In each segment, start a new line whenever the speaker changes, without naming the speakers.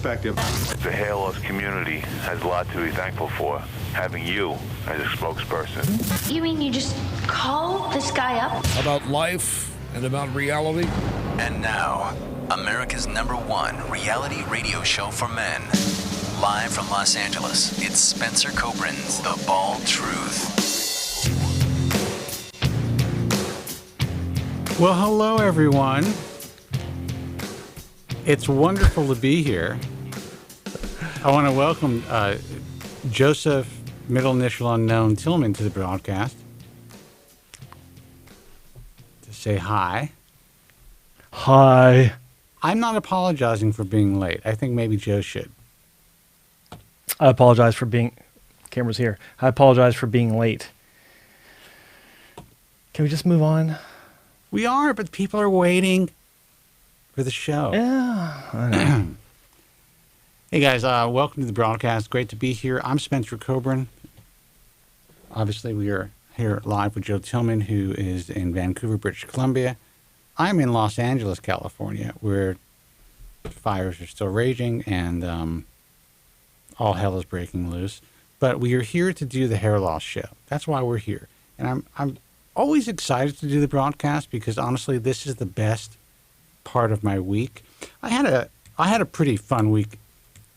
Perspective.
The hair loss community has a lot to be thankful for, having you as a spokesperson.
You mean you just call this guy up?
About life and about reality.
And now, America's #1 reality radio show for men. Live from Los Angeles, it's Spencer Kobren's The Bald Truth.
Well, hello, everyone. It's wonderful to be here. I want to welcome Joseph, middle initial unknown, Tillman to the broadcast to say hi.
Hi.
I'm not apologizing for being late. I think maybe Joe should.
I apologize for being... Camera's here. I apologize for being late. Can we just move on?
We are, but people are waiting for the show.
Yeah, I know.
Hey, guys. Welcome to the broadcast. Great to be here. I'm Spencer Kobren. Obviously, we are here live with Joe Tillman, who is in Vancouver, British Columbia. I'm in Los Angeles, California, where fires are still raging and all hell is breaking loose. But we are here to do the hair loss show. That's why we're here. And I'm always excited to do the broadcast because, honestly, this is the best part of my week. I had a pretty fun week,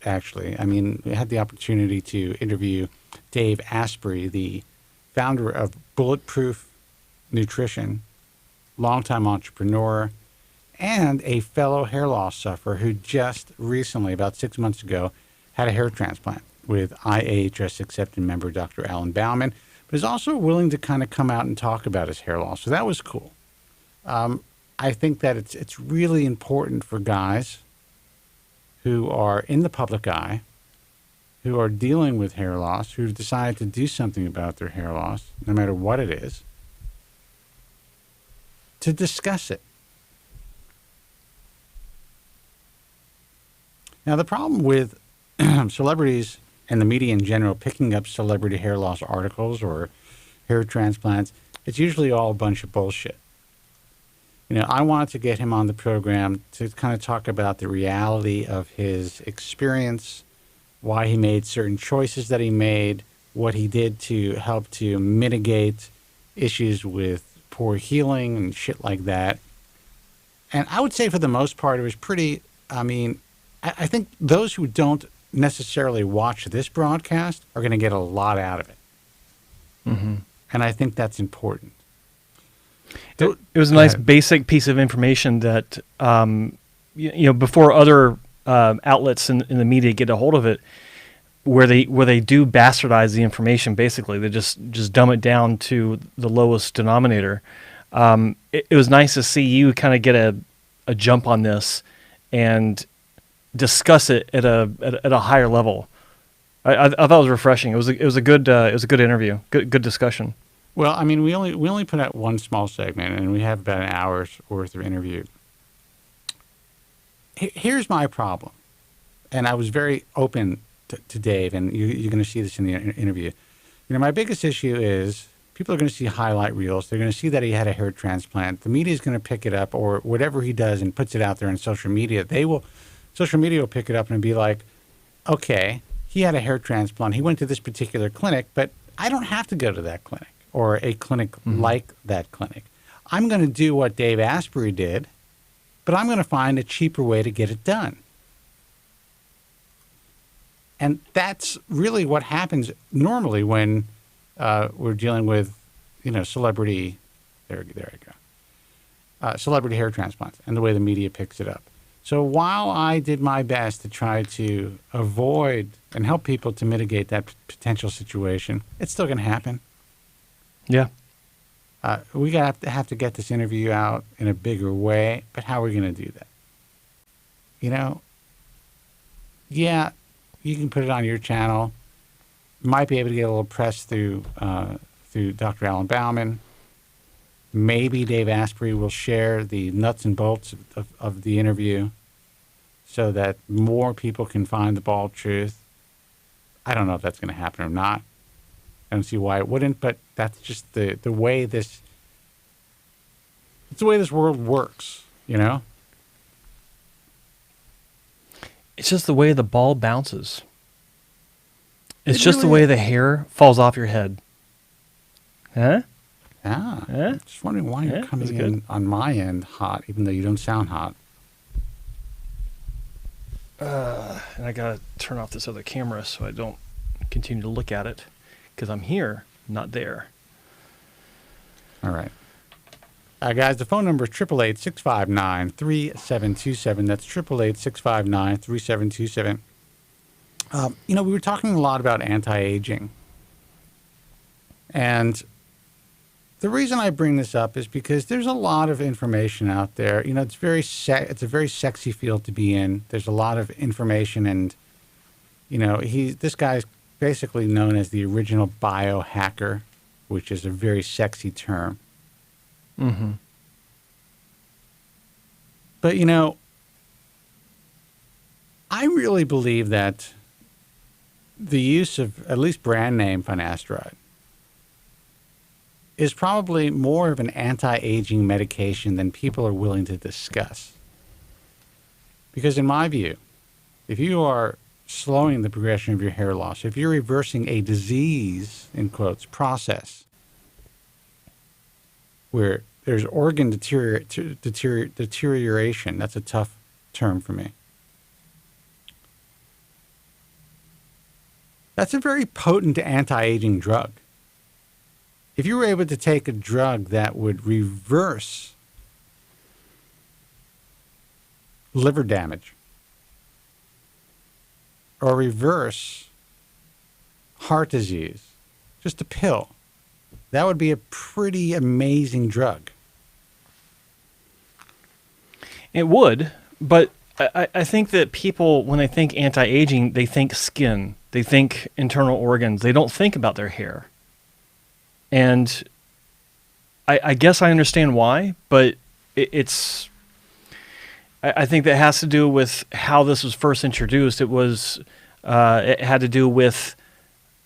actually. I mean, I had the opportunity to interview Dave Asprey, the founder of Bulletproof Nutrition, longtime entrepreneur, and a fellow hair loss sufferer who just recently, about 6 months ago, had a hair transplant with IAHS accepted member Dr. Alan Bauman, but is also willing to kind of come out and talk about his hair loss. So that was cool. I think that it's really important for guys who are in the public eye, who are dealing with hair loss, who've decided to do something about their hair loss, no matter what it is, to discuss it. Now, the problem with celebrities and the media in general picking up celebrity hair loss articles or hair transplants, it's usually all a bunch of bullshit. You know, I wanted to get him on the program to kind of talk about the reality of his experience, why he made certain choices that he made, what he did to help to mitigate issues with poor healing and shit like that. And I would say for the most part, it was pretty, I think those who don't necessarily watch this broadcast are going to get a lot out of it. Mm-hmm. And I think that's important.
It was a nice basic piece of information that, before other outlets in the media get a hold of it, where they do bastardize the information, basically. They just dumb it down to the lowest denominator. It was nice to see you kind of get a jump on this and discuss it at a higher level. I thought it was refreshing. It was a good interview, good discussion.
Well, I mean, we only put out one small segment, and we have about an hour's worth of interview. Here's my problem, and I was very open to Dave, and you're going to see this in the interview. You know, my biggest issue is people are going to see highlight reels. They're going to see that he had a hair transplant. The media is going to pick it up, or whatever he does and puts it out there on social media. Social media will pick it up and be like, okay, he had a hair transplant. He went to this particular clinic, but I don't have to go to that clinic or a clinic like that clinic. I'm going to do what Dave Asprey did, but I'm going to find a cheaper way to get it done. And that's really what happens normally when we're dealing with, celebrity, celebrity hair transplants and the way the media picks it up. So while I did my best to try to avoid and help people to mitigate that potential situation, it's still going to happen.
Yeah.
We have to get this interview out in a bigger way, but how are we going to do that? Yeah, you can put it on your channel. Might be able to get a little press through Dr. Alan Bauman. Maybe Dave Asprey will share the nuts and bolts of the interview so that more people can find the bald truth. I don't know if that's going to happen or not. I don't see why it wouldn't, but that's just the way this world works,
It's just the way the ball bounces. It's just the
really
way the hair falls off your head. Huh?
Yeah.
Yeah?
I'm just wondering why you're
Yeah,
coming
that's good.
in on my end hot, even though you don't sound hot.
And I got to turn off this other camera so I don't continue to look at it because I'm here, not there.
All right. Guys, the phone number is 888-659-3727. That's 888-659-3727. We were talking a lot about anti-aging. And the reason I bring this up is because there's a lot of information out there. It's it's a very sexy field to be in. There's a lot of information, and this guy's basically known as the original biohacker, which is a very sexy term.
Mm-hmm.
But I really believe that the use of at least brand name finasteride is probably more of an anti-aging medication than people are willing to discuss. Because in my view, if you are slowing the progression of your hair loss, if you're reversing a disease, in quotes, process, where there's organ deterioration, that's a tough term for me. That's a very potent anti-aging drug. If you were able to take a drug that would reverse liver damage or reverse heart disease, just a pill, that would be a pretty amazing drug.
It would, but I think that people, when they think anti-aging, they think skin, they think internal organs. They don't think about their hair. And I guess I understand why, but I think that has to do with how this was first introduced. It had to do with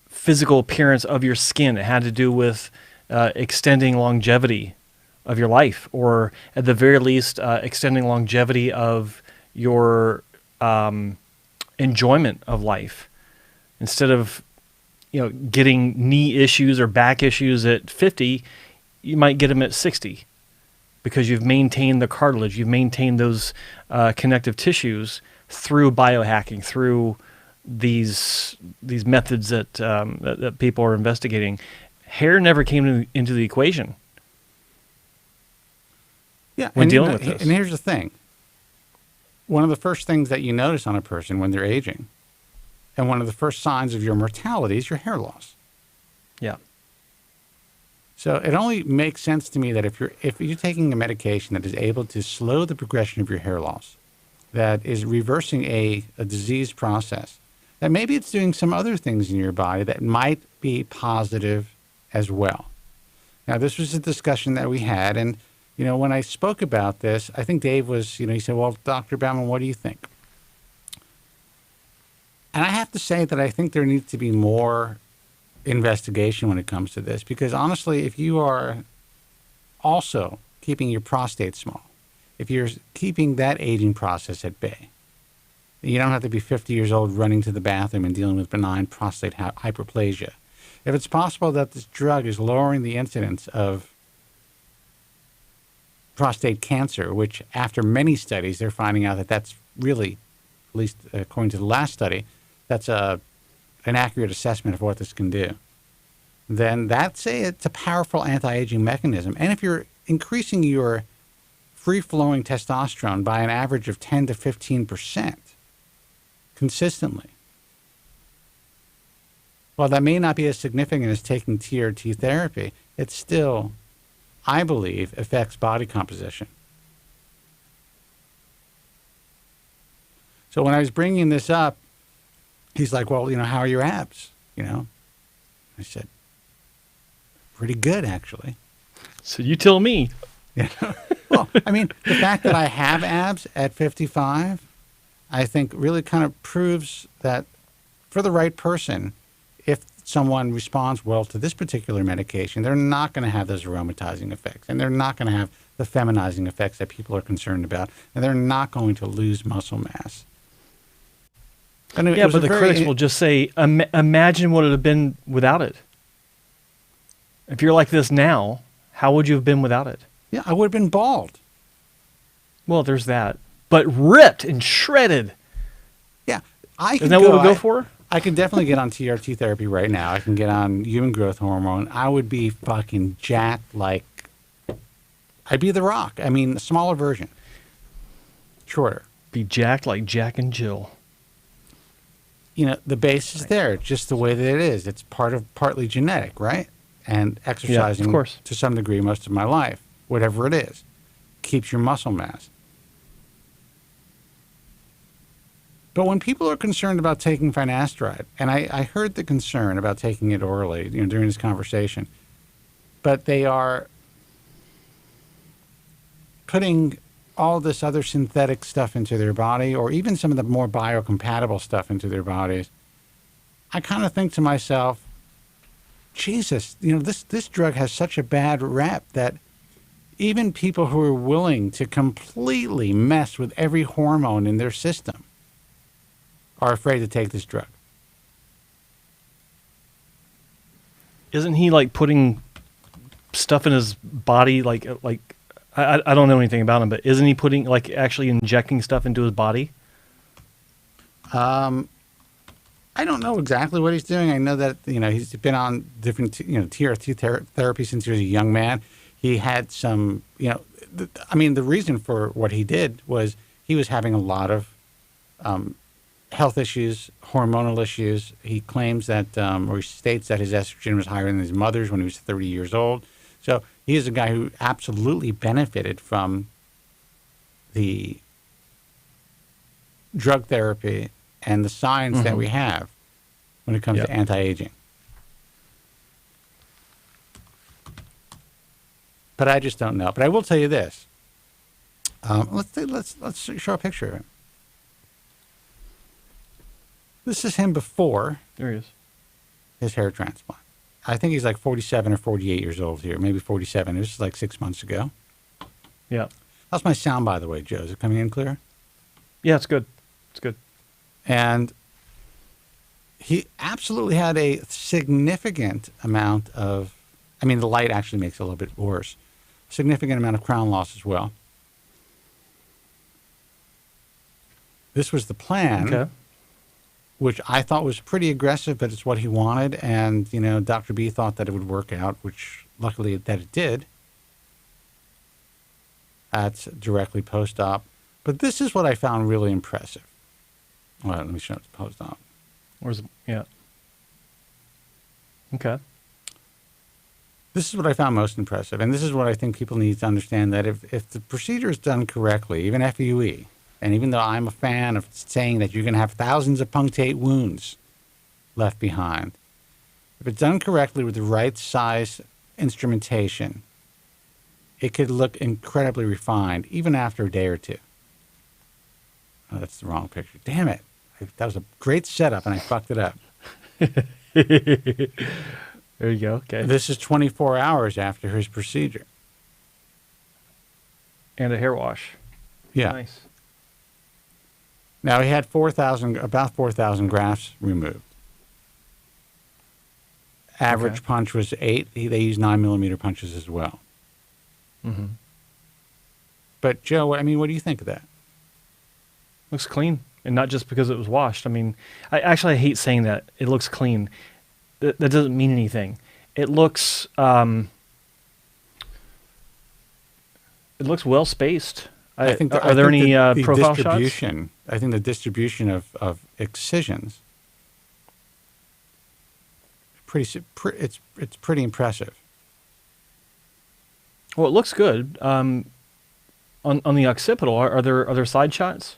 physical appearance of your skin. It had to do with extending longevity of your life, or at the very least, extending longevity of your enjoyment of life. Instead of getting knee issues or back issues at 50, you might get them at 60 because you've maintained the cartilage, you've maintained those connective tissues through biohacking, through these methods that people are investigating. Hair never came into the equation.
Yeah,
when dealing with this.
And here's the thing. One of the first things that you notice on a person when they're aging, and one of the first signs of your mortality, is your hair loss.
Yeah.
So it only makes sense to me that if you're taking a medication that is able to slow the progression of your hair loss, that is reversing a disease process, that maybe it's doing some other things in your body that might be positive as well. Now, this was a discussion that we had, and when I spoke about this, I think Dave was, he said, well, Dr. Bauman, what do you think? And I have to say that I think there needs to be more investigation when it comes to this, because honestly, if you are also keeping your prostate small, if you're keeping that aging process at bay, you don't have to be 50 years old running to the bathroom and dealing with benign prostate hyperplasia. If it's possible that this drug is lowering the incidence of prostate cancer, which after many studies, they're finding out that that's really, at least according to the last study, that's an accurate assessment of what this can do, then it's a powerful anti-aging mechanism. And if you're increasing your free-flowing testosterone by an average of 10 to 15% consistently, while that may not be as significant as taking TRT therapy, it still, I believe, affects body composition. So when I was bringing this up, he's like, well, how are your abs? I said, pretty good, actually.
So you tell me.
Well, I mean, the fact that I have abs at 55, I think really kind of proves that for the right person, if someone responds well to this particular medication, they're not going to have those aromatizing effects, and they're not going to have the feminizing effects that people are concerned about, and they're not going to lose muscle mass. And it
Yeah,
was
but
a
the critics will just say, imagine what it would have been without it. If you're like this now, how would you have been without it?
Yeah, I would have been bald.
Well, there's that. But ripped and shredded.
Yeah. I
Isn't that what we go for?
I could definitely get on TRT therapy right now. I can get on human growth hormone. I would be fucking jacked like... I'd be The Rock. I mean, a smaller version. Shorter.
Be jacked like Jack and Jill.
You know, the base is there, just the way that it is. It's partly genetic, right? And exercising
of course.
to some degree most of my life, whatever it is, keeps your muscle mass. But when people are concerned about taking finasteride, and I heard the concern about taking it orally, during this conversation, but they are putting all this other synthetic stuff into their body, or even some of the more biocompatible stuff into their bodies, I kind of think to myself, Jesus, this drug has such a bad rep that even people who are willing to completely mess with every hormone in their system are afraid to take this drug.
Isn't he like putting stuff in his body like I don't know anything about him, but isn't he putting actually injecting stuff into his body?
I don't know exactly what he's doing. I know that he's been on different TRT therapy since he was a young man. He had some the reason for what he did was he was having a lot of health issues, hormonal issues. He claims that or he states that his estrogen was higher than his mother's when he was 30 years old. So he is a guy who absolutely benefited from the drug therapy and the science that we have when it comes to anti-aging. But I just don't know. But I will tell you this. Let's show a picture of him. This is him before.
There he is.
His hair transplant. I think he's like 47 or 48 years old here, maybe 47. This is like 6 months ago.
Yeah.
How's my sound, by the way, Joe? Is it coming in clear?
Yeah, it's good. It's good.
And he absolutely had a significant amount of, the light actually makes it a little bit worse, significant amount of crown loss as well. This was the plan.
Okay.
Which I thought was pretty aggressive, but it's what he wanted. And, Dr. B thought that it would work out, which luckily that it did. That's directly post-op. But this is what I found really impressive. Well, let me show it post-op.
Yeah. Okay.
This is what I found most impressive. And this is what I think people need to understand, that if the procedure is done correctly, even FUE, and even though I'm a fan of saying that you're going to have thousands of punctate wounds left behind, if it's done correctly with the right size instrumentation, it could look incredibly refined even after a day or two. Oh, that's the wrong picture. Damn it. That was a great setup, and I fucked it up.
There you go. Okay.
This is 24 hours after his procedure.
And a hair wash.
Yeah.
Nice.
Now, he had about 4,000 grafts removed. Average punch was 8. They used 9mm punches as well.
Mm-hmm.
But, Joe, what do you think of that?
Looks clean. And not just because it was washed. I hate saying that. It looks clean. That doesn't mean anything. It looks well spaced.
I think
are there any
the
profile
distribution,
shots?
I think the distribution of excisions, it's pretty impressive.
Well, it looks good. On the occipital, are there side shots?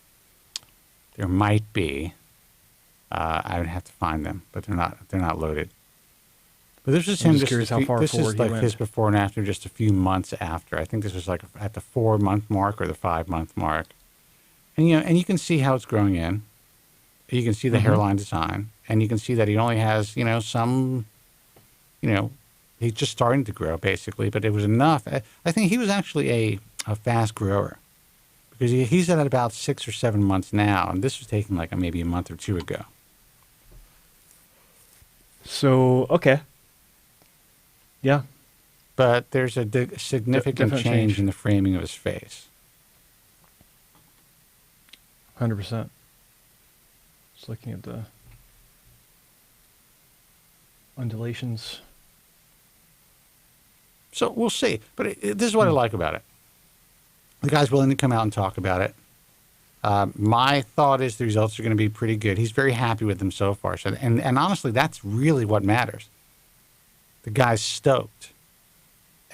There might be. I would have to find them, but they're not loaded. But this is him.
I'm just curious how far
this
forward
is
he
like
went.
his before and after, just a few months after. I think this was like at the 4-month mark or the 5-month mark, and you can see how it's growing in. You can see the hairline design, and you can see that he only has some, he's just starting to grow basically. But it was enough. I think he was actually a fast grower, because he's at about 6 or 7 months now, and this was taken like maybe a month or two ago.
So, okay. Yeah.
But there's a significant change in the framing of his face.
100%. Just looking at the undulations.
So we'll see. But this is what I like about it. The guy's willing to come out and talk about it. My thought is the results are going to be pretty good. He's very happy with them so far. So, and honestly, that's really what matters. The guy's stoked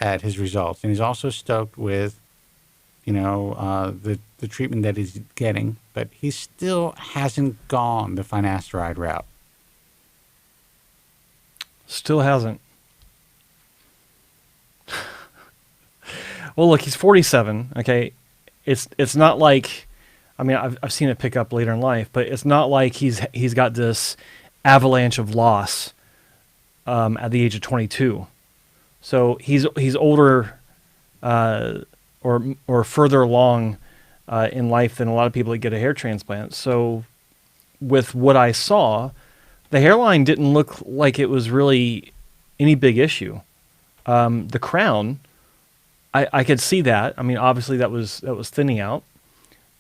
at his results. And he's also stoked with, the treatment that he's getting. But he still hasn't gone the finasteride route.
Still hasn't. Well, look, he's 47. Okay, it's not like, I mean, I've seen it pick up later in life, but it's not like he's got this avalanche of loss at the age of 22. So he's older or further along in life than a lot of people that get a hair transplant. So with what I saw, the hairline didn't look like it was really any big issue. The crown, I could see that. I mean, obviously that was thinning out.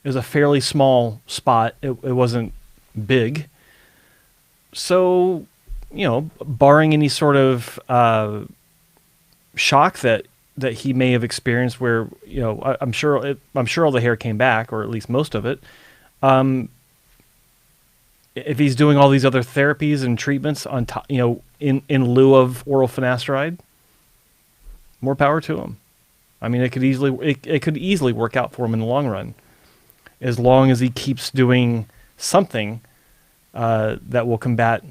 It was a fairly small spot. It wasn't big. So, barring any sort of shock that he may have experienced, where I'm sure all the hair came back, or at least most of it. If he's doing all these other therapies and treatments on top, in lieu of oral finasteride, more power to him. I mean, it could easily work out for him in the long run, as long as he keeps doing something that will combat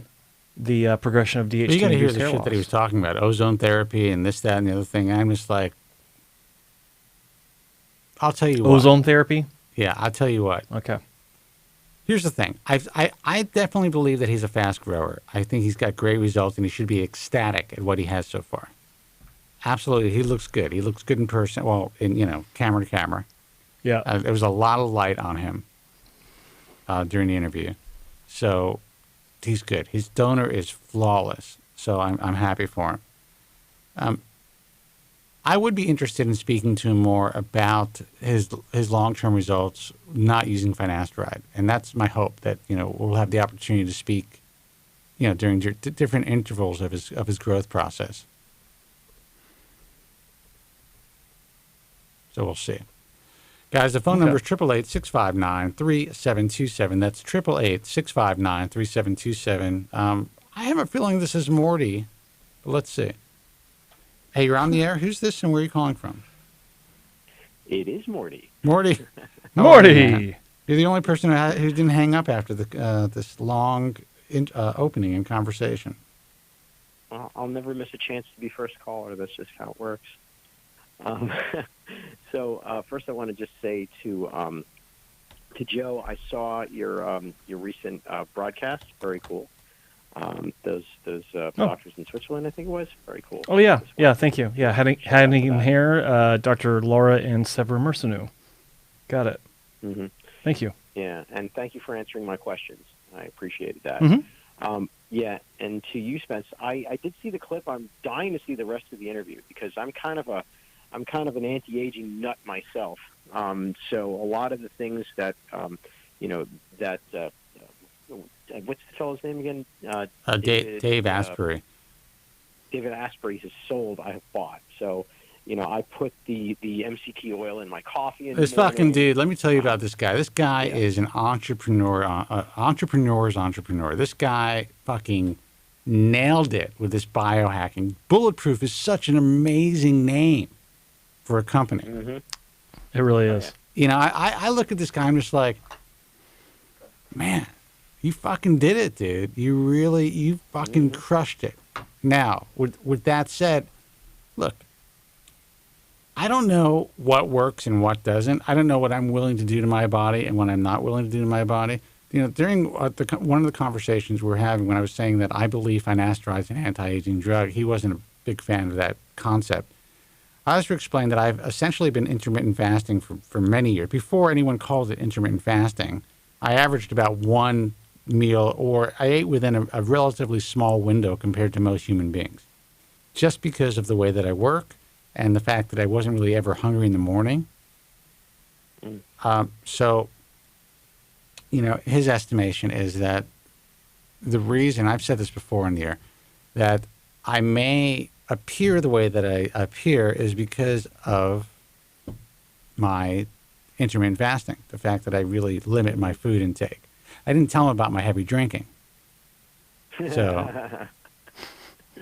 the progression of DHT.
You got to hear the
hair
shit
loss
that he was talking about, ozone therapy and this, that, and the other thing. I'm just like, I'll tell you what.
Ozone therapy?
Yeah, I'll tell you what.
Okay.
Here's the thing. I definitely believe that he's a fast grower. I think he's got great results, and he should be ecstatic at what he has so far. Absolutely, he looks good. He looks good in person. Well, in camera to camera.
Yeah.
There was a lot of light on him during the interview, so he's good. His donor is flawless, so I'm happy for him. I would be interested in speaking to him more about his long-term results not using finasteride, and that's my hope that we'll have the opportunity to speak, during different intervals of his growth process. So we'll see. Guys, the phone number is 888-659-3727. That's 888-659-3727. I have a feeling this is Mordy, but let's see. Hey, you're on the air. Who's this and where are you calling from?
It is Mordy.
Mordy.
Mordy!
You're the only person who didn't hang up after this long opening and conversation.
Well, I'll never miss a chance to be first caller. That's just how it works. So first I want to just say to Joe, I saw your recent broadcast. Very cool. Those doctors in Switzerland, I think it was. Very cool.
Oh, yeah. Yeah, thank you. Yeah, Heading Hair, Dr. Laura and Sever Merceneau. Got it.
Mm-hmm.
Thank you.
Yeah, and thank you for answering my questions. I appreciated that.
Mm-hmm.
Yeah, and to you, Spence, I did see the clip. I'm dying to see the rest of the interview because I'm kind of an anti-aging nut myself. So a lot of the things that what's the fellow's name again?
Dave Asprey.
David Asprey has sold. I have bought. So, I put the MCT oil in my coffee.
This fucking dude. Let me tell you about this guy. This guy is an entrepreneur. Entrepreneur's entrepreneur. This guy fucking nailed it with this biohacking. Bulletproof is such an amazing name for a company.
Mm-hmm.
It really is.
I look at this guy. I'm just like, man. You fucking did it, dude. You fucking crushed it. Now, with that said, look, I don't know what works and what doesn't. I don't know what I'm willing to do to my body and what I'm not willing to do to my body. During one of the conversations we were having when I was saying that I believe finasteride is an anti-aging drug, he wasn't a big fan of that concept. I also explained that I've essentially been intermittent fasting for many years. Before anyone called it intermittent fasting, I averaged about one meal, or I ate within a relatively small window compared to most human beings, just because of the way that I work and the fact that I wasn't really ever hungry in the morning. So, his estimation is that the reason, I've said this before in the air, that I may appear the way that I appear is because of my intermittent fasting, the fact that I really limit my food intake. I didn't tell him about my heavy drinking. So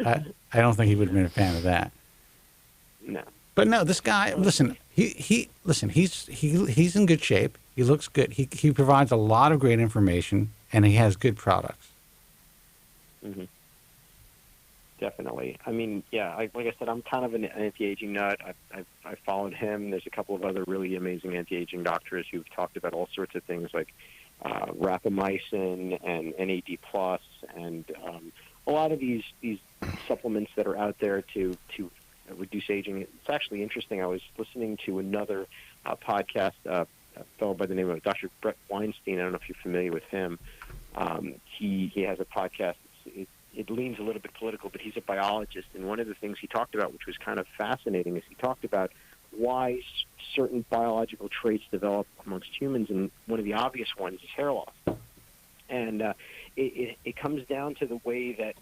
I don't think he would have been a fan of that.
No.
But no, this guy, listen, he's in good shape. He looks good. He provides a lot of great information, and he has good products.
Mm-hmm. Definitely. I mean, yeah, like I said, I'm kind of an anti-aging nut. I followed him. There's a couple of other really amazing anti-aging doctors who've talked about all sorts of things like rapamycin and NAD+, and a lot of these supplements that are out there to reduce aging. It's actually interesting. I was listening to another podcast, a fellow by the name of Dr. Brett Weinstein. I don't know if you're familiar with him. He has a podcast. It leans a little bit political, but he's a biologist, and one of the things he talked about, which was kind of fascinating, is he talked about why certain biological traits develop amongst humans, and one of the obvious ones is hair loss. And it comes down to the way that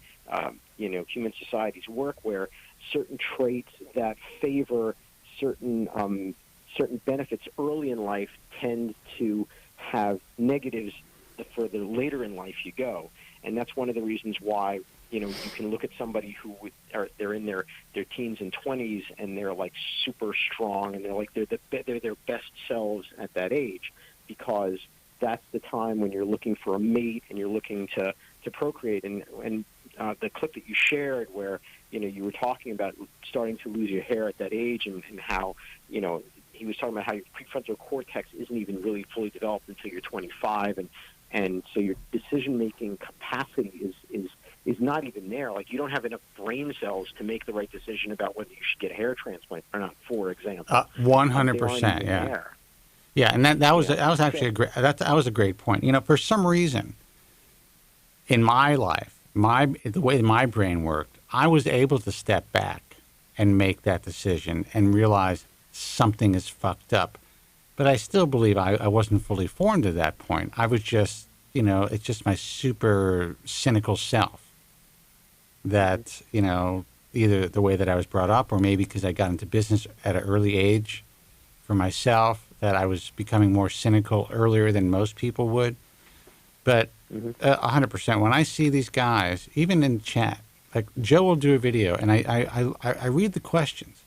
human societies work, where certain traits that favor certain benefits early in life tend to have negatives the further later in life you go. And that's one of the reasons why, you can look at somebody who they're in their teens and 20s, and they're like super strong, and they're their best selves at that age, because that's the time when you're looking for a mate and you're looking to procreate. And the clip that you shared where, you were talking about starting to lose your hair at that age, and how, he was talking about how your prefrontal cortex isn't even really fully developed until you're 25, and so your decision-making capacity is not even there. Like, you don't have enough brain cells to make the right decision about whether you should get a hair transplant or not, for example.
100%, yeah.
There.
Yeah, and that was actually that was a great point. For some reason, in my life, the way my brain worked, I was able to step back and make that decision and realize something is fucked up. But I still believe I wasn't fully formed at that point. I was just, it's just my super cynical self that, either the way that I was brought up, or maybe because I got into business at an early age for myself, that I was becoming more cynical earlier than most people would. But 100%, when I see these guys, even in chat, like Joe will do a video and I read the questions,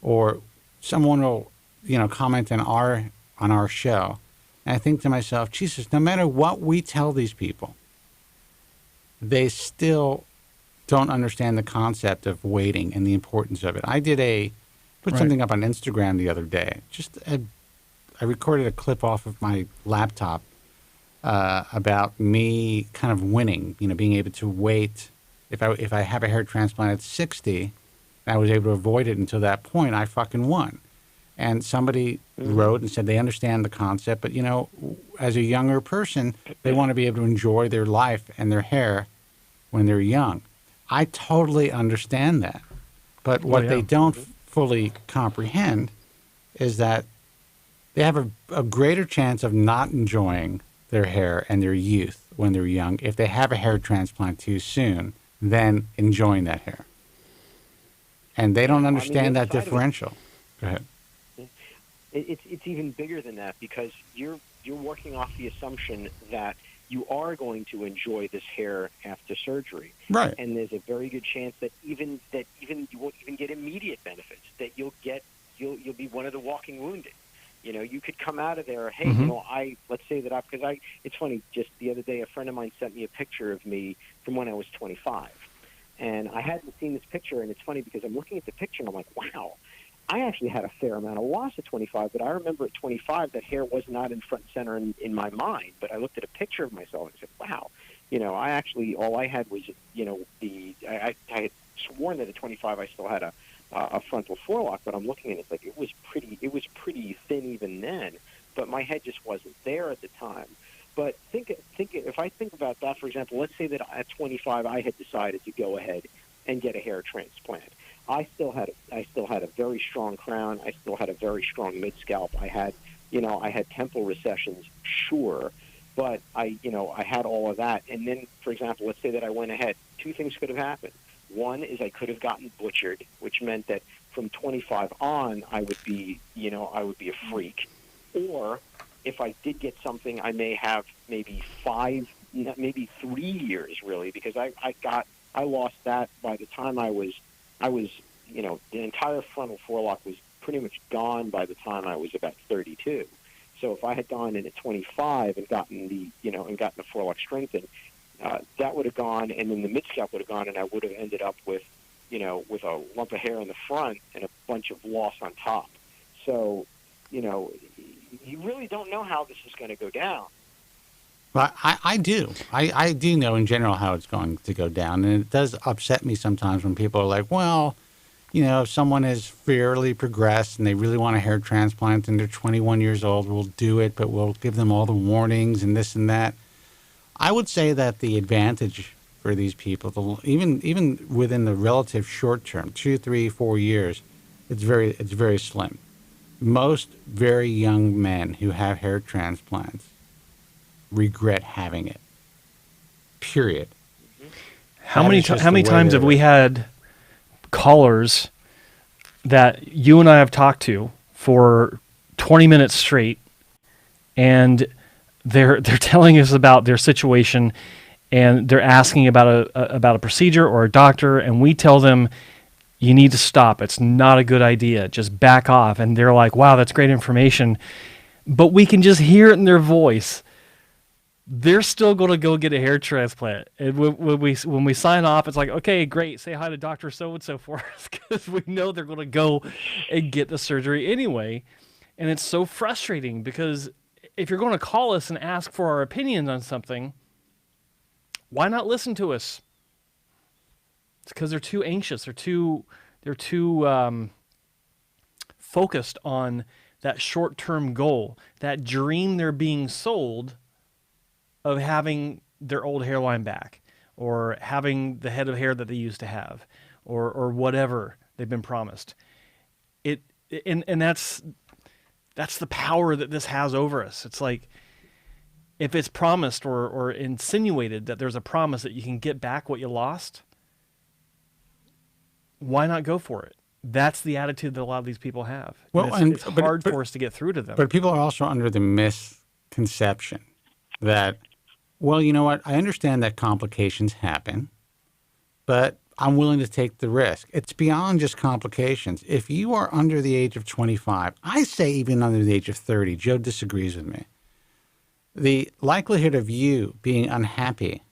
or someone will, comment on our show, and I think to myself, Jesus, no matter what we tell these people, they still don't understand the concept of waiting and the importance of it. I put something up on Instagram the other day. I recorded a clip off of my laptop about me kind of winning, being able to wait. If I have a hair transplant at 60, and I was able to avoid it until that point, I fucking won. And somebody wrote and said they understand the concept, but, as a younger person, they want to be able to enjoy their life and their hair when they're young. I totally understand that. But what they don't fully comprehend is that they have a greater chance of not enjoying their hair and their youth when they're young if they have a hair transplant too soon than enjoying that hair. And they don't understand that differential. Go ahead.
It's even bigger than that, because you're working off the assumption that you are going to enjoy this hair after surgery,
right?
And there's a very good chance that even you won't even get immediate benefits. That you'll be one of the walking wounded. You could come out of there. Hey, let's say that it's funny. Just the other day, a friend of mine sent me a picture of me from when I was 25, and I hadn't seen this picture. And it's funny because I'm looking at the picture and I'm like, wow. I actually had a fair amount of loss at 25, but I remember at 25 that hair was not in front and center in my mind. But I looked at a picture of myself and said, wow, all I had was, I had sworn that at 25 I still had a a frontal forelock, but I'm looking at it like it was pretty thin even then, but my head just wasn't there at the time. But think if I think about that, for example, let's say that at 25 I had decided to go ahead and get a hair transplant. I still had a very strong crown. I still had a very strong mid scalp. I had temple recessions, sure, but I had all of that. And then, for example, let's say that I went ahead. Two things could have happened. One is I could have gotten butchered, which meant that from 25 on I would be a freak. Or if I did get something, I may have maybe 3 years really, because I lost that by the time I was the entire frontal forelock was pretty much gone by the time I was about 32. So if I had gone in at 25 and gotten the forelock strengthened, that would have gone, and then the mid scalp would have gone, and I would have ended up with a lump of hair in the front and a bunch of loss on top. So, you really don't know how this is going to go down.
Well, I do. I do know in general how it's going to go down, and it does upset me sometimes when people are like, well, if someone is fairly progressed and they really want a hair transplant and they're 21 years old, we'll do it, but we'll give them all the warnings and this and that. I would say that the advantage for these people, even within the relative short term, 2, 3, 4 years, it's very slim. Most very young men who have hair transplants regret having it. Period.
How many times have we had callers that you and I have talked to for 20 minutes straight, and they're telling us about their situation, and they're asking about a procedure or a doctor, and we tell them, you need to stop. It's not a good idea. Just back off. And they're like, wow, that's great information. But we can just hear it in their voice. They're still going to go get a hair transplant. And when we sign off, it's like, okay, great. Say hi to Dr. So-and-so for us, because we know they're going to go and get the surgery anyway. And it's so frustrating, because if you're going to call us and ask for our opinions on something, why not listen to us? It's because they're too anxious. They're too focused on that short-term goal, that dream they're being sold of having their old hairline back, or having the head of hair that they used to have, or whatever they've been promised. And that's the power that this has over us. It's like, if it's promised or insinuated that there's a promise that you can get back what you lost, why not go for it? That's the attitude that a lot of these people have.
Well,
it's hard for us to get through to them.
But people are also under the misconception that, well, you know what? I understand that complications happen, but I'm willing to take the risk. It's beyond just complications. If you are under the age of 25, I say even under the age of 30, Joe disagrees with me, the likelihood of you being unhappy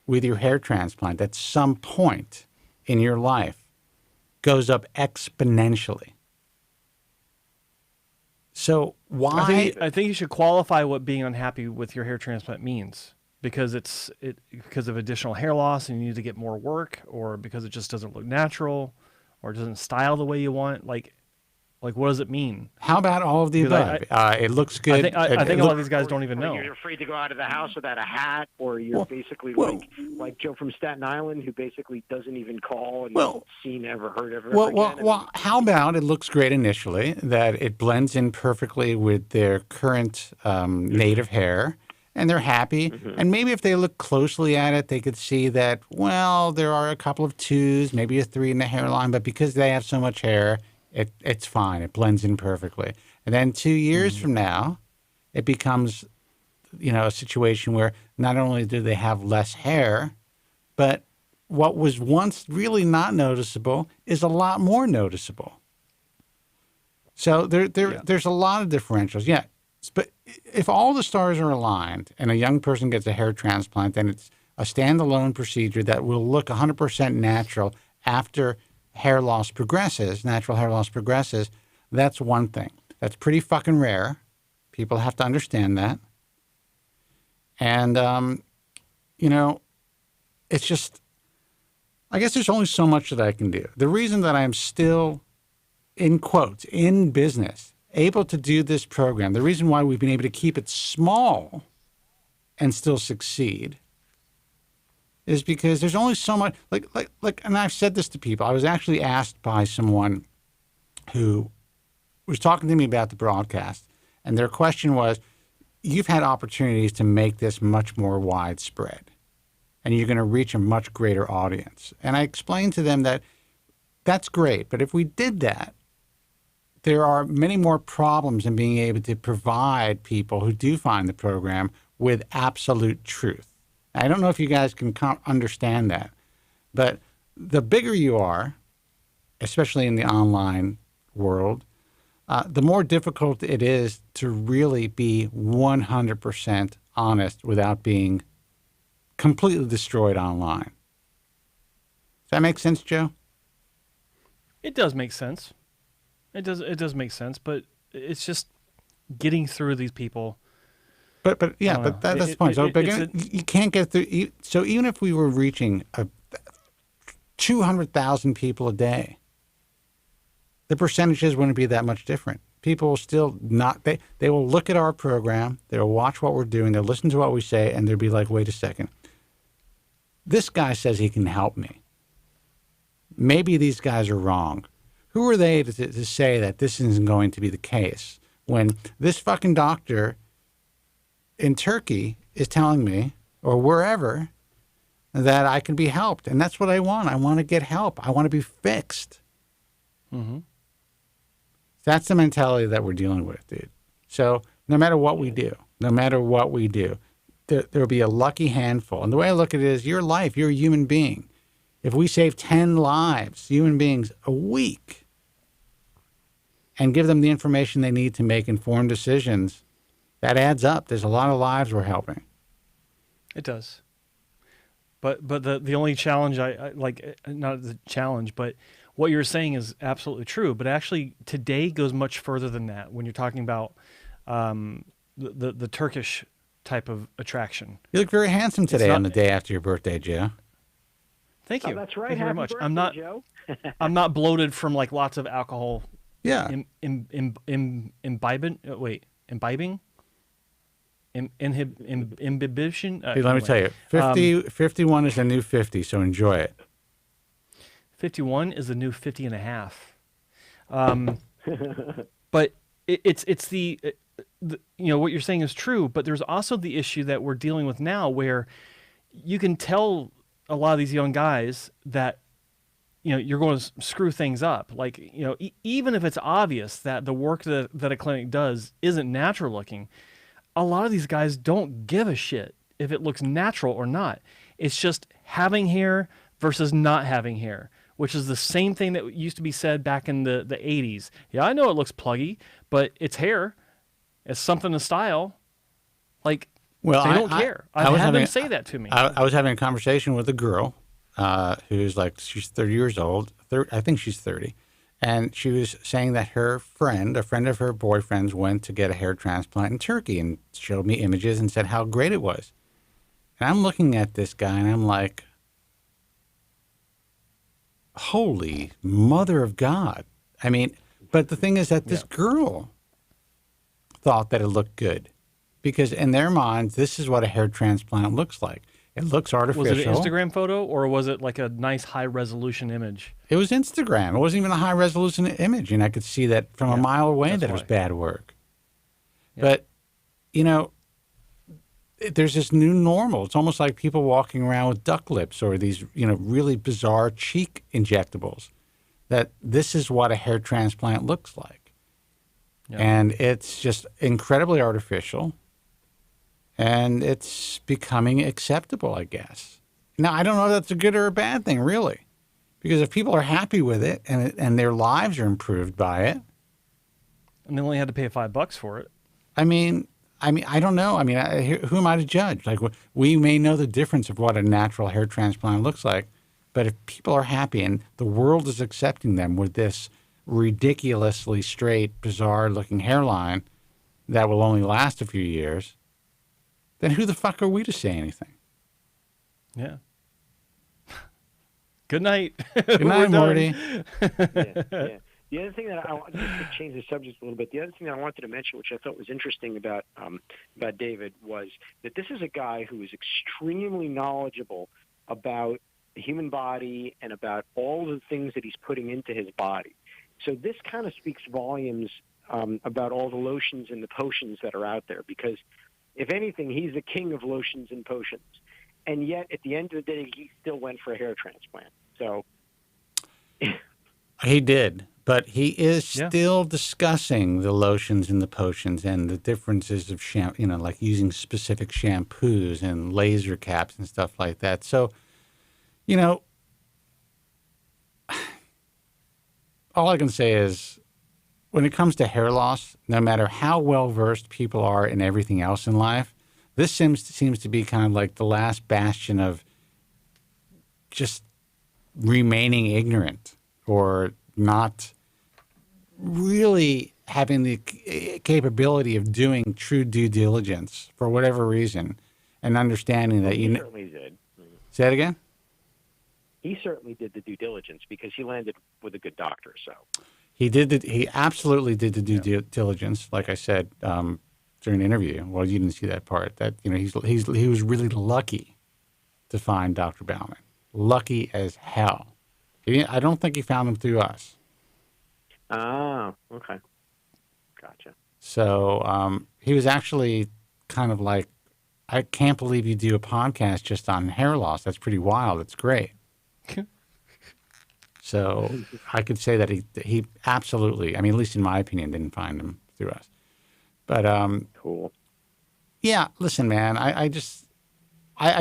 with your hair transplant at some point in your life goes up exponentially. So why?
I think you should qualify what being unhappy with your hair transplant means, because because of additional hair loss and you need to get more work, or because it just doesn't look natural, or doesn't style the way you want. Like, what does it mean?
How about all of the above? It looks good.
I think a lot of these guys don't even know.
You're afraid to go out of the house without a hat, or you're basically like Joe from Staten Island, who basically doesn't even call and seen, ever heard of her again.
Well, how about it looks great initially, that it blends in perfectly with their current native hair, and they're happy. Mm-hmm. And maybe if they look closely at it, they could see that, well, there are a couple of 2s, maybe a 3 in the hairline, but because they have so much hair, it's fine. It blends in perfectly. And then 2 years from now, it becomes, a situation where not only do they have less hair, but what was once really not noticeable is a lot more noticeable. So there's a lot of differentials. Yeah, but if all the stars are aligned and a young person gets a hair transplant, then it's a standalone procedure that will look 100% natural after hair loss progresses, natural hair loss progresses. That's one thing. That's pretty fucking rare. People have to understand that. And, it's just, I guess there's only so much that I can do. The reason that I'm still, in quotes, in business, able to do this program, the reason why we've been able to keep it small and still succeed is because there's only so much, like, and I've said this to people. I was actually asked by someone who was talking to me about the broadcast, and their question was, you've had opportunities to make this much more widespread, and you're going to reach a much greater audience. And I explained to them that that's great, but if we did that, there are many more problems in being able to provide people who do find the program with absolute truth. I don't know if you guys can understand that, but the bigger you are, especially in the online world, the more difficult it is to really be 100% honest without being completely destroyed online. Does that make sense, Joe?
It does make sense. It does make sense, but it's just getting through these people. But that's the point. So you can't get through. So even if we were reaching 200,000 people a day, the percentages wouldn't be that much different. People will still not. They will look at our program. They will watch what we're doing. They'll listen to what we say, and they'll be like, "Wait a second. This guy says he can help me. Maybe these guys are wrong. Who are they to say that this isn't going to be the case when this fucking doctor in Turkey is telling me, or wherever, that I can be helped? And that's what I want. I want to get help. I want to be fixed." Mm-hmm. That's the mentality that we're dealing with, dude. So no matter what we do, there'll be a lucky handful. And the way I look at it is your life, you're a human being. If we save 10 lives, human beings, a week, and give them the information they need to make informed decisions, that adds up. There's a lot of lives we're helping. It does. But the only challenge I like, not the challenge, but what you're saying is absolutely true. But actually, today goes much further than that when you're talking about the Turkish type of attraction.
You look very handsome today on the day after your birthday, Joe.
Thank you.
Oh, that's right.
Thank you very much.
Birthday, Joe.
I'm not bloated from like lots of alcohol.
Yeah.
Imbibing. Inhibition.
Hey, let me tell you, 51 is the new 50, so enjoy it.
51 is the new 50 and a half. But it's the what you're saying is true, but there's also the issue that we're dealing with now where you can tell a lot of these young guys that you're going to screw things up. Like, even if it's obvious that the work that a clinic does isn't natural looking, a lot of these guys don't give a shit if it looks natural or not. It's just having hair versus not having hair, which is the same thing that used to be said back in the 80s. Yeah, I know it looks pluggy, but it's hair. It's something to style. Like,
well,
they don't care. I've had them say that to me.
I was having a conversation with a girl who's like, she's 30 years old. I think she's 30. And she was saying that a friend of her boyfriend's, went to get a hair transplant in Turkey and showed me images and said how great it was. And I'm looking at this guy and I'm like, holy mother of God. I mean, but the thing is that this girl thought that it looked good because in their minds, this is what a hair transplant looks like. It looks artificial.
Was it an Instagram photo or was it like a nice high resolution image?
It was Instagram. It wasn't even a high resolution image. And I could see that from a mile away that it was bad work. Yeah. But, there's this new normal. It's almost like people walking around with duck lips or these, really bizarre cheek injectables, that this is what a hair transplant looks like. Yeah. And it's just incredibly artificial. And it's becoming acceptable, I guess. Now, I don't know if that's a good or a bad thing, really. Because if people are happy with it and their lives are improved by it.
And they only had to pay $5 for it.
I mean, I don't know. I mean, who am I to judge? Like, we may know the difference of what a natural hair transplant looks like. But if people are happy and the world is accepting them with this ridiculously straight, bizarre-looking hairline that will only last a few years, then who the fuck are we to say anything?
Yeah. Good night.
Good night, Mordy.
Yeah. The other thing that I want to change the subject a little bit. The other thing that I wanted to mention, which I thought was interesting about David, was that this is a guy who is extremely knowledgeable about the human body and about all the things that he's putting into his body. So this kind of speaks volumes about all the lotions and the potions that are out there, because if anything, he's the king of lotions and potions. And yet, at the end of the day, he still went for a hair transplant. So
he did, but he is still discussing the lotions and the potions and the differences of shampoo, like using specific shampoos and laser caps and stuff like that. So, all I can say is, when it comes to hair loss, no matter how well-versed people are in everything else in life, this seems to be kind of like the last bastion of just remaining ignorant or not really having the capability of doing true due diligence for whatever reason, and understanding that
he certainly did.
Say that again?
He certainly did the due diligence because he landed with a good doctor. So
he absolutely did the due diligence, like I said. During the interview, well, you didn't see that part. That he was really lucky to find Dr. Bauman. Lucky as hell. I don't think he found him through us.
Ah, okay, gotcha.
So he was actually kind of like, I can't believe you do a podcast just on hair loss. That's pretty wild. It's great. So I could say that he absolutely, at least in my opinion, didn't find him through us. But
cool.
Yeah, listen, man. I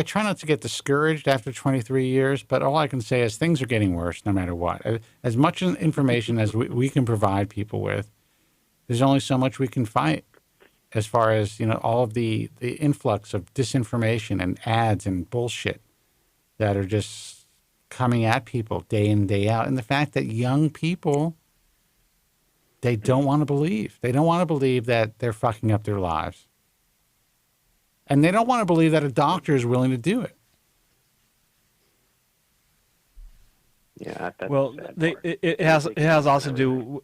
try not to get discouraged after 23 years, but all I can say is things are getting worse no matter what. As much information as we can provide people with, there's only so much we can fight. As far as all of the influx of disinformation and ads and bullshit that are just coming at people day in day out, and the fact that young people, they don't want to believe. They don't want to believe that they're fucking up their lives. And they don't want to believe that a doctor is willing to do it.
Yeah, that's
well, it has also to do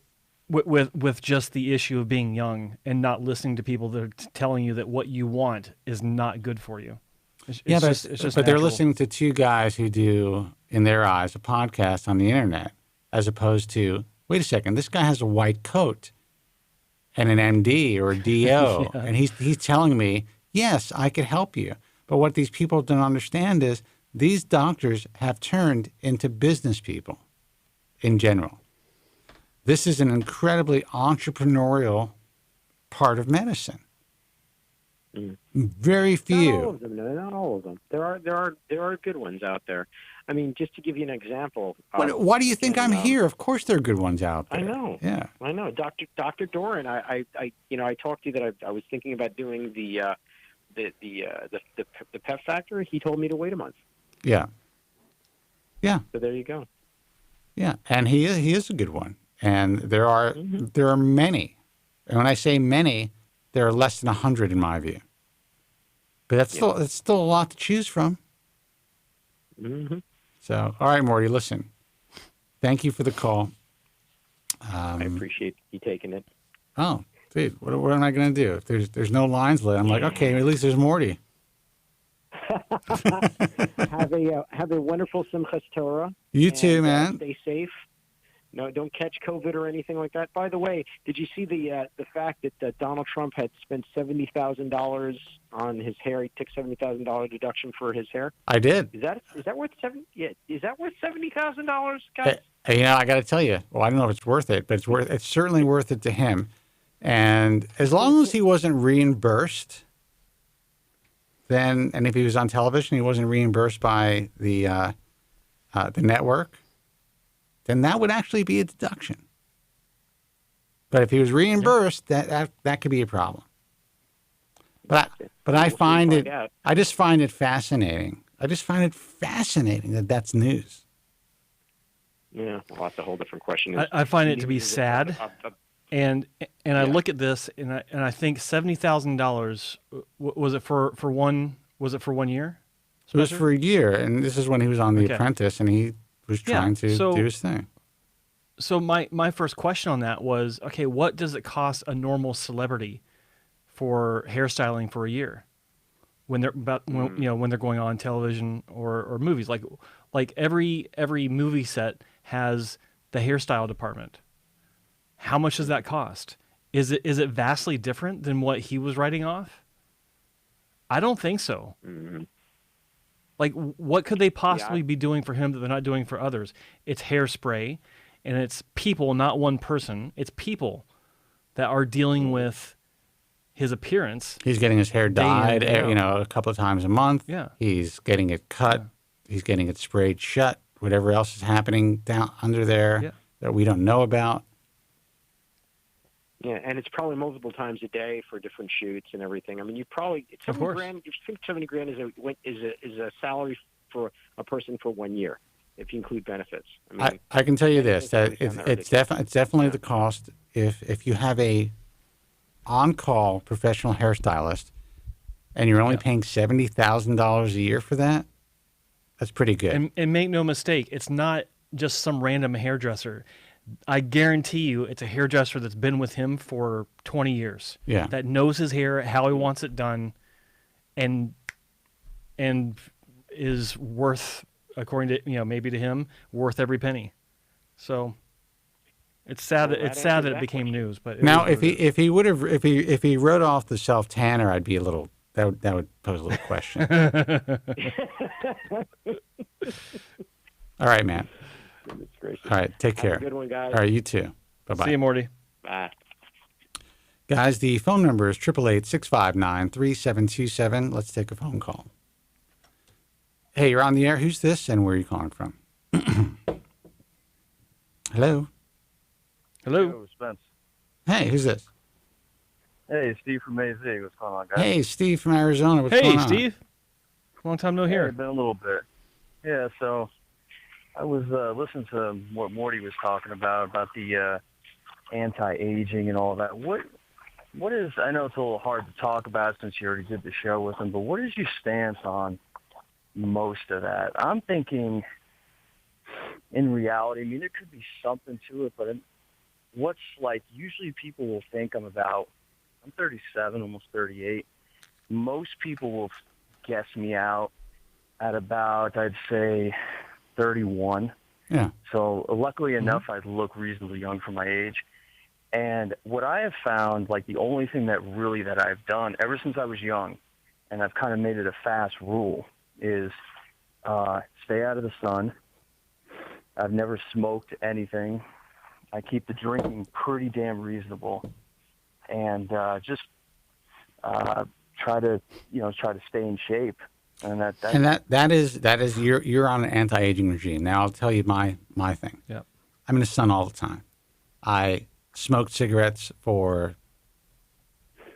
with just the issue of being young and not listening to people that are telling you that what you want is not good for you. It's just
they're listening to two guys who do, in their eyes, a podcast on the internet, as opposed to, wait a second, this guy has a white coat and an MD or a DO, and he's telling me, yes, I could help you. But what these people don't understand is these doctors have turned into business people in general. This is an incredibly entrepreneurial part of medicine. Very few.
Not all of them. No, not all of them. There are good ones out there. Just to give you an example.
Why do you think I'm here? Of course, there are good ones out there.
I know.
Yeah,
I know. Dr. Doran. I talked to you that I was thinking about doing the PEP factor. He told me to wait a month.
Yeah.
So there you go.
Yeah, and he is a good one. And there are many. And when I say many, there are less than 100 in my view. But that's still a lot to choose from.
Mm-hmm.
So, all right, Morty, listen. Thank you for the call.
I appreciate you taking it.
Oh, dude, what am I going to do? If there's no lines lit, I'm like, okay, at least there's Morty.
Have a wonderful Simchas Torah.
You too, man.
Stay safe. No, don't catch COVID or anything like that. By the way, did you see the fact that Donald Trump had spent $70,000 on his hair? He took $70,000 deduction for his hair.
I did.
Is that worth $70,000, guys?
I got to tell you. Well, I don't know if it's worth it, but it's certainly worth it to him. And as long as he wasn't reimbursed, and if he was on television, he wasn't reimbursed by the network, then that would actually be a deduction. But if he was reimbursed, that could be a problem. But I just find it fascinating. I just find it fascinating that that's news.
Yeah, well, that's a whole different question.
I find it to be sad, and I look at this and I think $70,000 was it for 1 year?
It was for a year, and this is when he was on The Apprentice, and he was trying to do his thing.
So my first question on that was, okay, what does it cost a normal celebrity for hairstyling for a year when they're when they're going on television or movies? Like every movie set has the hairstyle department. How much does that cost? Is it vastly different than what he was writing off? I don't think so. Mm-hmm. Like, what could they possibly be doing for him that they're not doing for others? It's hairspray, and it's people, not one person. It's people that are dealing with his appearance.
He's getting his hair dyed, a couple of times a month.
Yeah.
He's getting it cut. Yeah. He's getting it sprayed shut. Whatever else is happening down under there that we don't know about.
Yeah, and it's probably multiple times a day for different shoots and everything. I mean, you probably $70,000. You think $70,000 is a salary for a person for 1 year, if you include benefits. I mean,
I can tell you this: that it's definitely the cost. If you have a on-call professional hairstylist, and you're only paying $70,000 a year for that, that's pretty good.
And make no mistake, it's not just some random hairdresser. I guarantee you it's a hairdresser that's been with him for 20 years.
Yeah.
That knows his hair, how he wants it done, and is worth, according to, maybe to him, worth every penny. So it's sad that it became news, but
now if he wrote off the self tanner, I'd be a little that would pose a little question. All right, man. All right, take care.
Have a good one, guys.
All right, you too. Bye-bye.
See you, Morty.
Bye.
Guys, the phone number is 888-659-3727. Let's take a phone call. Hey, you're on the air. Who's this, and where are you calling from? Hello?
Hello, Spence.
Hey, who's this?
Hey, Steve from AZ. What's going on, guys?
Hey, Steve from Arizona. What's going on?
Hey, Steve. Long time no hear.
Been a little bit. Yeah, so I was listening to what Morty was talking about the anti-aging and all that. What is, I know it's a little hard to talk about since you already did the show with him, but what is your stance on most of that? I'm thinking, in reality, I mean, there could be something to it, but what's like, usually people will think I'm 37, almost 38. Most people will guess me out at about, I'd say, 31.
Yeah.
So luckily enough, I look reasonably young for my age. And what I have found, like the only thing that I've done ever since I was young, and I've kind of made it a fast rule, is stay out of the sun. I've never smoked anything. I keep the drinking pretty damn reasonable, and just try to stay in shape. And
that is you're on an anti-aging regime. Now I'll tell you my thing.
Yeah.
I'm in the sun all the time. I smoked cigarettes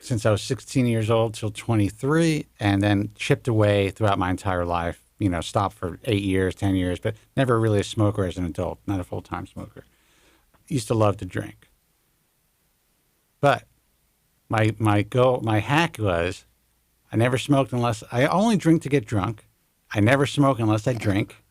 since I was 16 years old till 23, and then chipped away throughout my entire life. Stopped for 8 years, 10 years, but never really a smoker as an adult, not a full-time smoker. Used to love to drink. But my hack was I never smoked unless I only drink to get drunk. I never smoke unless I drink.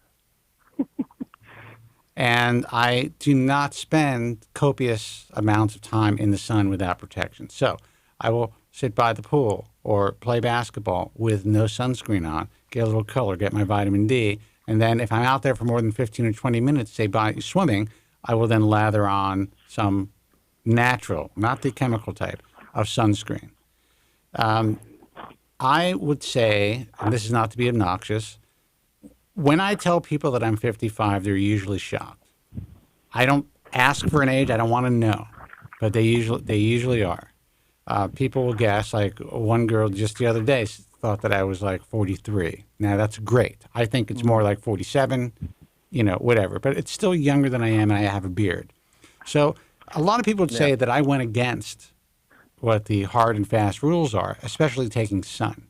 And I do not spend copious amounts of time in the sun without protection. So I will sit by the pool or play basketball with no sunscreen on, get a little color, get my vitamin D. And then if I'm out there for more than 15 or 20 minutes, say by swimming, I will then lather on some natural, not the chemical type, of sunscreen. I would say, and this is not to be obnoxious, when I tell people that I'm 55, they're usually shocked. I don't ask for an age. I don't want to know, but they usually are. People will guess. Like one girl just the other day thought that I was like 43. Now that's great. I think it's more like 47, whatever. But it's still younger than I am, and I have a beard. So a lot of people would say that I went against what the hard and fast rules are, especially taking sun.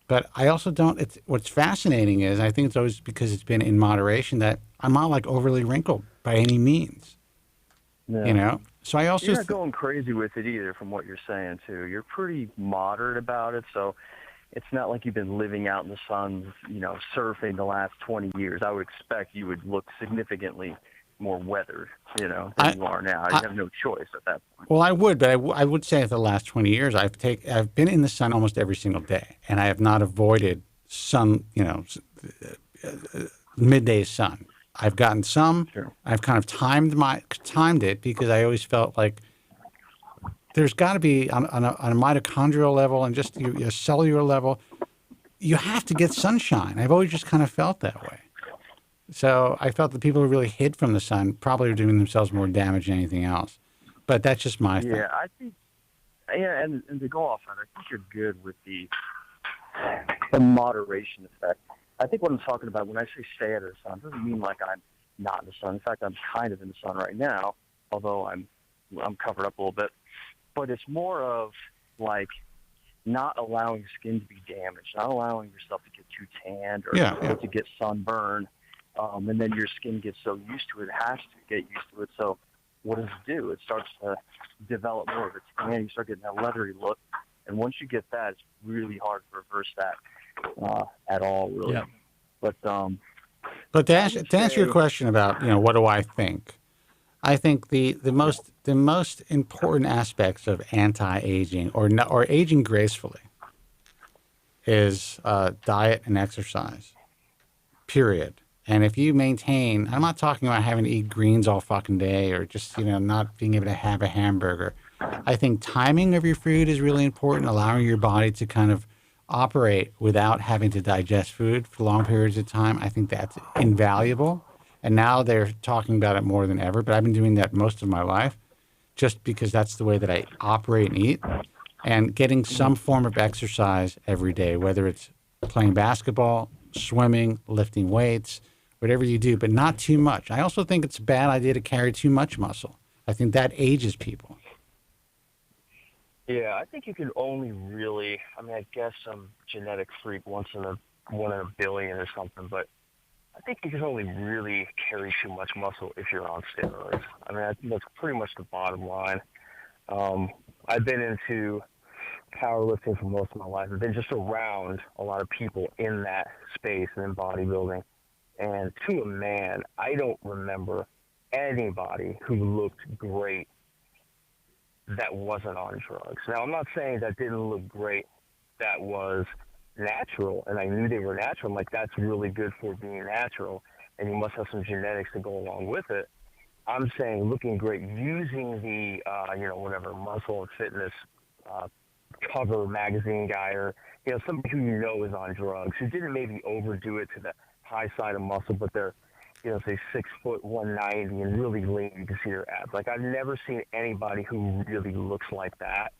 But I also don't. What's fascinating is I think it's always because it's been in moderation that I'm not like overly wrinkled by any means.
Yeah.
So I also
you're not going crazy with it either, from what you're saying too. You're pretty moderate about it. So it's not like you've been living out in the sun, surfing the last 20 years. I would expect you would look significantly more weathered, than you are now. You have no choice at that point.
Well, I would, but I would say for the last 20 years, I've been in the sun almost every single day, and I have not avoided sun, midday sun. I've gotten some.
Sure.
I've kind of timed it because I always felt like there's got to be on a mitochondrial level and just your cellular level, you have to get sunshine. I've always just kind of felt that way. So I felt that people who really hid from the sun probably are doing themselves more damage than anything else. But that's just my thing.
Yeah, I think, and to go off on it, I think you're good with the moderation effect. I think what I'm talking about when I say stay out of the sun doesn't mean like I'm not in the sun. In fact, I'm kind of in the sun right now, although I'm covered up a little bit. But it's more of like not allowing skin to be damaged, not allowing yourself to get too tanned or to get sunburned. And then your skin gets so used to it, it has to get used to it. So what does it do? It starts to develop more of a tan. You start getting that leathery look. And once you get that, it's really hard to reverse that at all, really.
Yeah.
But to answer your question about, what do I think? I think the most important aspects of anti-aging or aging gracefully is diet and exercise, period. And if you maintain, I'm not talking about having to eat greens all fucking day or just, not being able to have a hamburger. I think timing of your food is really important, allowing your body to kind of operate without having to digest food for long periods of time. I think that's invaluable. And now they're talking about it more than ever, but I've been doing that most of my life just because that's the way that I operate and eat. And getting some form of exercise every day, whether it's playing basketball, swimming, lifting weights, whatever you do, but not too much. I also think it's a bad idea to carry too much muscle. I think that ages people.
Yeah, I think you can only really, I guess some genetic freak one in a billion or something, but I think you can only really carry too much muscle if you're on steroids. I think that's pretty much the bottom line. I've been into powerlifting for most of my life. I've been just around a lot of people in that space and in bodybuilding. And to a man, I don't remember anybody who looked great that wasn't on drugs. Now, I'm not saying that didn't look great that was natural, and I knew they were natural. I'm like, that's really good for being natural, and you must have some genetics to go along with it. I'm saying looking great using the, whatever, muscle and fitness cover magazine guy or, somebody who is on drugs, who didn't maybe overdo it to the high side of muscle, but they're, say 6 foot 190 and really lean. You can see their abs. Like, I've never seen anybody who really looks like that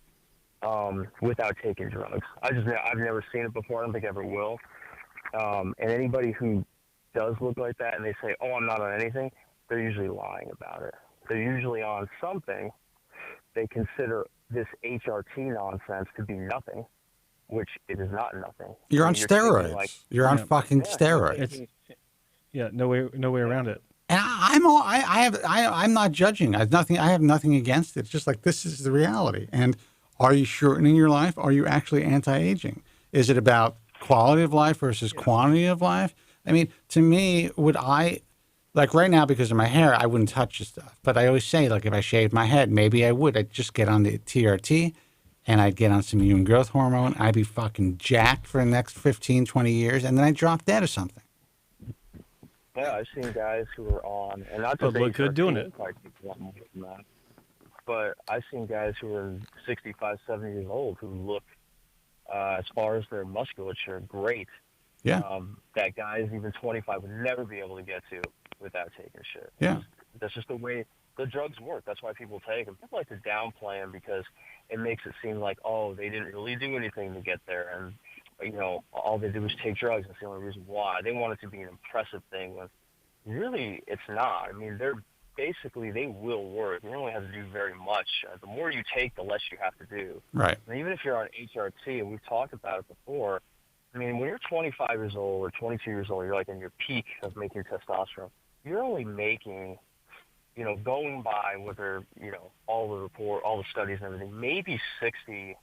without taking drugs. I've never seen it before. I don't think I ever will. And anybody who does look like that and they say, oh, I'm not on anything, they're usually lying about it. They're usually on something. They consider this HRT nonsense to be nothing, which it is not nothing.
You're on steroids. You're on fucking steroids.
No way around it.
And I'm not judging. I have nothing against it. It's just like, this is the reality. And are you shortening your life? Are you actually anti-aging? Is it about quality of life versus quantity of life? To me, like right now, because of my hair, I wouldn't touch the stuff. But I always say, like, if I shaved my head, maybe I would. I'd just get on the TRT and I'd get on some human growth hormone. I'd be fucking jacked for the next 15, 20 years, and then I'd drop dead or something.
Yeah, I've seen guys who are on, and not just
look good doing it.
But I've seen guys who are 65, 70 years old who look, as far as their musculature, great.
Yeah.
That guys even 25 would never be able to get to without taking shit.
Yeah.
That's just the way the drugs work. That's why people take them. People like to downplay them because it makes it seem like, oh, they didn't really do anything to get there, and all they did was take drugs. That's the only reason why. They want it to be an impressive thing when really it's not. They will work. You don't really have to do very much. The more you take, the less you have to do.
Right.
And even if you're on HRT, and we've talked about it before, when you're 25 years old or 22 years old, you're like in your peak of making testosterone. You're only making, going by whether, all the studies and everything, maybe 60,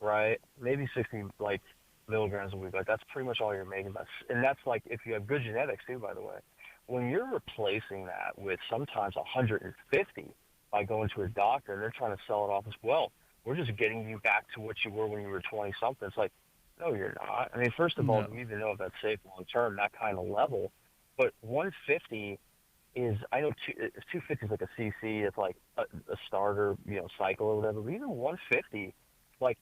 right? Maybe 60, like, milligrams a week. Like that's pretty much all you're making. And that's like if you have good genetics too, by the way. When you're replacing that with sometimes 150 by going to a doctor, and they're trying to sell it off as well. We're just getting you back to what you were when you were 20 something. It's like, no, you're not. I mean, first of all, do you even know if that's safe long term? That kind of level, but 150 is. I know 250 is like a CC. It's like a starter, cycle or whatever. But even 150, like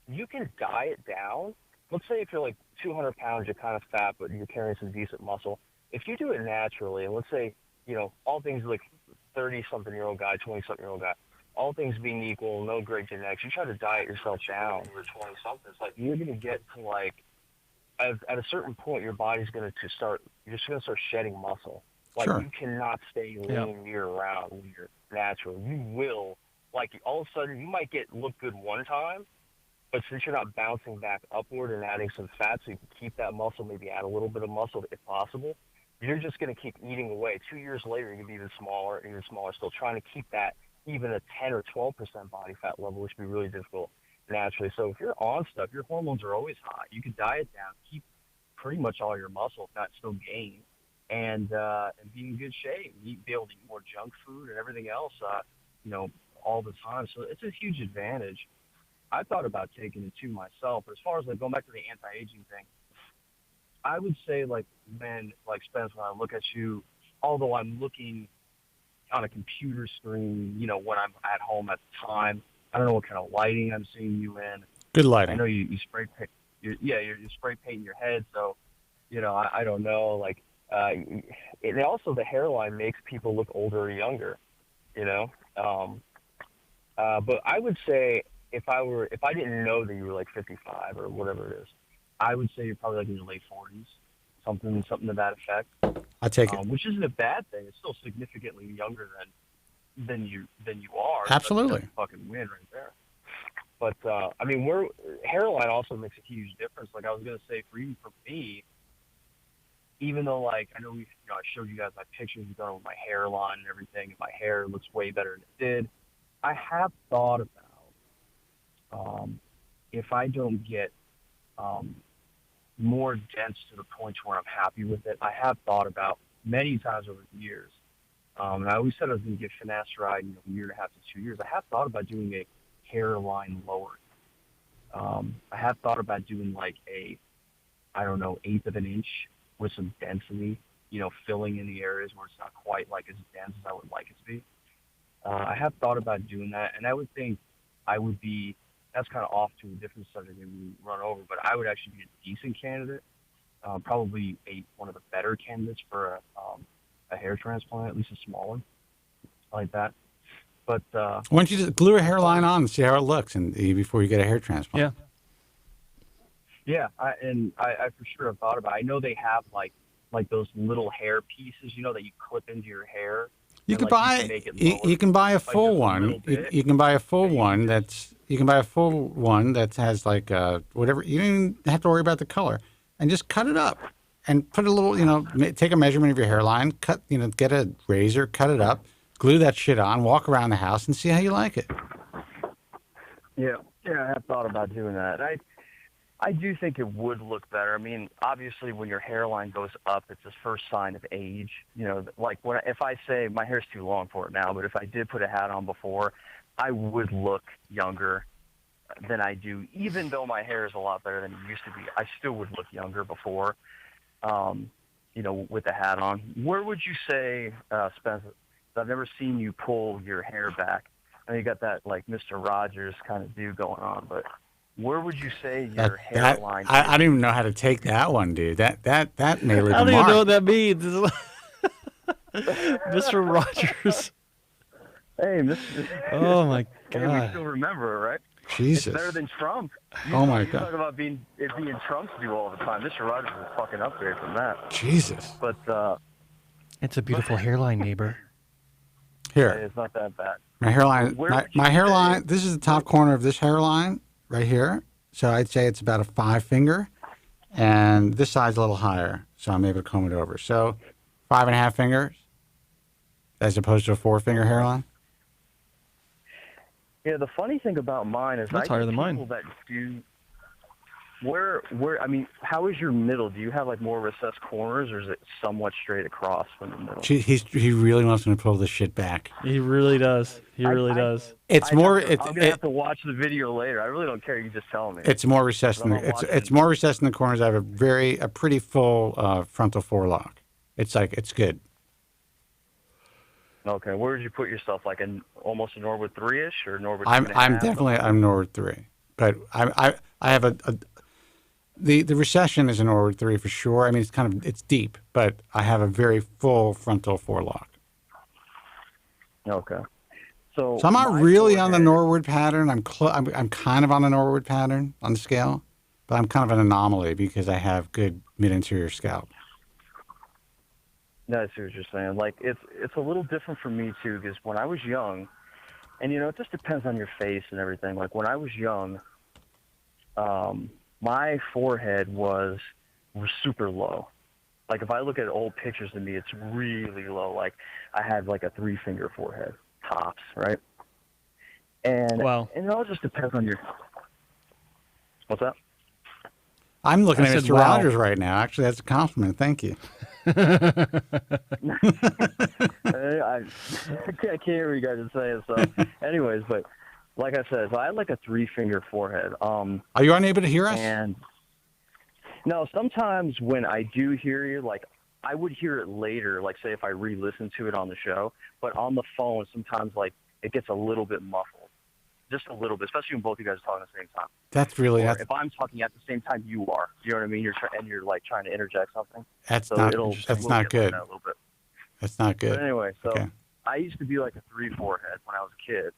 you can diet down. Let's say if you're like 200 pounds, you're kind of fat, but you're carrying some decent muscle. If you do it naturally, and let's say, all things like 30-something-year-old guy, 20-something-year-old guy, all things being equal, no great genetics, you try to diet yourself down when you're 20-something, it's like you're going to get to like, at a certain point, your body's going to start, you're just going to start shedding muscle. Like you cannot stay lean year-round when you're natural. You will, like all of a sudden, you might look good one time, but since you're not bouncing back upward and adding some fat so you can keep that muscle, maybe add a little bit of muscle if possible, you're just going to keep eating away. 2 years later, you're going to be even smaller, still trying to keep that even a 10 or 12% body fat level, which would be really difficult naturally. So if you're on stuff, your hormones are always high. You can diet down, keep pretty much all your muscle, if not still gain, and be in good shape. Be able to eat more junk food and everything else, all the time. So it's a huge advantage. I thought about taking it too myself. But as far as like going back to the anti-aging thing, I would say Spence, when I look at you, although I'm looking on a computer screen, when I'm at home at the time, I don't know what kind of lighting I'm seeing you in.
Good lighting.
I know you spray paint. You're spray painting your head, so I don't know. Like, and also the hairline makes people look older or younger. But I would say if I didn't know that you were like 55 or whatever it is, I would say you're probably like in your late 40s, something to that effect.
I take it.
Which isn't a bad thing. It's still significantly younger than you are.
Absolutely.
That's a fucking win right there. But I mean, hairline also makes a huge difference. Like I was gonna say, for me, even though like I know I showed you guys my pictures done with my hairline and everything, and my hair looks way better than it did. I have thought about if I don't get more dense to the point where I'm happy with it. I have thought about many times over the years, and I always said I was going to get finasteride a year and a half to 2 years. I have thought about doing a hairline lowering. I have thought about doing like eighth of an inch with some density, filling in the areas where it's not quite like as dense as I would like it to be. I have thought about doing that, and I would think that's kind of off to a different subject that we run over, but I would actually be a decent candidate, probably one of the better candidates for a hair transplant, at least a small one like that. But
why don't you just glue a hairline on and see how it looks, and before you get a hair transplant?
Yeah, I for sure have thought about it. I know they have like those little hair pieces, that you clip into your hair.
You can buy a full one. You can buy a full one that has like whatever. You don't even have to worry about the color, and just cut it up and put a little. Take a measurement of your hairline. Cut. Get a razor, cut it up, glue that shit on, walk around the house, and see how you like it.
Yeah, I have thought about doing that. I do think it would look better. I mean, obviously, when your hairline goes up, it's the first sign of age. Like if I say my hair's too long for it now, but if I did put a hat on before, I would look younger than I do. Even though my hair is a lot better than it used to be, I still would look younger before, with the hat on. Where would you say, Spencer? I've never seen you pull your hair back. I know you got that like Mr. Rogers kind of do going on, but where would you say your hairline?
I don't even know how to take that one, dude. That may leave a mark.
I don't even know what that means. Mr. Rogers.
Hey, Mr.
Oh my God.
Hey, we still remember, right?
Jesus.
It's better than Trump.
Oh my God.
You talk about being Trump's do all the time. Mr. Rogers is a fucking upgrade from that.
Jesus.
But
it's a beautiful hairline, neighbor.
Here.
It's not that bad.
My hairline. My hairline. This is the top corner of this hairline right here. So I'd say it's about a 5 finger, and this side's a little higher, so I'm able to comb it over. So 5.5 fingers, as opposed to a 4-finger hairline.
Yeah, the funny thing about mine is
that's higher than mine.
That do. Where? I mean, how is your middle? Do you have like more recessed corners, or is it somewhat straight across from the middle?
He really wants me to pull this shit back.
He really does. He really does.
It's more.
I'm gonna have to watch the video later. I really don't care. You just tell me.
It's more recessed. It's more recessed in the corners. I have a pretty full frontal forelock. It's good.
Okay, where did you put yourself? Like almost a Norwood 3-ish or Norwood?
I'm Norwood 3, but I have the recession is a Norwood 3 for sure. I mean, it's deep, but I have a very full frontal forelock.
Okay, so
I'm not really on the Norwood pattern. I'm kind of on the Norwood pattern on the scale, but I'm kind of an anomaly because I have good mid-interior scalp.
No, I see what you're saying. Like it's a little different for me too, because when I was young, and it just depends on your face and everything. Like when I was young, my forehead was super low. Like if I look at old pictures of me, it's really low. Like I had like a 3-finger forehead tops, right? And and it all just depends on your. What's that?
I'm looking at Mr. Rogers right now. Actually, that's a compliment. Thank you.
I can't hear you guys are saying so. Anyways, but like I said, so I had like a 3-finger forehead.
Are you unable to hear us?
And no, sometimes when I do hear you, like I would hear it later, like say if I re-listen to it on the show, but on the phone, sometimes like it gets a little bit muffled. Just a little bit, especially when both of you guys are talking at the same time.
That's really.
If I'm talking at the same time you are, you know what I mean? You're like trying to interject something.
That's not good. That's not good.
But anyway, so I used to be like a 3 forehead when I was a kid,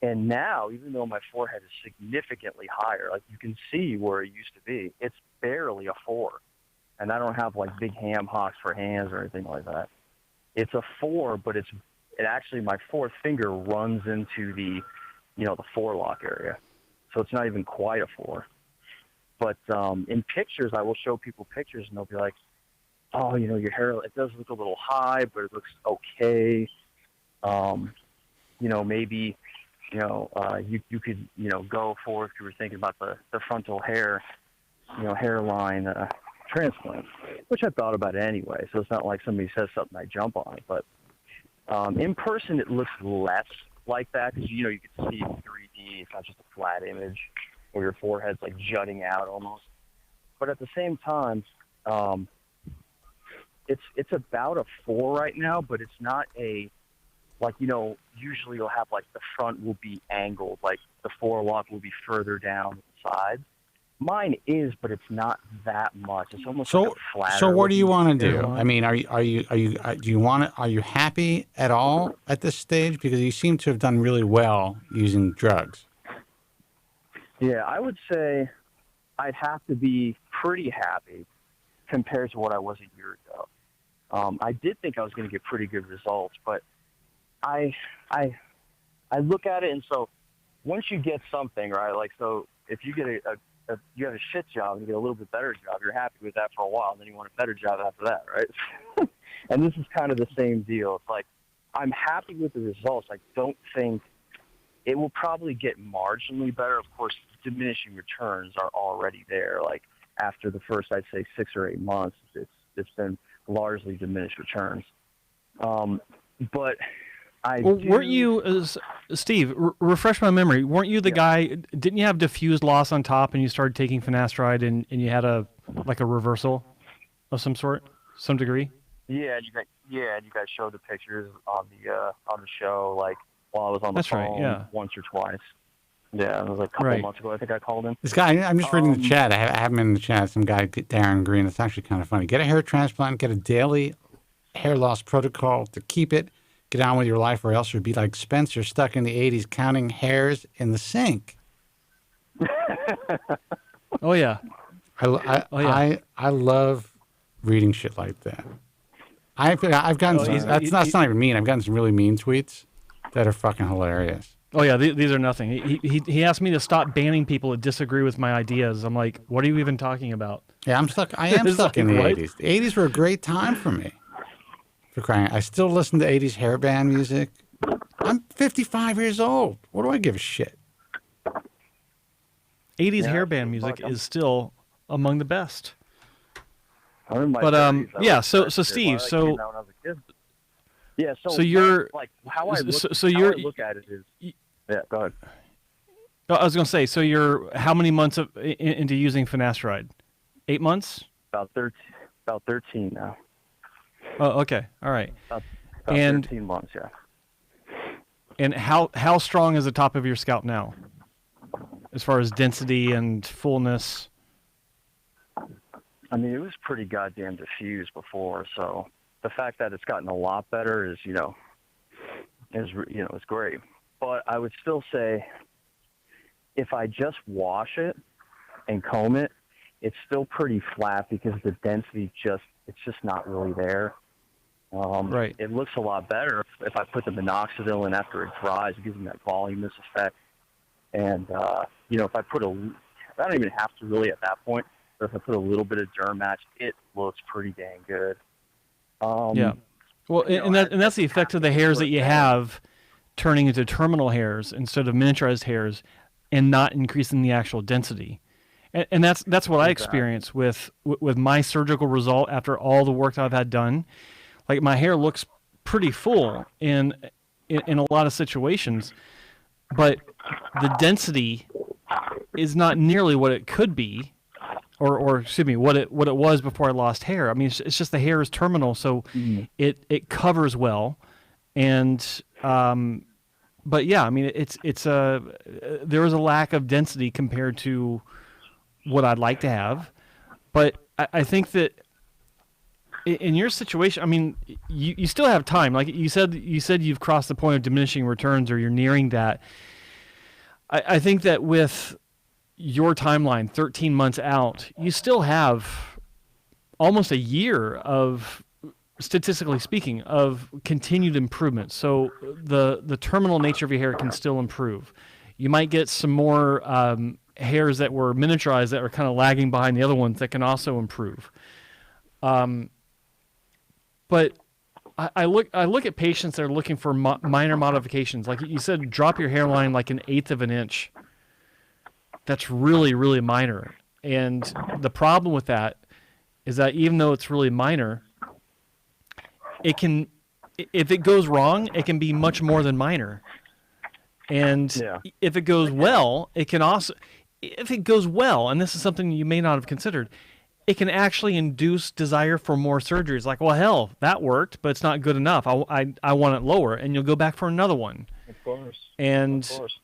and now even though my forehead is significantly higher, like you can see where it used to be, it's barely a 4, and I don't have like big ham hocks for hands or anything like that. It's a 4, but it actually my 4th finger runs into the the forelock area. So it's not even quite a 4. But in pictures, I will show people pictures, and they'll be like, oh, your hair, it does look a little high, but it looks okay. Maybe, you could, go for if you were thinking about the frontal hair, hairline transplant, which I thought about anyway. So it's not like somebody says something, I jump on it. But in person, it looks less like that because you can see 3D. It's not just a flat image where your forehead's like jutting out almost. But at the same time, it's about a 4 right now, but it's not a usually you'll have like the front will be angled, like the forelock will be further down the side. Mine is, but it's not that much. It's almost like a flatter.
So what do you want to do? I mean, are you happy at all at this stage? Because you seem to have done really well using drugs.
Yeah, I would say I'd have to be pretty happy compared to what I was a year ago. I did think I was going to get pretty good results, but I look at it, and so once you get something, right? Like, so if you get you have a shit job and you get a little bit better job, you're happy with that for a while, and then you want a better job after that, right? And this is kind of the same deal. It's like I'm happy with the results. I don't think it will probably get marginally better. Of course, diminishing returns are already there. Like after the first, I'd say 6 or 8 months, it's been largely diminished returns. But
weren't you, Steve, refresh my memory, weren't you the guy, didn't you have diffused loss on top and you started taking finasteride and you had a reversal of some sort, some degree?
Yeah, and you guys showed the pictures on the show, like while I was on the phone once or twice. Yeah, it was like a couple months ago, I think I called him.
This guy, I'm just reading the chat. I have him in the chat. Some guy, Darren Green. It's actually kind of funny. Get a hair transplant, get a daily hair loss protocol to keep it. Get on with your life, or else you'll be like Spencer, stuck in the 80s, counting hairs in the sink.
Oh yeah,
I love reading shit like that. I've gotten that's not even mean. I've gotten some really mean tweets that are fucking hilarious.
Oh yeah, these are nothing. He asked me to stop banning people that disagree with my ideas. I'm like, what are you even talking about?
Yeah, I'm stuck. I am stuck in the 80s. The 80s were a great time for me. For crying, I still listen to 80s hair band music. I'm 55 years old. What do I give a shit?
'80s
Yeah,
hairband music is still among the best.
I'm in my
But
30s. I
yeah.
like
So
that shit.
Steve,
Well, I
so
came out when I was a kid. Yeah. So
you're
like how I look.
so
how
you're
I look at it is. Yeah. Go ahead.
I was going to say, so you're how many months into using finasteride? 8 months?
About 13 now.
Oh, okay. All right.
About
and
13 months, yeah.
And how strong is the top of your scalp now, as far as density and fullness?
I mean, it was pretty goddamn diffused before, so the fact that it's gotten a lot better is great. But I would still say, if I just wash it and comb it, it's still pretty flat because the density it's just not really there.
Right.
It looks a lot better if I put the minoxidil in after it dries. It gives me that voluminous effect. And, if I put I don't even have to really at that point, but if I put a little bit of Derm Match, it looks pretty dang good.
Yeah. Well, and that's the effect of the hairs that you have turning into terminal hairs instead of miniaturized hairs and not increasing the actual density. And that's what I experienced with my surgical result after all the work that I've had done. Like, my hair looks pretty full in a lot of situations, but the density is not nearly what it could be, or excuse me, what it was before I lost hair. I mean, it's just the hair is terminal, so it covers well, and but yeah, I mean, there is a lack of density compared to what I'd like to have, but I think that in your situation, I mean, you still have time. Like you said you've crossed the point of diminishing returns, or you're nearing that. I think that with your timeline, 13 months out, you still have almost a year of, statistically speaking, of continued improvement. So the terminal nature of your hair can still improve. You might get some more hairs that were miniaturized that are kind of lagging behind the other ones that can also improve. But I look at patients that are looking for minor modifications. Like you said, drop your hairline like 1/8 of an inch. That's really, really minor. And the problem with that is that even though it's really minor, if it goes wrong, it can be much more than minor. And if it goes well, if it goes well, and this is something you may not have considered, it can actually induce desire for more surgeries. Like, well, hell, that worked, but it's not good enough. I want it lower, and you'll go back for another one.
Of course.
And
of course.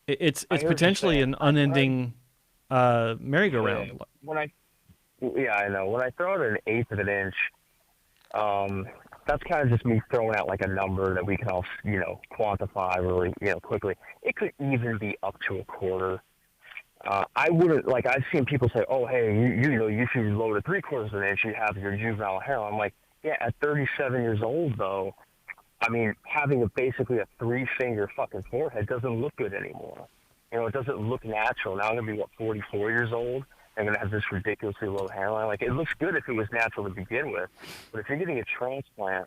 It's potentially an unending merry-go-round.
Yeah, I know. When I throw out 1/8 of an inch, that's kind of just me throwing out like a number that we can all, quantify really, quickly. It could even be up to 1/4. I wouldn't, like, I've seen people say, oh, hey, you should load a 3/4 of an inch, you have your juvenile hair. I'm like, yeah, at 37 years old, though, I mean, having basically a 3-finger fucking forehead doesn't look good anymore. It doesn't look natural. Now I'm going to be, 44 years old? I'm going to have this ridiculously low hairline. Like, it looks good if it was natural to begin with, but if you're getting a transplant,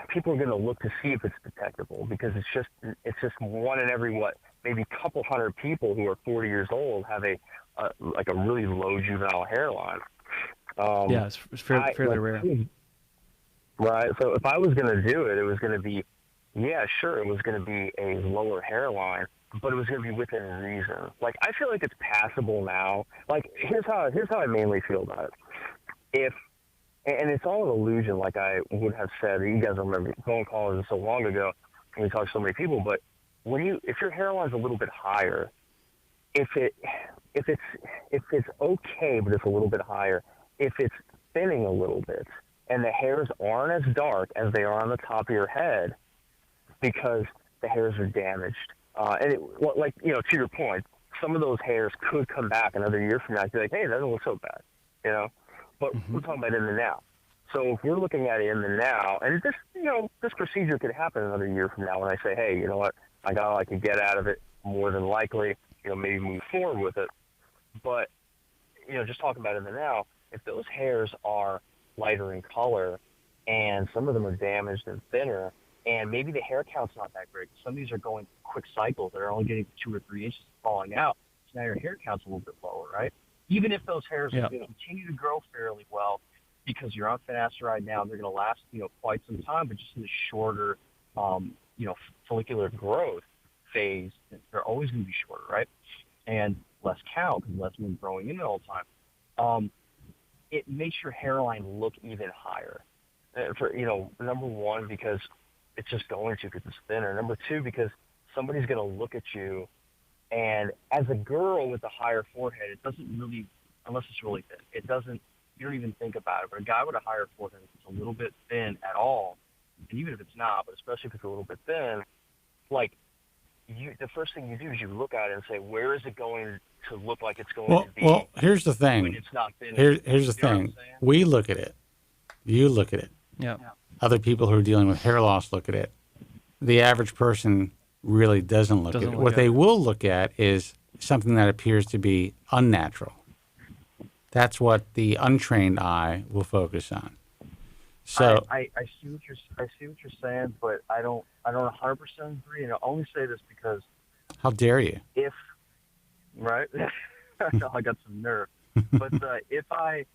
people are going to look to see if it's detectable, because it's just one in every, maybe a couple hundred people who are 40 years old have a really low juvenile hairline.
Yeah, it's fairly rare.
Right. So if I was going to do it, it was going to be, yeah, sure, it was going to be a lower hairline, but it was going to be within reason. Like, I feel like it's passable now. Like, here's how I mainly feel about it. And it's all an illusion, like I would have said. You guys remember phone calls so long ago, and we talked to so many people. But if your hairline's a little bit higher, if it's okay, but it's a little bit higher, if it's thinning a little bit, and the hairs aren't as dark as they are on the top of your head, because the hairs are damaged. To your point, some of those hairs could come back another year from now and be like, hey, that doesn't look so bad, But we're talking about in the now. So if we're looking at it in the now, and this procedure could happen another year from now when I say, hey, you know what, I got all I could get out of it, more than likely, maybe move forward with it. But, just talking about in the now, if those hairs are lighter in color and some of them are damaged and thinner, and maybe the hair count's not that great. Some of these are going quick cycles. They're only getting 2 or 3 inches falling out. now your hair count's a little bit lower, right? Even if those hairs are going to continue to grow fairly well because you're on finasteride now, they're going to last, quite some time, but just in a shorter, follicular growth phase, they're always going to be shorter, right? And less count because less moon growing in it all the time. It makes your hairline look even higher. Number one, because it's just going to because it's thinner. Number two, because somebody's going to look at you, and as a girl with a higher forehead, it doesn't really, unless it's really thin, you don't even think about it. But a guy with a higher forehead, if it's a little bit thin at all, and even if it's not, but especially if it's a little bit thin, the first thing you do is you look at it and say, where is it going to look like it's going to be?
Well, here's the thing.
When it's not thin.
Here's the thing. We look at it. You look at it.
Yeah.
Other people who are dealing with hair loss look at it. The average person really doesn't look at it. What they will look at is something that appears to be unnatural. That's what the untrained eye will focus on. So
I see what you're saying, but I don't 100% agree, and I only say this because
how dare you?
Right? I got some nerve. But if I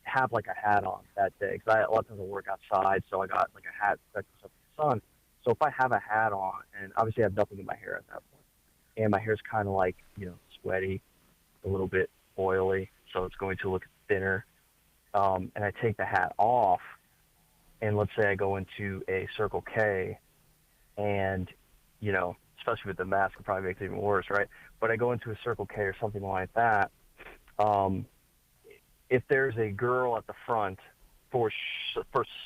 have like a hat on that day, because a lot of times I work outside, so I got like a hat that protects up from the sun. So if I have a hat on, and obviously I have nothing in my hair at that point, and my hair's kind of like sweaty, a little bit oily, so it's going to look thinner. And I take the hat off, and let's say I go into a Circle K, and, especially with the mask, it probably makes it even worse, right? But I go into a Circle K or something like that. If there's a girl at the front, for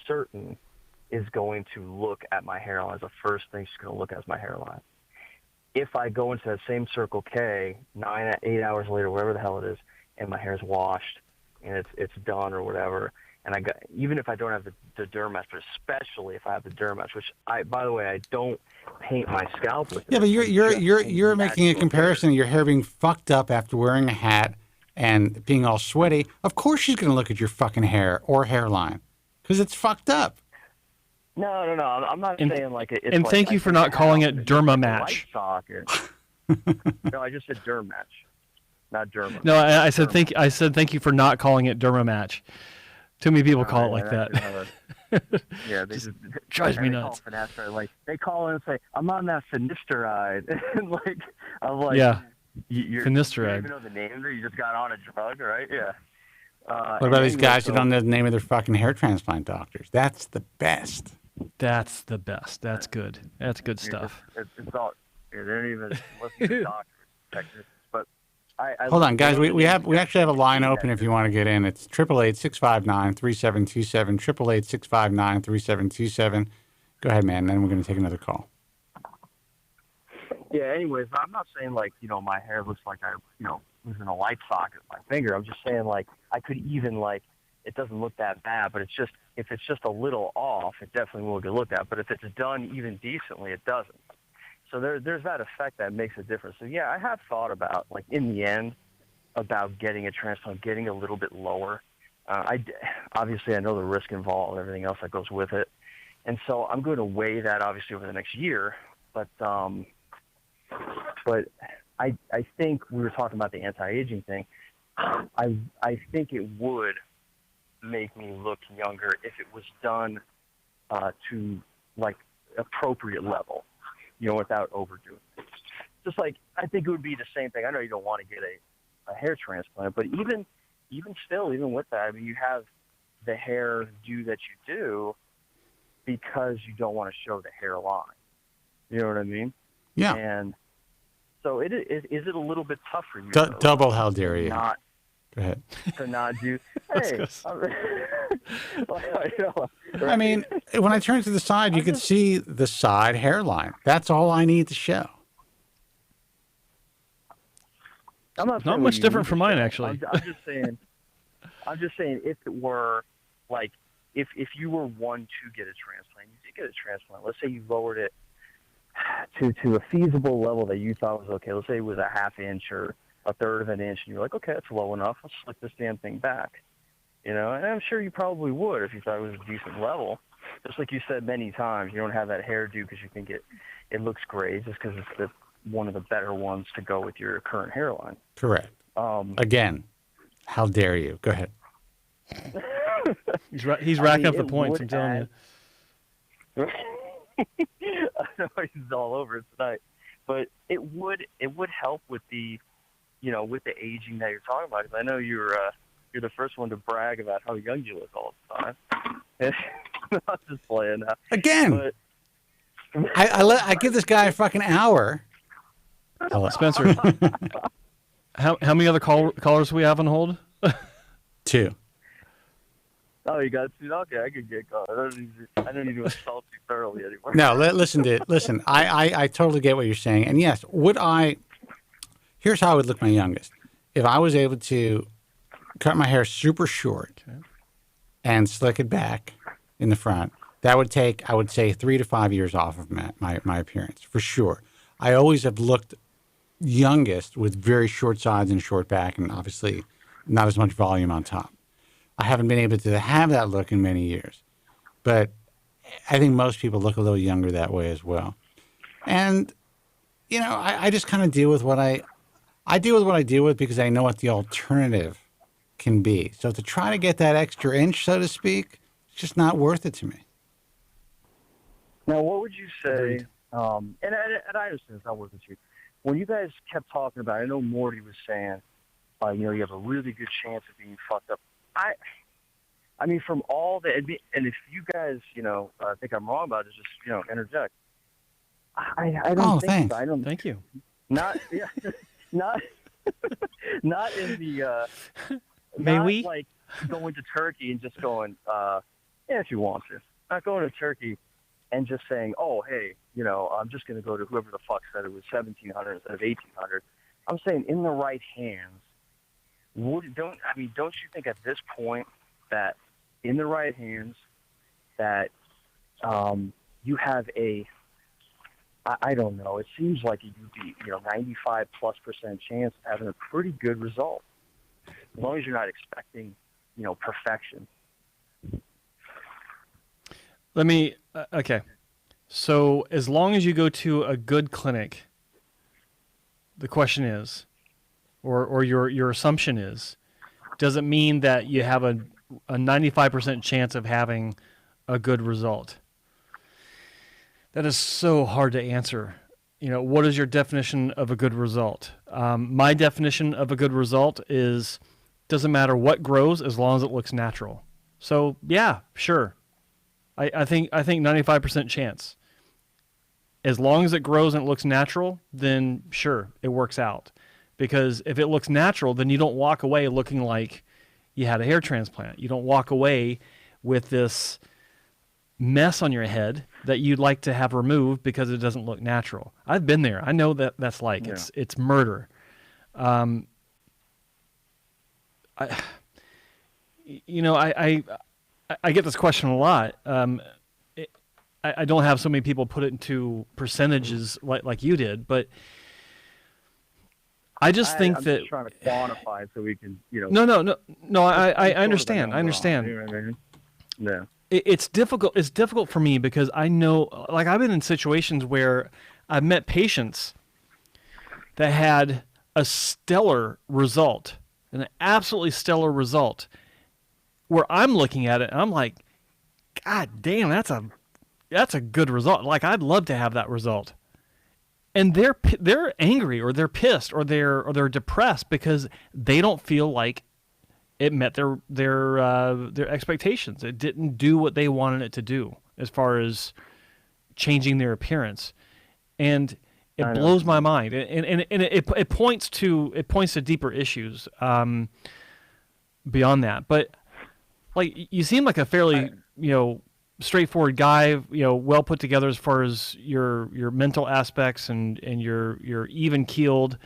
certain, is going to look at my hairline. The first thing she's going to look at is my hairline. If I go into that same Circle K 8 hours later, whatever the hell it is, and my hair's washed, and it's done or whatever, and even if I don't have the derm match, but especially if I have the derm match, which by the way, I don't paint my scalp with.
Yeah, but you're making a comparison of your hair being fucked up after wearing a hat and being all sweaty. Of course she's going to look at your fucking hair or hairline because it's fucked up.
No. I'm not saying like it.
And thank you for not calling it derma match.
No, I just said derm match. Not derma.
No, I said thank you for not calling it derma match. Too many people call it like that.
Yeah, they
just drives me nuts.
They call in and say, "I'm on that finasteride," and I'm like,
yeah,
finasteride. You don't even know the name there. You just got on a drug, right? Yeah.
What about these guys who don't know the name of their fucking hair transplant doctors? That's the best.
That's the best. That's good. That's good stuff.
It's all. They don't even listen to doctors, technicians. But
hold on, guys. We actually have a line open if you want to get in. It's 888-659-3727. 888-659-3727. Go ahead, man. Then we're going to take another call.
Yeah. Anyways, I'm not saying my hair looks like I was in a light socket with my finger. I'm just saying I could even it doesn't look that bad, but it's just if it's just a little off, it definitely will get looked at. But if it's done even decently, it doesn't. So there's that effect that makes a difference. So yeah, I have thought about in the end about getting a transplant, getting a little bit lower. Obviously I know the risk involved and everything else that goes with it, and so I'm going to weigh that obviously over the next year. But I think we were talking about the anti-aging thing. I think it would make me look younger if it was done to appropriate level, without overdoing it. Just I think it would be the same thing. I know you don't want to get a hair transplant, but even with that, I mean, you have the hair do that you do because you don't want to show the hairline. You know what I mean?
Yeah.
And so is it a little bit tough for you?
Double how dare you?
Not,
Go ahead.
To not do. Hey.
I mean, when I turn to the side, you can see the side hairline. That's all I need to show.
Not much different from mine, actually.
I'm just saying, if it were if you were one to get a transplant, you did get a transplant. Let's say you lowered it to a feasible level that you thought was okay. Let's say it was a half inch or a third of an inch, and you're like, okay, that's low enough. Let's slick this damn thing back. And I'm sure you probably would if you thought it was a decent level. Just like you said many times, you don't have that hairdo because you think it looks great, just because it's one of the better ones to go with your current hairline.
Correct. Again, how dare you? Go ahead.
He's racking up the points, I'm telling you.
I know he's all over it tonight, but it would help with the, with the aging that you're talking about. 'Cause I know you're the first one to brag about how young you look all the time. I'm just playing now.
Again, but I give this guy a fucking hour.
Spencer, how many other callers do we have on hold?
2.
Oh, you got to? Okay, I could get caught. I don't need to insult you thoroughly anymore.
No, listen. I totally get what you're saying, and yes, here's how I would look my youngest. If I was able to cut my hair super short and slick it back in the front, that would take, I would say, 3 to 5 years off of my appearance for sure. I always have looked youngest with very short sides and short back, and obviously not as much volume on top. I haven't been able to have that look in many years, but I think most people look a little younger that way as well. And, I just kind of deal with what I deal with because I know what the alternative can be. So to try to get that extra inch, so to speak, it's just not worth it to me.
Now, what would you say, and I understand it's not worth it to you, when you guys kept talking about, I know Mordy was saying, you have a really good chance of being fucked up. I mean, from all the, and if you guys, think I'm wrong about it, just, interject. I don't think
thanks.
so. I don't.
Thank you.
Not in the.
May
not
we?
Like going to Turkey and just going, if you want to. Not going to Turkey and just saying, oh, hey, I'm just going to go to whoever the fuck said it was 1,700 instead of 1,800. I'm saying in the right hands. Don't you think at this point that in the right hands that you have I don't know, it seems like you'd be 95+% chance of having a pretty good result as long as you're not expecting perfection.
Let me okay. So as long as you go to a good clinic, the question is, or your assumption is, does it mean that you have a 95% chance of having a good result? That is so hard to answer. What is your definition of a good result? My definition of a good result is, doesn't matter what grows as long as it looks natural. So yeah, sure. I think 95% chance. As long as it grows and it looks natural, then sure, it works out. Because if it looks natural, then you don't walk away looking like you had a hair transplant. You don't walk away with this mess on your head that you'd like to have removed because it doesn't look natural. I've been there. I know that's like. Yeah. It's murder. I get this question a lot. I don't have so many people put it into percentages like you did, but I just think
I'm
that
just trying to quantify it so we can,
No. I understand. I understand.
You know what I mean? Yeah.
It's difficult. It's difficult for me because I know, like, I've been in situations where I've met patients that had a stellar result, an absolutely stellar result, where I'm looking at it and I'm like, God damn, that's a good result. Like, I'd love to have that result. And they're angry or they're pissed or they're depressed because they don't feel like it met their expectations. It didn't do what they wanted it to do as far as changing their appearance, and it blows my mind. And it points to deeper issues beyond that. But like, you seem like a fairly straightforward guy, well put together as far as your mental aspects and you're even keeled.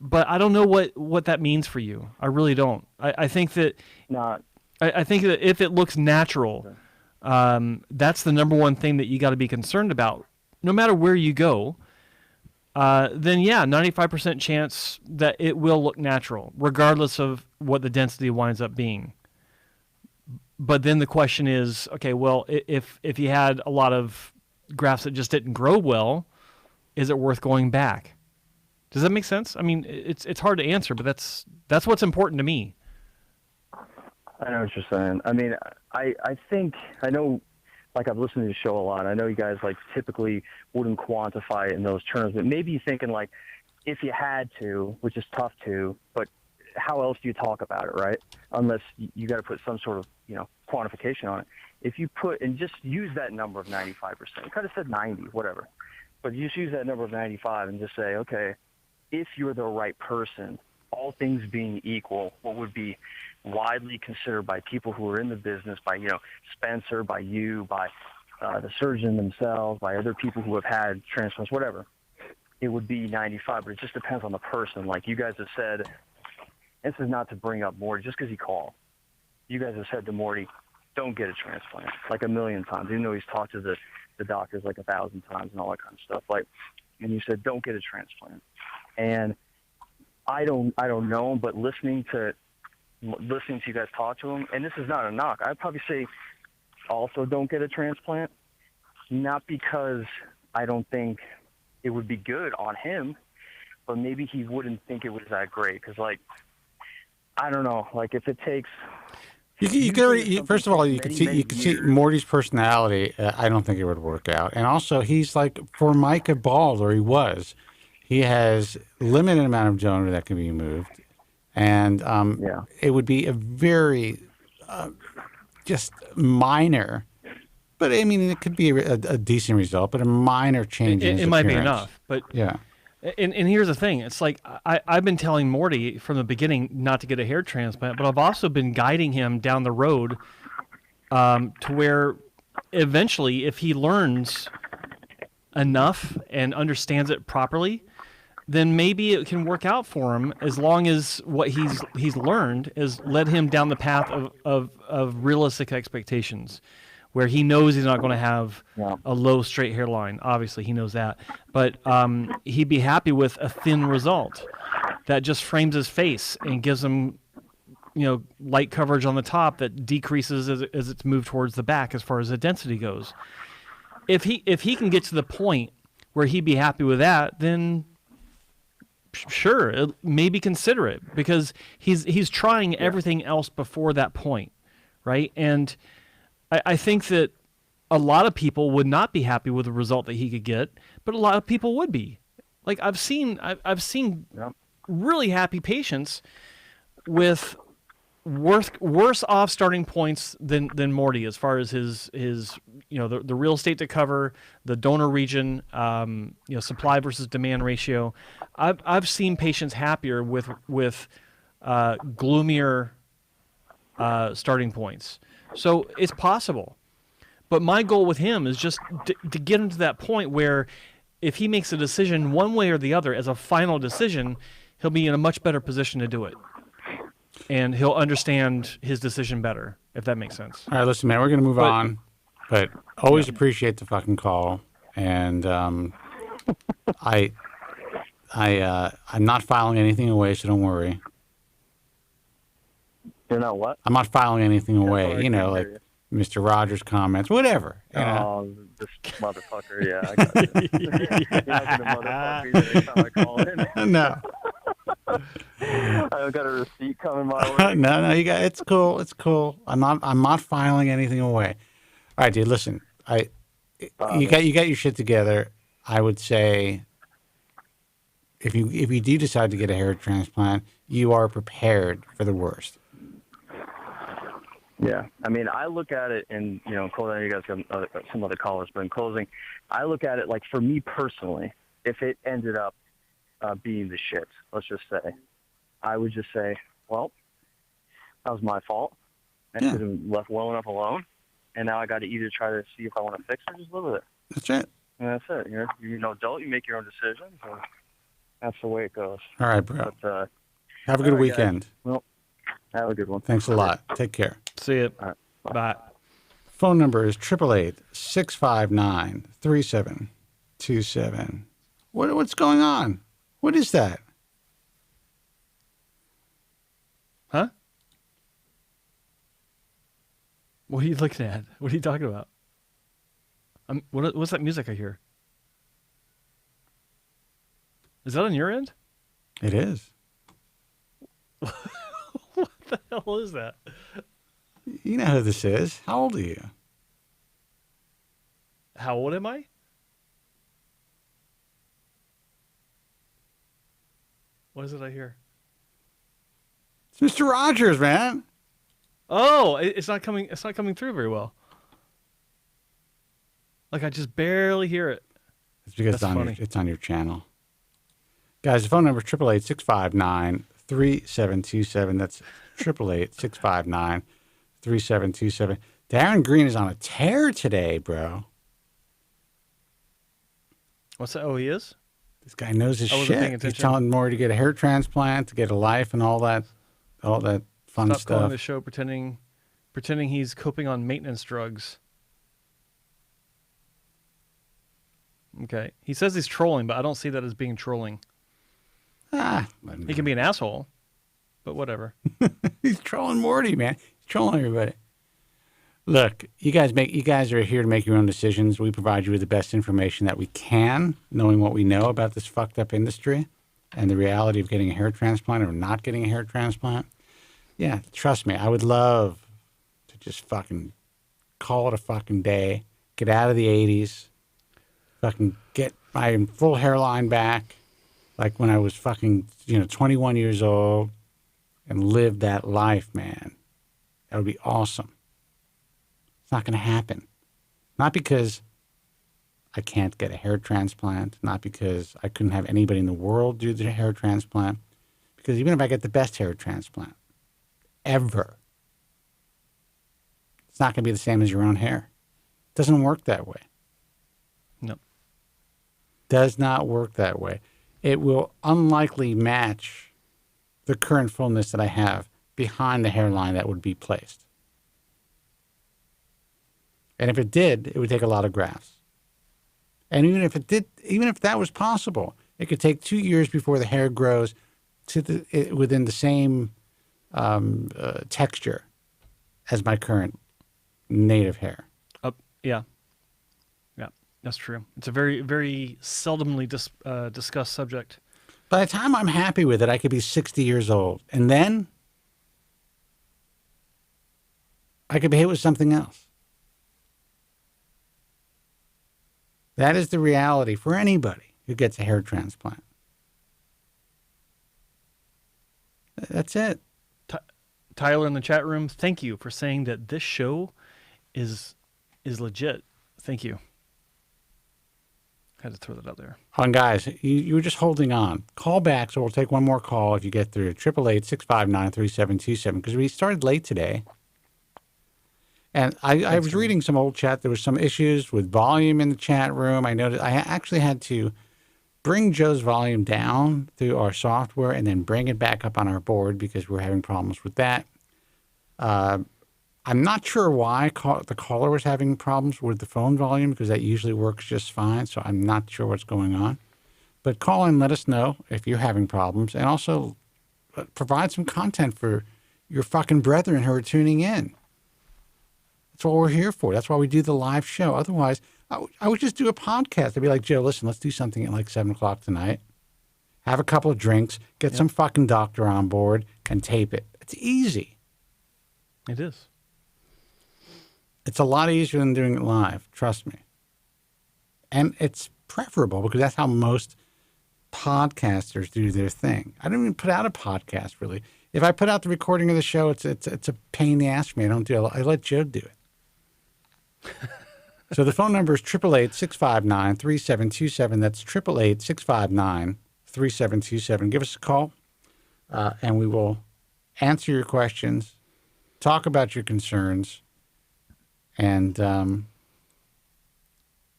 But I don't know what that means for you. I really don't. I think that I think that if it looks natural, that's the number one thing that you got to be concerned about. No matter where you go, then yeah, 95% chance that it will look natural, regardless of what the density winds up being. But then the question is, okay, well, if you had a lot of grafts that just didn't grow well, is it worth going back? Does that make sense? I mean, it's hard to answer, but that's what's important to me.
I know what you're saying. I mean, I think, I know, like, I've listened to the show a lot. I know you guys, like, typically wouldn't quantify it in those terms, but maybe you're thinking, like, if you had to, which is tough to, but how else do you talk about it, right? Unless you got to put some sort of, quantification on it. If you put, and just use that number of 95%, you could have said 90, whatever, but you just use that number of 95 and just say, okay, if you're the right person, all things being equal, what would be widely considered by people who are in the business, by, Spencer, by you, by the surgeon themselves, by other people who have had transplants, whatever, it would be 95, but it just depends on the person. Like you guys have said, this is not to bring up Mordy, just because he called. You guys have said to Mordy, don't get a transplant, like a million times, even though he's talked to the doctors like 1,000 times and all that kind of stuff. Like, and you said, don't get a transplant. And I don't know him, but listening to you guys talk to him, and this is not a knock, I'd probably say also don't get a transplant, not because I don't think it would be good on him, but maybe he wouldn't think it was that great. Because, like, I don't know, like if it takes...
You can already, first of all, you can see Morty's personality. I don't think it would work out. And also, he's like Formica bald, or he was. He has limited amount of donor that can be moved, and it would be a very just minor. But I mean, it could be a decent result, but a minor change. In his
might be
appearance.
enough. But
yeah.
And here's the thing. It's like I've been telling Morty from the beginning not to get a hair transplant, but I've also been guiding him down the road to where eventually, if he learns enough and understands it properly, then maybe it can work out for him, as long as what he's learned has led him down the path of realistic expectations, where he knows he's not going to have a low straight hairline. Obviously, he knows that. But he'd be happy with a thin result that just frames his face and gives him, light coverage on the top that decreases as it's moved towards the back as far as the density goes. If he can get to the point where he'd be happy with that, then sure, maybe consider it, because he's trying everything else before that point, right? And I think that a lot of people would not be happy with the result that he could get, but a lot of people would be. Like I've seen really happy patients with worse off starting points than Morty, as far as his the real estate to cover, the donor region, supply versus demand ratio. I've seen patients happier with gloomier starting points. So it's possible. But my goal with him is just to get him to that point where if he makes a decision one way or the other as a final decision, he'll be in a much better position to do it. And he'll understand his decision better, if that makes sense.
All right, listen, man, we're going to move on. But always appreciate the fucking call. And I'm not filing anything away, so don't worry.
You're not what?
I'm not filing anything away, like Mr. Rogers' comments, whatever.
Oh, this motherfucker, yeah. I got you. You're not going to motherfucker either next time I call in.
No.
I got a receipt coming my way.
No, you got it's cool. It's cool. I'm not filing anything away. All right, dude, listen. You got your shit together. I would say if you do decide to get a hair transplant, you are prepared for the worst.
Yeah, I mean, I look at it, and closing, you guys got some other callers, but in closing, I look at it like, for me personally, if it ended up being the shit, let's just say, I would just say, well, that was my fault. I should have left well enough alone, and now I got to either try to see if I want to fix it or just live with it.
That's it.
And that's it. You're an adult. You make your own decisions. So that's the way it goes.
All right, bro.
But,
have a good weekend.
Guys. Well, have a good one.
Thanks a lot. Take care.
See you.
All right.
Bye.
Phone number is 888-659-3727. What's going on? What is that?
Huh? What are you looking at? What are you talking about? What's that music I hear? Is that on your end?
It is.
What the hell is that?
You know who this is. How old are you?
How old am I? What is it I hear?
It's Mr. Rogers, man.
Oh, it's not coming. It's not coming through very well. Like I just barely hear it.
It's because it's on your channel. Guys, the phone number is 888-659-3727. That's 888-659-3727. Darren Green is on a tear today, bro.
What's that? Oh, he is?
This guy knows his
wasn't paying
shit.
attention.
He's telling Mordy to get a hair transplant, to get a life, and all that fun
Stop
stuff.
calling the show pretending he's coping on maintenance drugs. Okay. He says he's trolling, but I don't see that as being trolling. He can be an asshole, but whatever.
He's trolling Morty, man. He's trolling everybody. Look, you guys are here to make your own decisions. We provide you with the best information that we can, knowing what we know about this fucked up industry and the reality of getting a hair transplant or not getting a hair transplant. Yeah, trust me, I would love to just fucking call it a fucking day, get out of the 80s, fucking get my full hairline back, like when I was fucking, 21 years old, and live that life, man. That would be awesome. It's not going to happen. Not because I can't get a hair transplant, not because I couldn't have anybody in the world do the hair transplant, because even if I get the best hair transplant ever, it's not going to be the same as your own hair. It doesn't work that way.
No.
Does not work that way. It will unlikely match the current fullness that I have behind the hairline that would be placed. And if it did, it would take a lot of grafts. And even if that was possible, it could take 2 years before the hair grows to within the same texture as my current native hair.
Yeah. Yeah, that's true. It's a very, very seldomly discussed subject.
By the time I'm happy with it, I could be 60 years old. And then I could be hit with something else. That is the reality for anybody who gets a hair transplant. That's it.
Tyler in the chat room, thank you for saying that this show is legit. Thank you. Had to throw that out there.
And guys, you were just holding on. Call back, so we'll take one more call if you get through. 888-659-3727, because we started late today. And I was reading some old chat. There was some issues with volume in the chat room. I noticed I actually had to bring Joe's volume down through our software and then bring it back up on our board because we're having problems with that. I'm not sure why the caller was having problems with the phone volume, because that usually works just fine. So I'm not sure what's going on. But call in, let us know if you're having problems, and also provide some content for your fucking brethren who are tuning in. That's what we're here for. That's why we do the live show. Otherwise, I would just do a podcast. I'd be like, Joe, listen, let's do something at like 7 o'clock tonight. Have a couple of drinks, get some fucking doctor on board, and tape it. It's easy.
It is.
It's a lot easier than doing it live. Trust me. And it's preferable because that's how most podcasters do their thing. I don't even put out a podcast, really. If I put out the recording of the show, it's a pain in the ass for me. I don't do it. I let Joe do it. So the phone number is 888-659-3727. That's 888-659-3727. Give us a call, and we will answer your questions, talk about your concerns, and I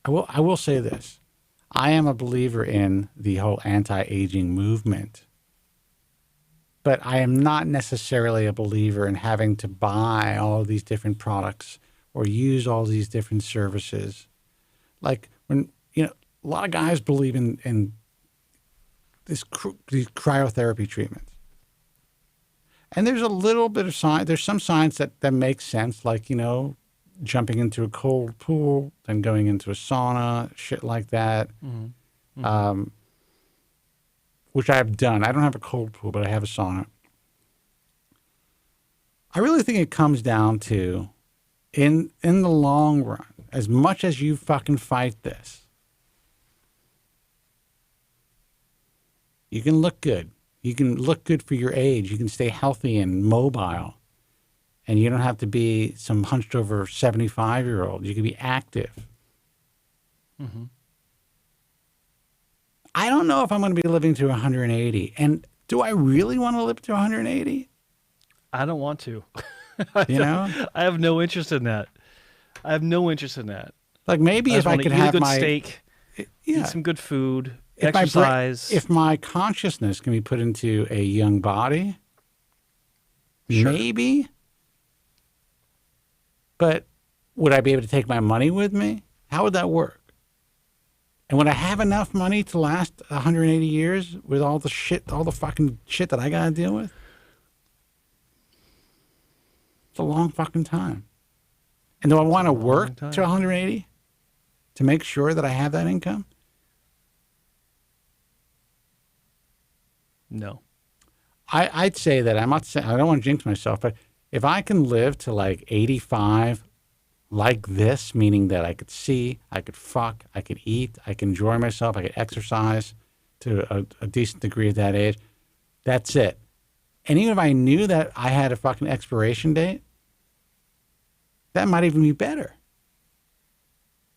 will say this. I am a believer in the whole anti-aging movement, but I am not necessarily a believer in having to buy all of these different products or use all these different services. Like when, a lot of guys believe in these cryotherapy treatments. And there's a little bit of science, there's some science that makes sense, like, jumping into a cold pool, then going into a sauna, shit like that. Mm-hmm. which I have done. I don't have a cold pool, but I have a sauna. I really think it comes down to, in the long run, as much as you fucking fight this, you can look good. You can look good for your age. You can stay healthy and mobile. And you don't have to be some hunched over 75-year-old. You can be active.
Mm-hmm.
I don't know if I'm going to be living to 180. And do I really want to live to 180?
I don't want to.
You know?
I have no interest in that.
Like maybe if I could
eat
have
a good
my
steak, eat some good food,
if
exercise.
if my consciousness can be put into a young body,
Sure.
maybe. But would I be able to take my money with me? How would that work? And would I have enough money to last 180 years with all the fucking shit that I got to deal with? It's a long fucking time. And do I want to work to 180 to make sure that I have that income?
No.
I'd say that. I'm not saying, I don't want to jinx myself, but if I can live to like 85 like this, meaning that I could see, I could fuck, I could eat, I could enjoy myself, I could exercise to a decent degree at that age, that's it. And even if I knew that I had a fucking expiration date, that might even be better.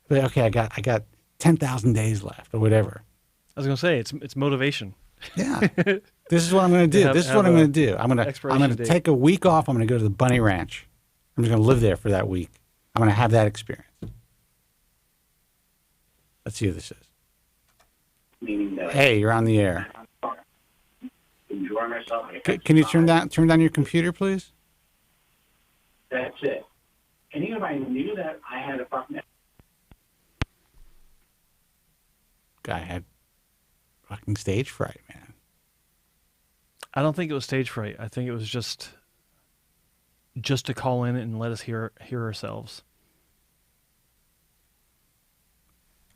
But okay, I got 10,000 days left or whatever.
I was going to say, it's motivation.
Yeah. This is what I'm going to do. This is what I'm going to do. I'm going to take a week off. I'm going to go to the bunny ranch. I'm just going to live there for that week. I'm going to have that experience. Let's see who this is. Hey, you're on the air.
Enjoy myself.
Can you turn down your computer, please?
That's it. And even if I knew that I had a fucking...
Guy had fucking stage fright, man.
I don't think it was stage fright. I think it was just to call in and let us hear ourselves.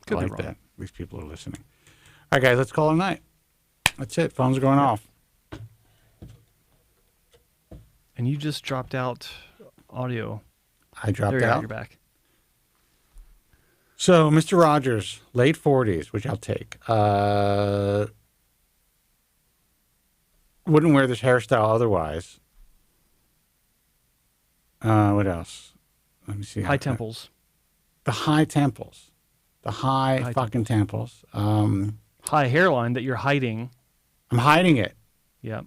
I like that. These people are listening. All right, guys, let's call it a night. That's it. Phones are going off.
And you just dropped out audio.
I dropped
there you
out.
Are, you're back.
So, Mr. Rogers, late 40s, which I'll take. Wouldn't wear this hairstyle otherwise. What else? Let me see.
High temples.
The high temples. The high fucking temples.
High hairline that you're hiding.
I'm hiding it.
Yep.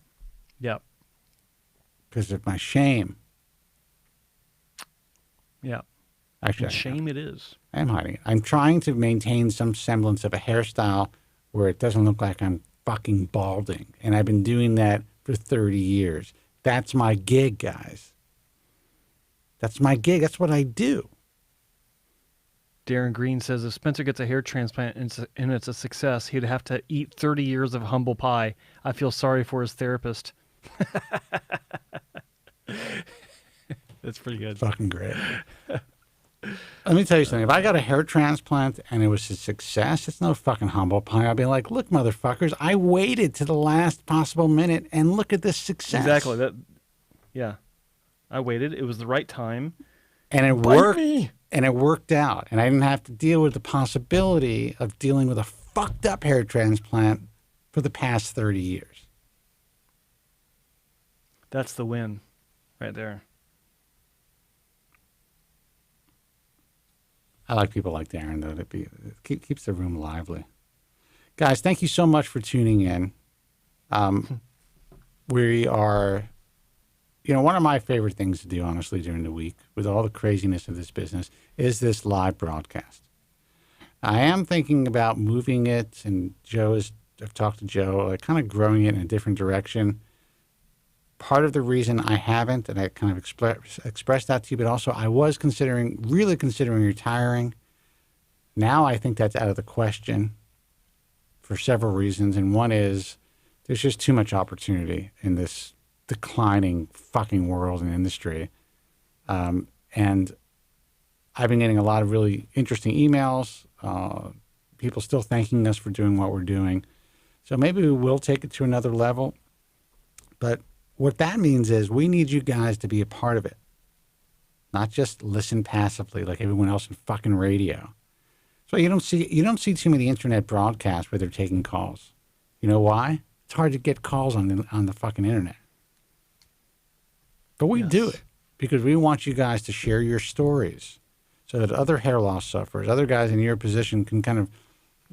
Because of my shame.
Yeah.
Actually,
shame it is.
I am hiding it. I'm trying to maintain some semblance of a hairstyle where it doesn't look like I'm fucking balding. And I've been doing that for 30 years. That's my gig, guys. That's my gig. That's what I do.
Darren Green says if Spencer gets a hair transplant and it's a success, he'd have to eat 30 years of humble pie. I feel sorry for his therapist. That's pretty good.
Fucking great. Let me tell you something. If I got a hair transplant and it was a success, it's no fucking humble pie. I'll be like, look, motherfuckers, I waited to the last possible minute and look at this success.
Exactly. Yeah. I waited. It was the right time.
And it worked. And it worked out. And I didn't have to deal with the possibility of dealing with a fucked up hair transplant for the past 30 years.
That's the win right there.
I like people like Darren, though. It keeps the room lively. Guys, thank you so much for tuning in. We are, one of my favorite things to do, honestly, during the week, with all the craziness of this business, is this live broadcast. I am thinking about moving it, and I've talked to Joe, kind of growing it in a different direction. Part of the reason I haven't, and I kind of expressed that to you, but also I was really considering retiring. Now I think that's out of the question for several reasons. And one is there's just too much opportunity in this declining fucking world and industry. And I've been getting a lot of really interesting emails, people still thanking us for doing what we're doing. So maybe we will take it to another level. But what that means is we need you guys to be a part of it, not just listen passively like everyone else in fucking radio. So you don't see too many internet broadcasts where they're taking calls. You know why? It's hard to get calls on the fucking internet. But we do it because we want you guys to share your stories so that other hair loss sufferers, other guys in your position can kind of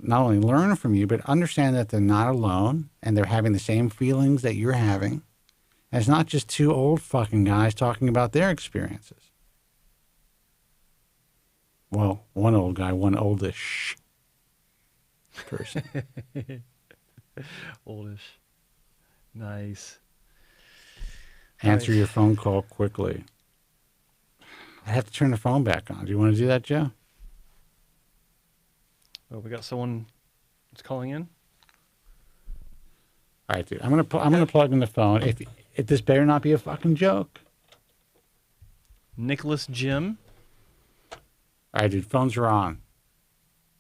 not only learn from you, but understand that they're not alone and they're having the same feelings that you're having. And it's not just two old fucking guys talking about their experiences. Well, one old guy, one oldish person.
Oldish. Nice.
Answer your phone call quickly. I have to turn the phone back on. Do you want to do that, Joe?
Oh, we got someone that's calling in.
All right, dude. I'm gonna plug in the phone. If this better not be a fucking joke.
Nicholas Jim.
All right, dude. Phones are on.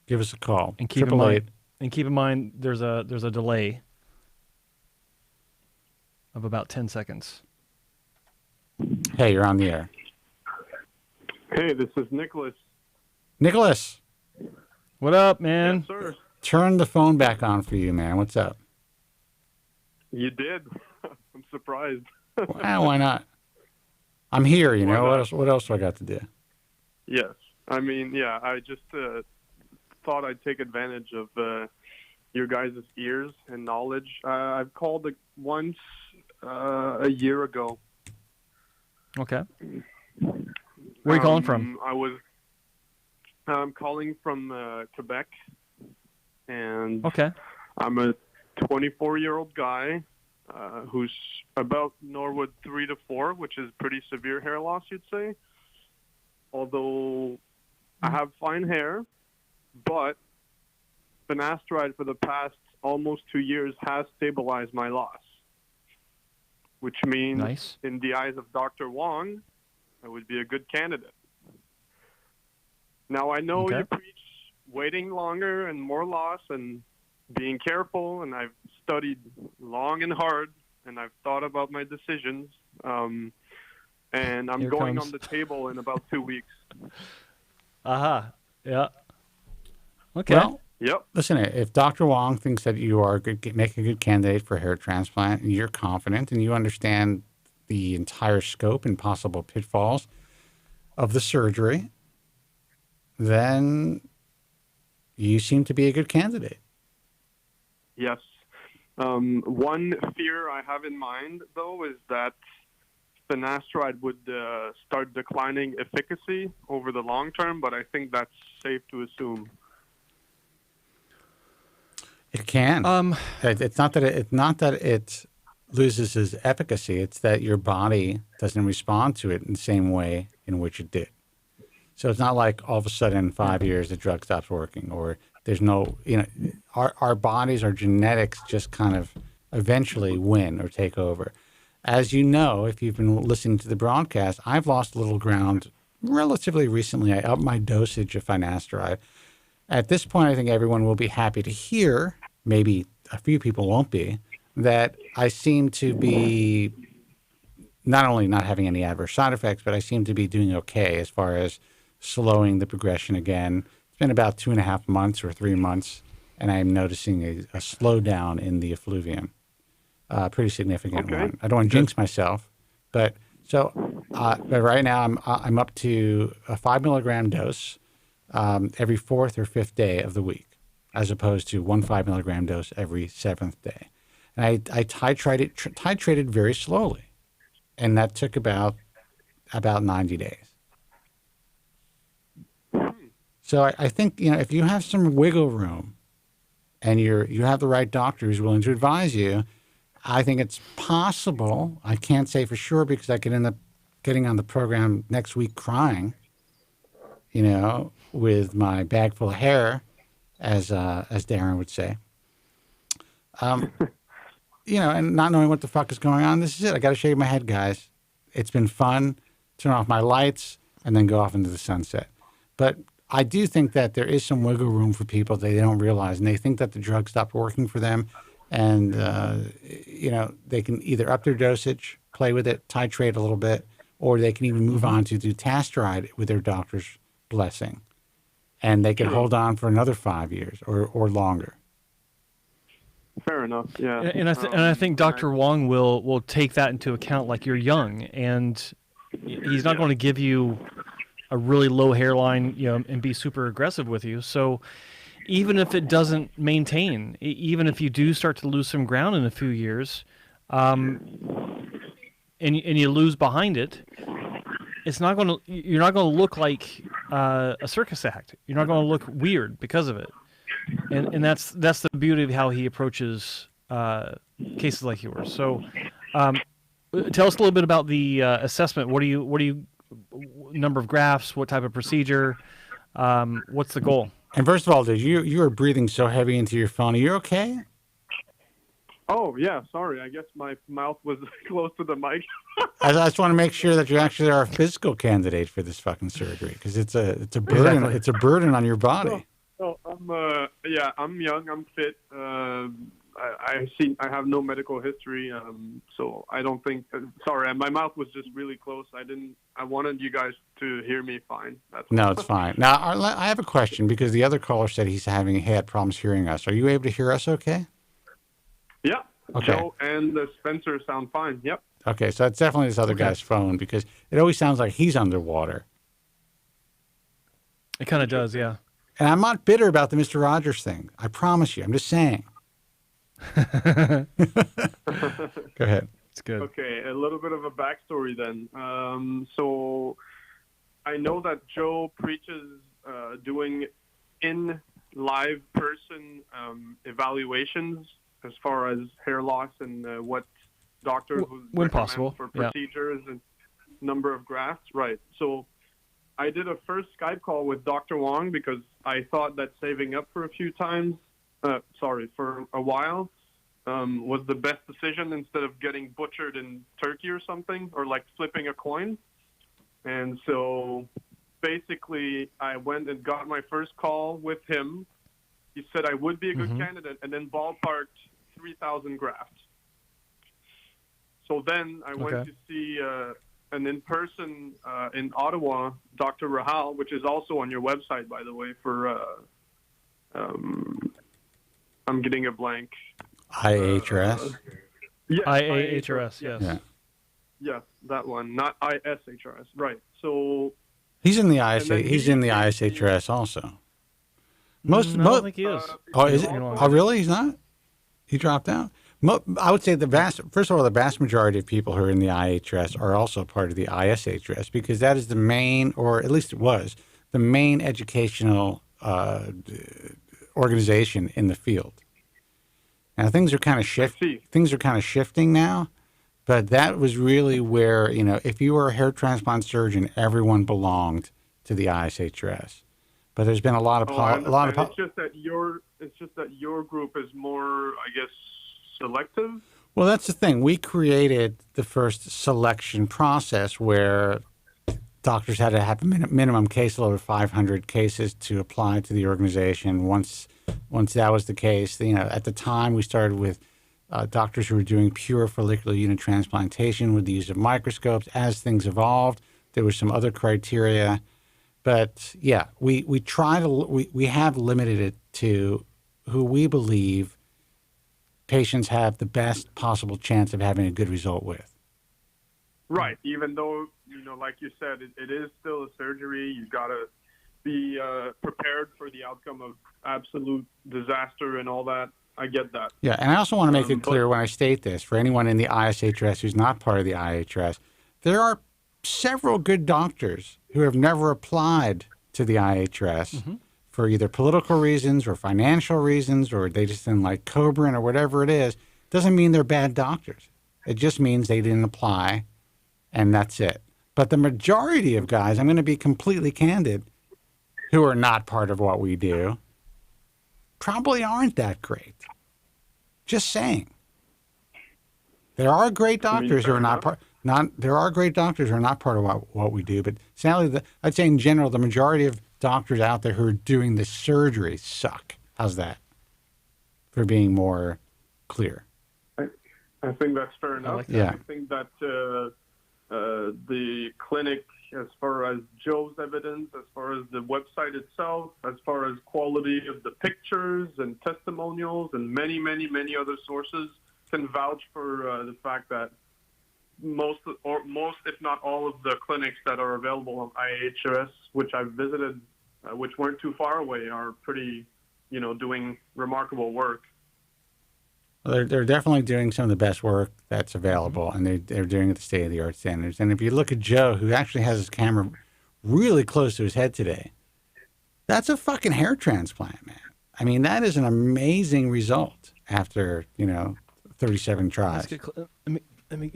Give us a call.
And keep in mind, there's a delay of about 10 seconds.
Hey, you're on the air.
Hey, this is Nicholas.
Nicholas.
What up, man?
Yes, sir.
Turn the phone back on for you, man. What's up?
You did. I'm surprised.
Well, why not? I'm here, you know. What else do I got to do?
Yes. I mean, yeah, I just thought I'd take advantage of your guys' ears and knowledge. I've called once a year ago.
Okay. Where are you calling from?
I'm calling from Quebec, and
okay.
I'm a 24-year-old guy who's about Norwood 3 to 4, which is pretty severe hair loss, you'd say. Although I have fine hair, but finasteride for the past almost 2 years has stabilized my loss, which means in the eyes of Dr. Wong, I would be a good candidate. Now, I know you preach waiting longer and more loss and being careful, and I've studied long and hard, and I've thought about my decisions, and I'm going on the table in about 2 weeks.
Yeah. Okay.
Well, listen, if Dr. Wong thinks that you are make a good candidate for hair transplant, and you're confident and you understand the entire scope and possible pitfalls of the surgery, then you seem to be a good candidate.
Yes. One fear I have in mind, though, is that finasteride would start declining efficacy over the long term, but I think that's safe to assume.
It can. It's not that it loses its efficacy. It's that your body doesn't respond to it in the same way in which it did. So it's not like all of a sudden in 5 years the drug stops working, or there's no, our bodies, our genetics just kind of eventually win or take over. As you know, if you've been listening to the broadcast, I've lost a little ground relatively recently. I upped my dosage of finasteride. At this point, I think everyone will be happy to hear, maybe a few people won't be, that I seem to be not only not having any adverse side effects, but I seem to be doing okay as far as slowing the progression again. It's been about 2.5 months or 3 months, and I'm noticing a slowdown in the effluvium. Pretty significant one. I don't want to jinx myself, but right now I'm up to a 5 milligram dose every 4th or 5th day of the week, as opposed to 1 5 milligram dose every 7th day. And I titrated very slowly, and that took about 90 days. So I think, if you have some wiggle room and you have the right doctor who's willing to advise you, I think it's possible. I can't say for sure because I could end up getting on the program next week crying, with my bag full of hair, as Darren would say. And not knowing what the fuck is going on. This is it. I got to shave my head, guys. It's been fun. Turn off my lights and then go off into the sunset. But I do think that there is some wiggle room for people that they don't realize, and they think that the drug stopped working for them. And, they can either up their dosage, play with it, titrate a little bit, or they can even move on to dutasteride with their doctor's blessing. And they can hold on for another 5 years or longer.
Fair enough. Yeah.
And I think Dr. Wong will take that into account. Like, you're young, and he's not going to give you a really low hairline, and be super aggressive with you. So even if it doesn't maintain, even if you do start to lose some ground in a few years, and you lose behind it, you're not going to look like a circus act. You're not going to look weird because of it. And that's the beauty of how he approaches cases like yours. So, tell us a little bit about the assessment. What do you number of grafts? What type of procedure? What's the goal?
And first of all, dude, you are breathing so heavy into your phone. Are you okay?
Oh yeah, sorry. I guess my mouth was close to the mic.
I just want to make sure that you actually are a physical candidate for this fucking surgery, because it's a burden.
Exactly.
It's a burden on your body.
So I'm young. I'm fit. I have no medical history. So I don't think. Sorry, my mouth was just really close. I wanted you guys to hear me fine.
No, it's fine. Now I have a question, because the other caller said he had problems hearing us. Are you able to hear us? Okay.
Yeah.
Okay.
Joe and Spencer sound fine. Yep.
Okay, so it's definitely this other guy's phone, because it always sounds like he's underwater.
It kind of does, yeah.
And I'm not bitter about the Mr. Rogers thing. I promise you. I'm just saying. Go ahead.
It's good.
Okay, a little bit of a backstory then. So I know that Joe preaches doing in live person evaluations as far as hair loss and what doctors would
when
recommend
possible
for procedures and number of grafts. Right. So I did a first Skype call with Dr. Wong because I thought that saving up for a while was the best decision instead of getting butchered in Turkey or something, or like flipping a coin. And so basically I went and got my first call with him. He said I would be a good candidate, and then ballparked 3,000 grafts. So then I went to see an in-person in Ottawa, Dr. Rahal, which is also on your website, by the way, for I'm getting a blank.
IHRS?
Yes,
IHRS, yes.
Yeah.
Yes, that one, not ISHRS, right. So
he's in the ISHRS also.
I don't think he is.
Is it? Oh, really? He's not? He dropped out? I would say the vast majority of people who are in the IHRS are also part of the ISHRS, because that is the main, or at least it was, the main educational organization in the field. Now things are kind of shifting now, but that was really where, if you were a hair transplant surgeon, everyone belonged to the ISHRS. But there's been a lot of
it's just that your group is more, I guess, selective.
Well, that's the thing. We created the first selection process where doctors had to have a minimum caseload of 500 cases to apply to the organization. Once that was the case, at the time we started with doctors who were doing pure follicular unit transplantation with the use of microscopes. As things evolved, there was some other criteria. But yeah, we have limited it to who we believe patients have the best possible chance of having a good result with.
Right. Even though, like you said, it is still a surgery. You got to be prepared for the outcome of absolute disaster and all that. I get that.
Yeah, and I also want to make it clear when I state this, for anyone in the ISHRS who's not part of the IHRS, there are several good doctors who have never applied to the IHRS for either political reasons or financial reasons, or they just didn't like Kobren or whatever it is. Doesn't mean they're bad doctors. It just means they didn't apply, and that's it. But the majority of guys, I'm going to be completely candid, who are not part of what we do, probably aren't that great. Just saying. There are great doctors who are not part. There are great doctors who are not part of what we do, but sadly, I'd say in general, the majority of doctors out there who are doing the surgery suck. How's that? For being more clear.
I think that's fair enough.
Yeah.
I think that the clinic, as far as Joe's evidence, as far as the website itself, as far as quality of the pictures and testimonials and many, many, many other sources, can vouch for the fact that most, if not all, of the clinics that are available on IHRS, which I've visited, which weren't too far away, are pretty, doing remarkable work.
Well, they're definitely doing some of the best work that's available, and they're doing it to state-of-the-art standards. And if you look at Joe, who actually has his camera really close to his head today, that's a fucking hair transplant, man. I mean, that is an amazing result after 37 tries.
Let me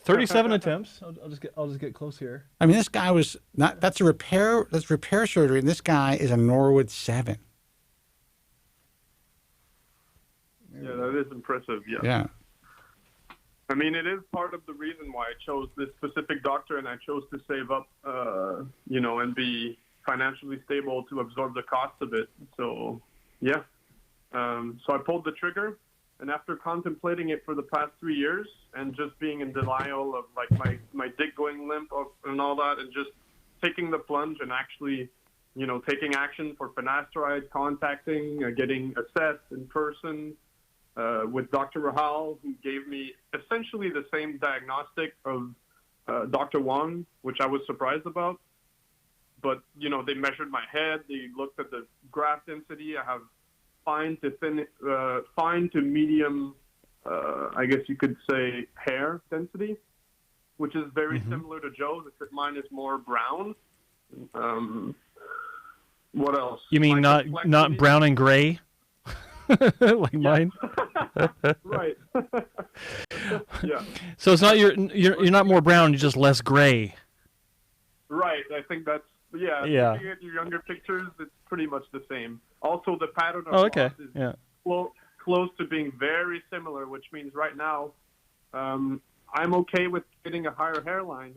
37 attempts. I'll just get close here.
I mean, this guy was not. That's repair surgery, and this guy is a Norwood 7.
Yeah, that is impressive. Yeah.
Yeah.
I mean, it is part of the reason why I chose this specific doctor, and I chose to save up, and be financially stable to absorb the cost of it. So, yeah. So I pulled the trigger, and after contemplating it for the past 3 years and just being in denial of like my dick going limp and all that, and just taking the plunge and actually, taking action for finasteride, contacting, getting assessed in person, with Dr. Rahal, who gave me essentially the same diagnostic of Dr. Wong, which I was surprised about. But, they measured my head. They looked at the graft density. I have fine to medium, I guess you could say, hair density, which is very similar to Joe's, except mine is more brown. What else?
You mean not brown and gray? Like mine.
Right. Yeah.
So it's not you're not more brown, you're just less gray.
Right. I think that's yeah. Looking at your younger pictures, it's pretty much the same. Also, the pattern of loss is close to being very similar, which means right now, I'm okay with getting a higher hairline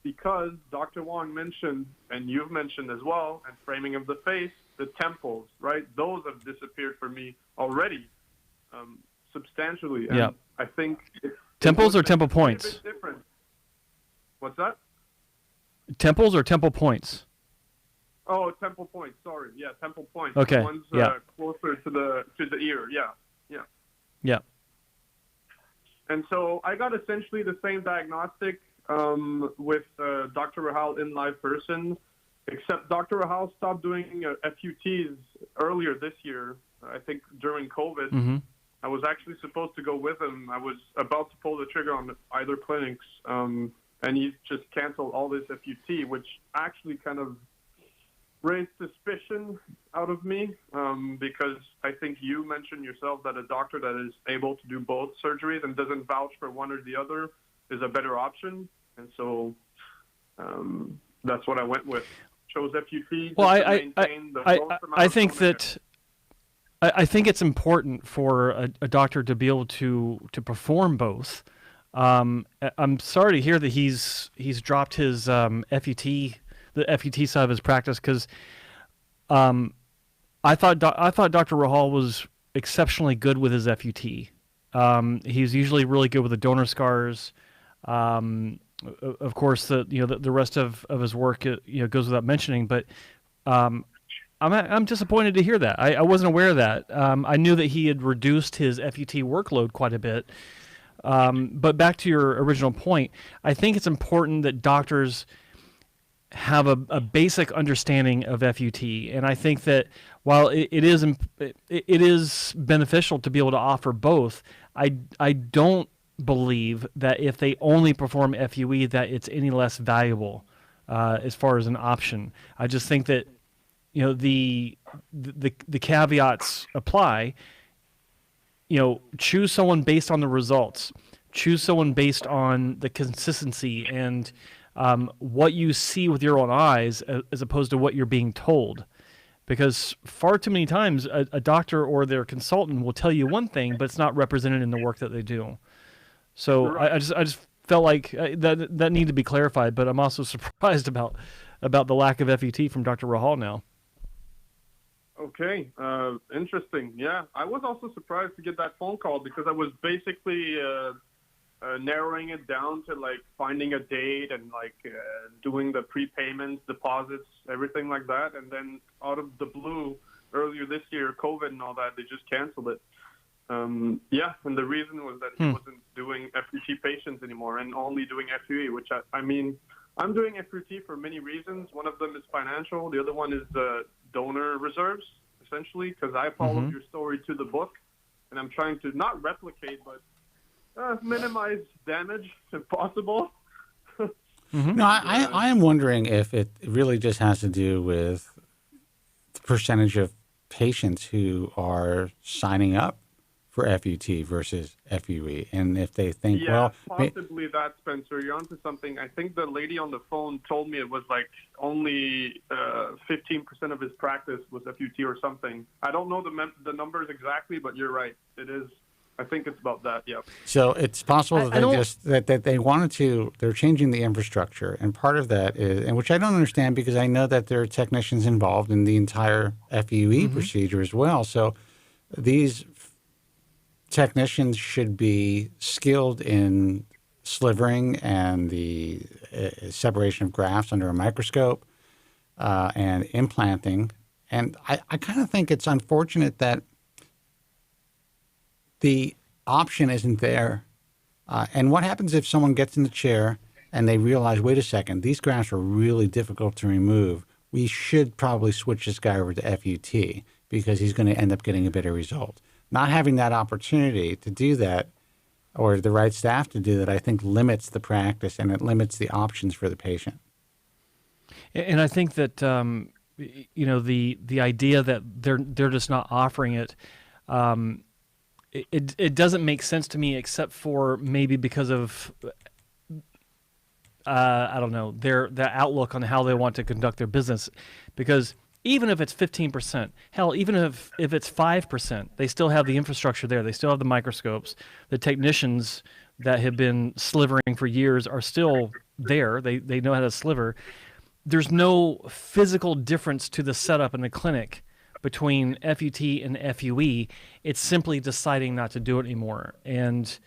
because Dr. Wong mentioned, and you've mentioned as well, and framing of the face, the temples, right? Those have disappeared for me already, substantially. And I think
temples or temple points.
Different. What's that?
Temples or temple points?
Oh, temple points. Sorry, yeah, temple points.
Okay.
The ones closer to the ear. Yeah. And so I got essentially the same diagnostic with Dr. Rahal in live person, except Dr. Rahal stopped doing FUTs earlier this year. I think during COVID.
Mm-hmm.
I was actually supposed to go with him. I was about to pull the trigger on either clinics, and he just canceled all this FUT, which actually kind of raised suspicion out of me, because I think you mentioned yourself that a doctor that is able to do both surgeries and doesn't vouch for one or the other is a better option. And so that's what I went with. Chose FUT.
Well, I think that I think it's important for a doctor to be able to perform both. I'm sorry to hear that he's dropped his FUT, the FUT side of his practice, because I thought Dr. Rahal was exceptionally good with his FUT. He's usually really good with the donor scars. Of course, the rest of his work goes without mentioning, but I'm disappointed to hear that. I wasn't aware of that. I knew that he had reduced his FUT workload quite a bit. But back to your original point, I think it's important that doctors have a basic understanding of FUT, and I think that while it is beneficial to be able to offer both, I don't believe that if they only perform FUE that it's any less valuable as far as an option. I just think that the caveats apply. Choose someone based on the results. Choose someone based on the consistency and what you see with your own eyes, as opposed to what you're being told. Because far too many times, a doctor or their consultant will tell you one thing, but it's not represented in the work that they do. So right. I just felt like that needed to be clarified. But I'm also surprised about the lack of FET from Dr. Rahal now.
Okay, interesting. Yeah, I was also surprised to get that phone call because I was basically narrowing it down to like finding a date and like doing the prepayments, deposits, everything like that. And then out of the blue, earlier this year, COVID and all that, they just canceled it. Yeah, and the reason was that he wasn't doing FUT patients anymore and only doing FUE, which I mean, I'm doing FUT for many reasons. One of them is financial. The other one is donor reserves, essentially, because I followed your story to the book, and I'm trying to not replicate, but minimize damage if possible.
No, I am wondering if it really just has to do with the percentage of patients who are signing up for FUT versus FUE, and if they think,
yeah, possibly that, Spencer. You're onto something. I think the lady on the phone told me it was like only 15% of his practice was FUT or something. I don't know the numbers exactly, but you're right. It is. I think it's about that. Yeah.
So it's possible that they wanted to. They're changing the infrastructure, and part of that is, and which I don't understand because I know that there are technicians involved in the entire FUE procedure as well. So these technicians should be skilled in slivering and the separation of grafts under a microscope and implanting. And I kind of think it's unfortunate that the option isn't there. And what happens if someone gets in the chair and they realize, wait a second, these grafts are really difficult to remove. We should probably switch this guy over to FUT because he's going to end up getting a better result. Not having that opportunity to do that or the right staff to do that, I think limits the practice and it limits the options for the patient.
And I think that, the idea that they're just not offering it, it doesn't make sense to me except for maybe because of, I don't know, their outlook on how they want to conduct their business. Because even if it's 15%, hell, even if it's 5%, they still have the infrastructure there. They still have the microscopes. The technicians that have been slivering for years are still there. They know how to sliver. There's no physical difference to the setup in the clinic between FUT and FUE. It's simply deciding not to do it anymore. And,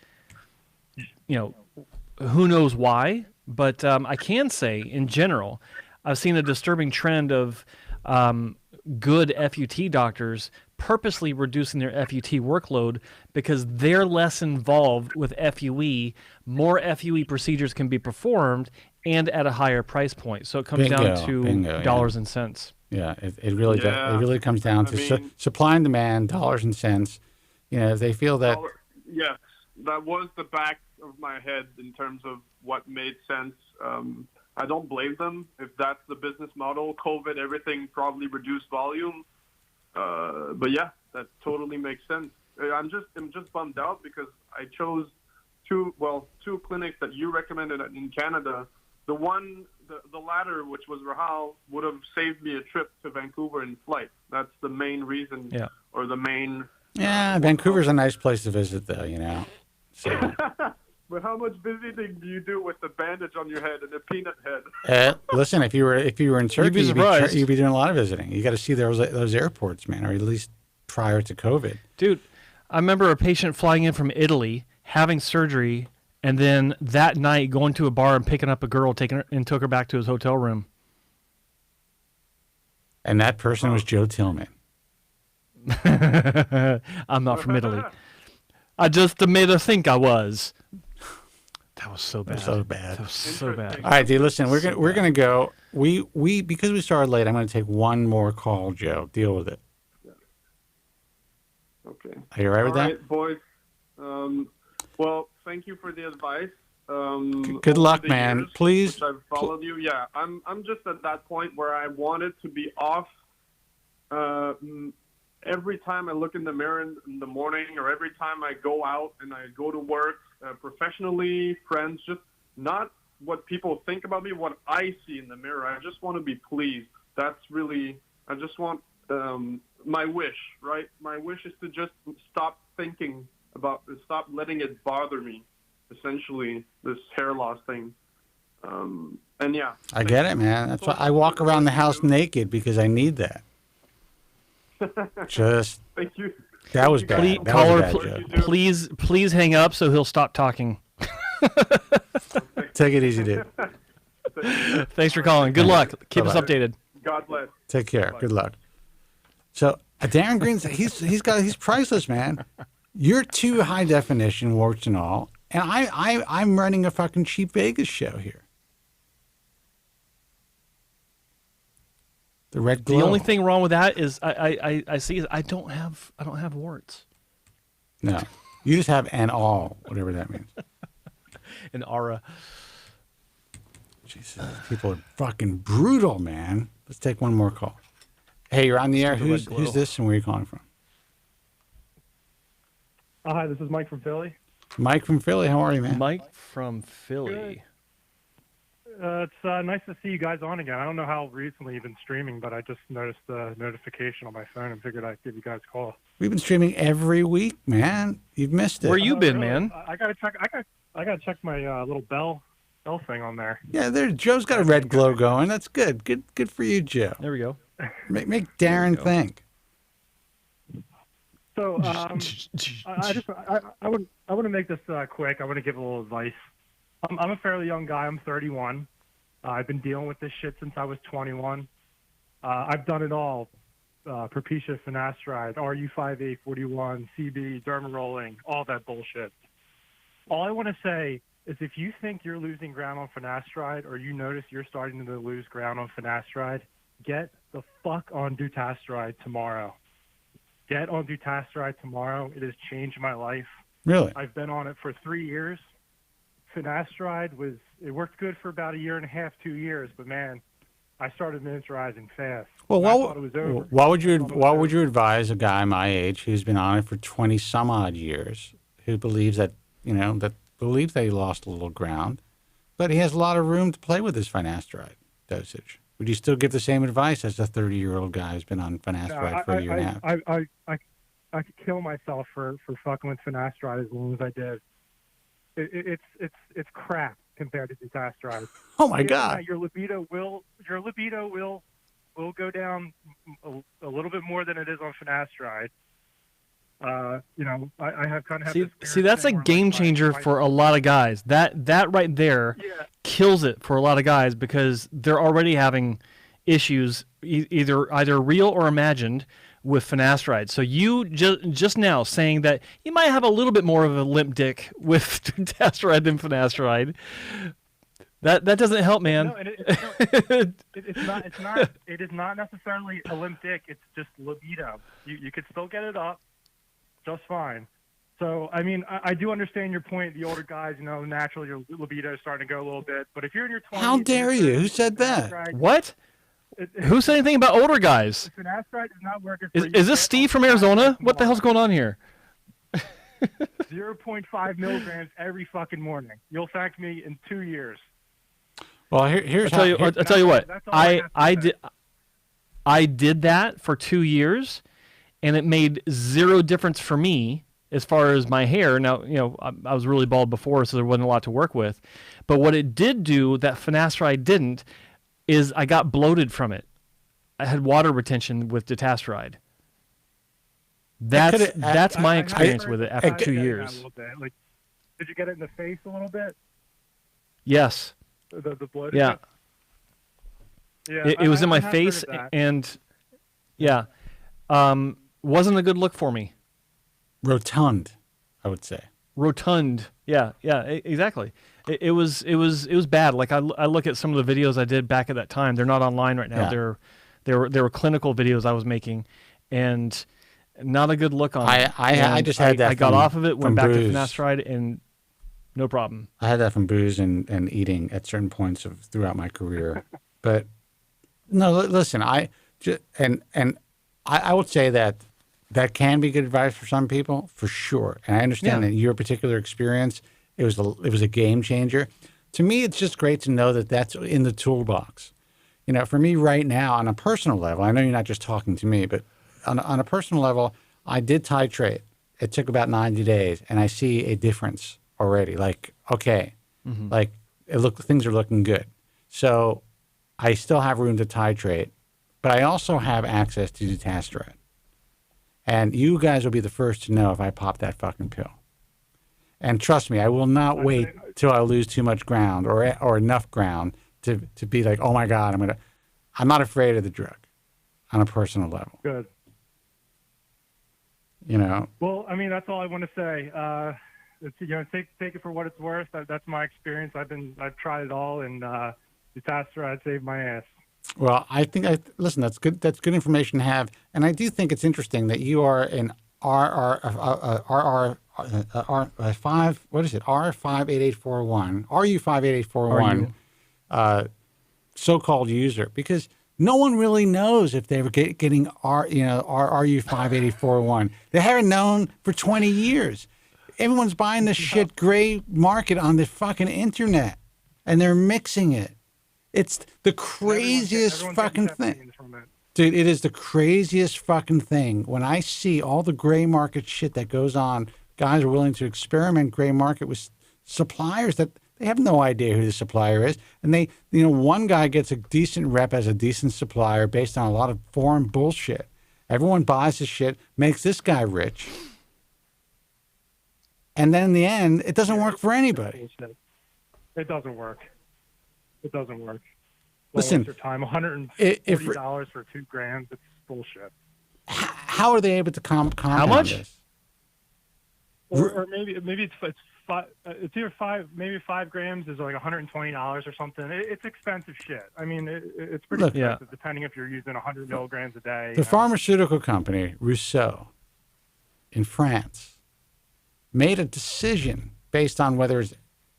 who knows why? But I can say, in general, I've seen a disturbing trend of good FUT doctors purposely reducing their FUT workload because they're less involved with FUE. More FUE procedures can be performed and at a higher price point. So it comes down to dollars and cents.
Yeah, it really does. It really comes down to supply and demand, dollars and cents. They feel that.
Yes, that was the back of my head in terms of what made sense. I don't blame them if that's the business model. COVID, everything probably reduced volume. But yeah, that totally makes sense. I'm just bummed out because I chose two clinics that you recommended in Canada. The latter, which was Rahal, would have saved me a trip to Vancouver in flight. That's the main reason.
Yeah.
Or the main.
Yeah, Vancouver's a nice place to visit, though. So.
But how much visiting do you do with the bandage on your head and the peanut head?
Listen, if you were in Turkey, you'd be doing a lot of visiting. You got to see those airports, man, or at least prior to COVID.
Dude, I remember a patient flying in from Italy, having surgery, and then that night going to a bar and picking up a girl, took her back to his hotel room.
And that person was Joe Tillman.
I'm not from Italy. I just made her think I was. That was so bad. That was so bad.
All right, dude. Listen, we're gonna go. We because we started late. I'm gonna take one more call, Joe. Deal with it.
Yeah. Okay.
Are you all right with that?
All right, boys. Well, thank you for the advice.
Good luck, man. Please.
I've followed you. Yeah, I'm just at that point where I wanted to be off. Every time I look in the mirror in the morning, or every time I go out and I go to work, professionally, friends, just not what people think about me, what I see in the mirror. I just want to be pleased. That's really, I just want my wish, right? My wish is to just stop letting it bother me, essentially, this hair loss thing. And yeah.
I get it, man. That's why I walk around the house naked, because I need that. Just
Thank you.
that was
Please,
bad. That
caller,
was a bad joke.
please hang up so he'll stop talking.
Take it easy, dude.
Thanks for calling. Good luck. Keep us
Bye-bye.
updated.
God bless.
Take care. Good luck. So Darren Green's he's priceless, man. You're too high definition, warts and all, and I'm running a fucking cheap Vegas show here. The red glow.
The only thing wrong with that is I see is I don't have warts.
No, you just have an all, whatever that means.
An aura.
Jesus, people are fucking brutal, man. Let's take one more call. Hey, you're on the air. Who's this and where are you calling from?
Hi, this is Mike from Philly.
Mike from Philly. How are you, man?
Mike from Philly.
It's nice to see you guys on again. I don't know how recently you've been streaming, but I just noticed the notification on my phone and figured I'd give you guys a call.
We've been streaming every week, man. You've missed it.
Where you been,
really?
man?
I gotta check. I gotta check my little bell thing on there.
Yeah, Joe's got a red glow going. That's good. Good for you, Joe.
There we go.
Make Darren think.
So I want to make this quick. I want to give a little advice. I'm a fairly young guy. I'm 31. I've been dealing with this shit since I was 21. I've done it all. Propecia, finasteride, RU5841, CB, derma rolling, all that bullshit. All I want to say is if you think you're losing ground on finasteride or you notice you're starting to lose ground on finasteride, get the fuck on dutasteride tomorrow. Get on dutasteride tomorrow. It has changed my life.
Really?
I've been on it for 3 years. Finasteride it worked good for about a year and a half, 2 years, but man, I started miniaturizing fast.
Well,
I thought it was over.
what would you advise a guy my age who's been on it for 20 some odd years, who believes that believes that he lost a little ground, but he has a lot of room to play with his finasteride dosage? Would you still give the same advice as a 30-year-old guy who's been on finasteride for a year and a half?
I could kill myself for fucking with finasteride as long as I did. It's crap compared to dutasteride.
Oh my God!
Your libido will go down a little bit more than it is on finasteride. I have kind of
see that's a game changer for a lot of guys. That right there kills it for a lot of guys because they're already having issues either real or imagined with finasteride. So you just now saying that you might have a little bit more of a limp dick with dutasteride than finasteride. That doesn't help, man.
No, it is not necessarily a limp dick. It's just libido. You could still get it up just fine. So, I mean, I do understand your point. The older guys, naturally your libido is starting to go a little bit. But if you're in your 20s...
How dare you? Who said that?
What? Who said anything about older guys?
Finasteride is not working for you.
Is this Steve from Arizona? What the hell's going on here?
0.5 milligrams every fucking morning. You'll thank me in 2 years.
Well, here's
I'll tell you what. I did that for 2 years, and it made zero difference for me as far as my hair. Now, I was really bald before, so there wasn't a lot to work with. But what it did do that finasteride didn't is I got bloated from it. I had water retention with dutasteride. That's my experience with it after 2 years.
Like, did you get it in the face a little bit?
Yes.
The bloated?
Yeah.
Yeah.
It was in my face, and wasn't a good look for me.
Rotund, I would say.
Rotund. Yeah, exactly. It was bad. Like I look at some of the videos I did back at that time. They're not online right now.
Yeah.
They were clinical videos I was making, and not a good look on it.
I just had that.
I got off of it, went back to
booze.
finasteride, and no problem.
I had that from booze and eating at certain points throughout my career. But no, listen, I would say that can be good advice for some people, for sure. And I understand that your particular experience, it was a game changer. To me, it's just great to know that that's in the toolbox. For me right now, on a personal level, I know you're not just talking to me, but on a personal level, I did titrate. It took about 90 days, and I see a difference already. Like, okay, like things are looking good. So I still have room to titrate, but I also have access to dutasteride. And you guys will be the first to know if I pop that fucking pill. And trust me, I will not wait till I lose too much ground or enough ground to be like, oh my God, I'm not afraid of the drug on a personal level.
Good.
You know?
Well, I mean, that's all I want to say. Take it for what it's worth. That's my experience. I've tried it all, and dutasteride saved my ass.
Well, listen. That's good. That's good information to have, and I do think it's interesting that you are an R5. What is it? R58841. RU58841. So-called user, because no one really knows if they were getting RU58841. They haven't known for 20 years. Everyone's buying this shit gray market on the fucking internet, and they're mixing it. It's the craziest fucking thing. Dude, it is the craziest fucking thing. When I see all the gray market shit that goes on, guys are willing to experiment gray market with suppliers that they have no idea who the supplier is. And one guy gets a decent rep as a decent supplier based on a lot of foreign bullshit. Everyone buys his shit, makes this guy rich. And then in the end, it doesn't work for anybody.
It doesn't work. It doesn't work.
Listen,
your time, $140 for 2 grams. It's bullshit.
How are they able to compound
How much?
this?
Or maybe it's five. It's either 5 grams is like $120 or something. It's expensive shit. I mean, it's pretty expensive depending if you're using 100 milligrams a day.
The pharmaceutical company Rousseau in France made a decision based on whether it's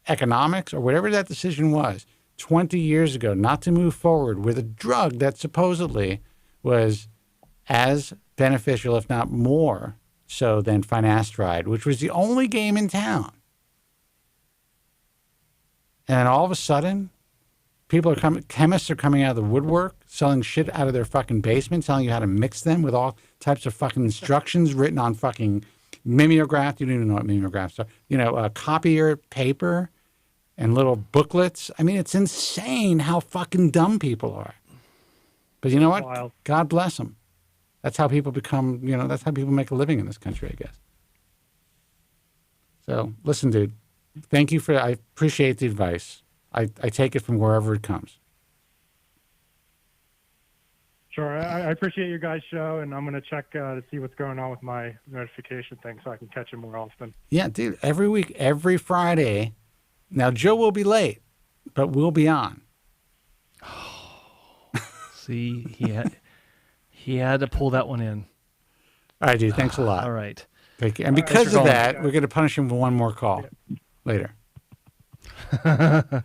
economics or whatever that decision was 20 years ago not to move forward with a drug that supposedly was as beneficial, if not more so, than finasteride, which was the only game in town. And then all of a sudden, chemists are coming out of the woodwork, selling shit out of their fucking basement, telling you how to mix them with all types of fucking instructions written on fucking mimeograph. You don't even know what mimeographs are. Copier paper and little booklets. I mean, it's insane how fucking dumb people are. But you know what?
Wild.
God bless them. That's how people become, that's how people make a living in this country, I guess. So, listen, dude, I appreciate the advice. I take it from wherever it comes.
Sure. I appreciate your guys' show, and I'm going to check to see what's going on with my notification thing so I can catch it more often.
Yeah, dude, every week, every Friday. Now, Joe will be late, but we'll be on.
See, he had to pull that one in.
All right, dude, thanks a lot.
All right.
Thank you. And because of that, we're going to punish him with one more call later. All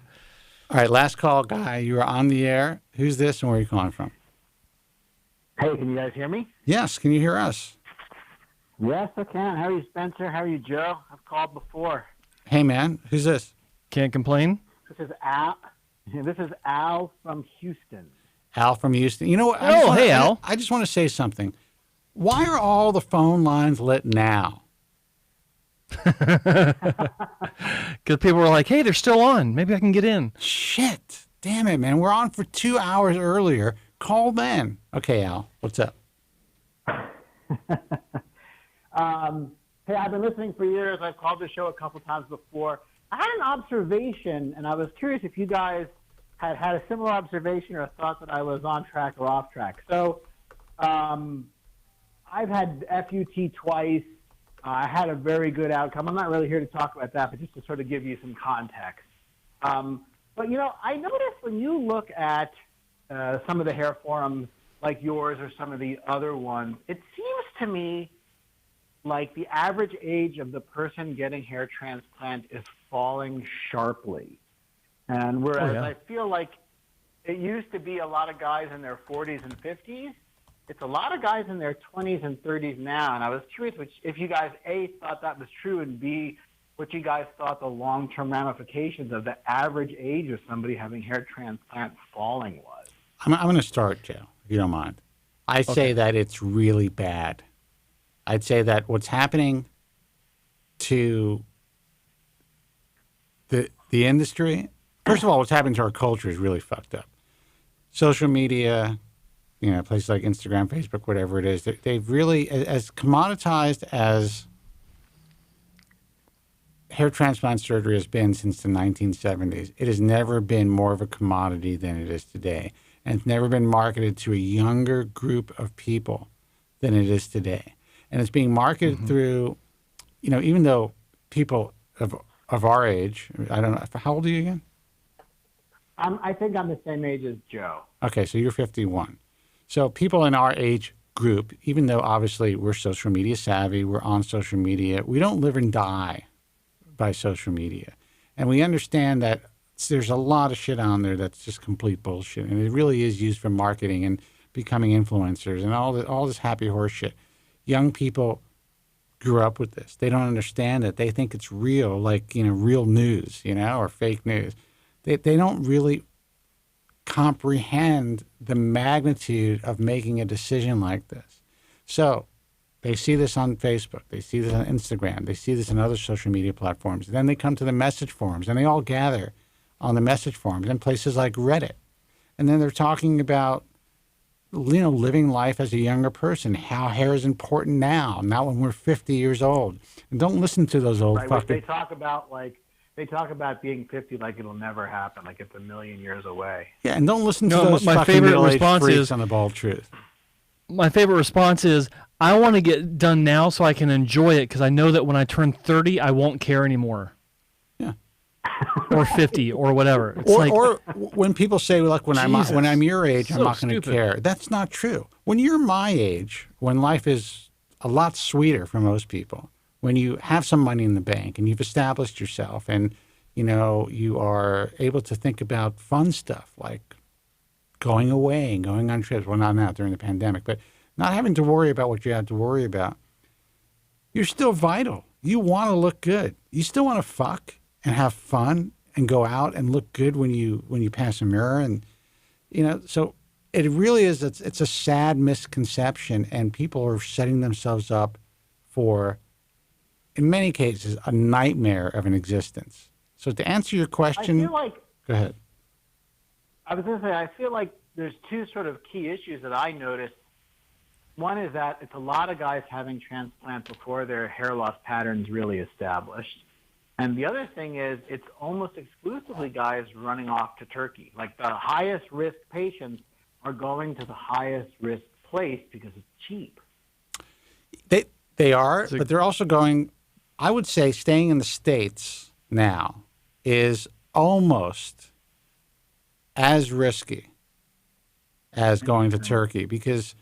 right, last call, guy. You are on the air. Who's this and where are you calling from?
Hey, can you guys hear me?
Yes, can you hear us?
Yes, I can. How are you, Spencer? How are you, Joe? I've called before.
Hey, man. Who's this?
Can't complain.
This is Al. This is Al from Houston.
Al from Houston. You know what?
Hey, Al.
I just want to say something. Why are all the phone lines lit now?
Because people were like, hey, they're still on. Maybe I can get in.
Shit. Damn it, man. We're on for 2 hours earlier. Call then. Okay, Al. What's up?
Hey, I've been listening for years. I've called the show a couple times before. I had an observation, and I was curious if you guys had a similar observation or thought that I was on track or off track. So I've had FUT twice. I had a very good outcome. I'm not really here to talk about that, but just to sort of give you some context. But, I noticed when you look at some of the hair forums like yours or some of the other ones, it seems to me like the average age of the person getting hair transplant is falling sharply. And whereas I feel like it used to be a lot of guys in their 40s and 50s, it's a lot of guys in their 20s and 30s now. And I was curious if you guys, A, thought that was true, and B, what you guys thought the long-term ramifications of the average age of somebody having hair transplant falling was.
I'm going to start, Joe, if you don't mind. I say that it's really bad. I'd say that what's happening to the industry, first of all, what's happening to our culture is really fucked up. Social media, places like Instagram, Facebook, whatever it is, they've really, as commoditized as hair transplant surgery has been since the 1970s, it has never been more of a commodity than it is today. And it's never been marketed to a younger group of people than it is today. And it's being marketed through, even though people of our age, I don't know, how old are you again?
I think I'm the same age as Joe.
Okay, so you're 51. So people in our age group, even though obviously we're social media savvy, we're on social media, we don't live and die by social media. And we understand that there's a lot of shit on there that's just complete bullshit. And it really is used for marketing and becoming influencers and all this happy horse shit. Young people grew up with this. They don't understand it. They think it's real, like, real news, or fake news. They don't really comprehend the magnitude of making a decision like this. So they see this on Facebook. They see this on Instagram. They see this in other social media platforms. Then they come to the message forums, and they all gather on the message forums and places like Reddit. And then they're talking about, living life as a younger person, how hair is important now, not when we're 50 years old. And don't listen to those old fuckers.
They talk about being 50 like it'll never happen, like it's a million years away.
Yeah, and don't listen to those fucking middle-aged freaks on the bald truth.
My favorite response is, I want to get done now so I can enjoy it, because I know that when I turn 30, I won't care anymore.
Yeah.
Or 50 or whatever. It's
or when people say, look, when I'm your age, I'm not going to care. That's not true. When you're my age, when life is a lot sweeter for most people, when you have some money in the bank and you've established yourself and, you are able to think about fun stuff like going away and going on trips. Well, not now during the pandemic, but not having to worry about what you have to worry about. You're still vital. You want to look good. You still want to fuck and have fun and go out and look good when you pass a mirror. And, so it really is, it's a sad misconception, and people are setting themselves up for, in many cases, a nightmare of an existence. So to answer your question,
I feel like,
go ahead.
I was going to say, I feel like there's two sort of key issues that I noticed. One is that it's a lot of guys having transplant before their hair loss pattern's really established. And the other thing is it's almost exclusively guys running off to Turkey. Like the highest risk patients are going to the highest risk place because it's cheap.
They are, but they're also going, I would say staying in the States now is almost as risky as going to Turkey, because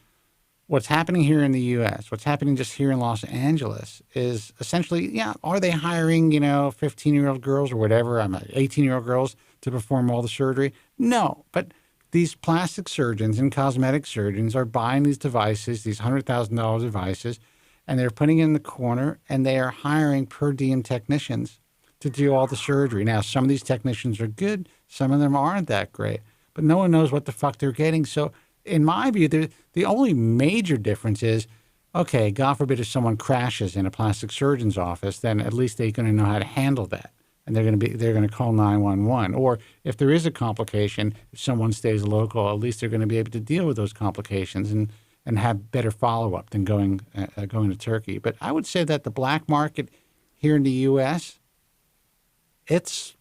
what's happening here in the U.S., what's happening just here in Los Angeles is essentially, are they hiring, 15-year-old girls or whatever, 18-year-old girls to perform all the surgery? No, but these plastic surgeons and cosmetic surgeons are buying these devices, these $100,000 devices, and they're putting it in the corner, and they are hiring per diem technicians to do all the surgery. Now, some of these technicians are good, some of them aren't that great, but no one knows what the fuck they're getting. So in my view, the only major difference is, okay, God forbid if someone crashes in a plastic surgeon's office, then at least they're going to know how to handle that, and they're going to call 911. Or if there is a complication, if someone stays local, at least they're going to be able to deal with those complications and have better follow-up than going to Turkey. But I would say that the black market here in the U.S., it's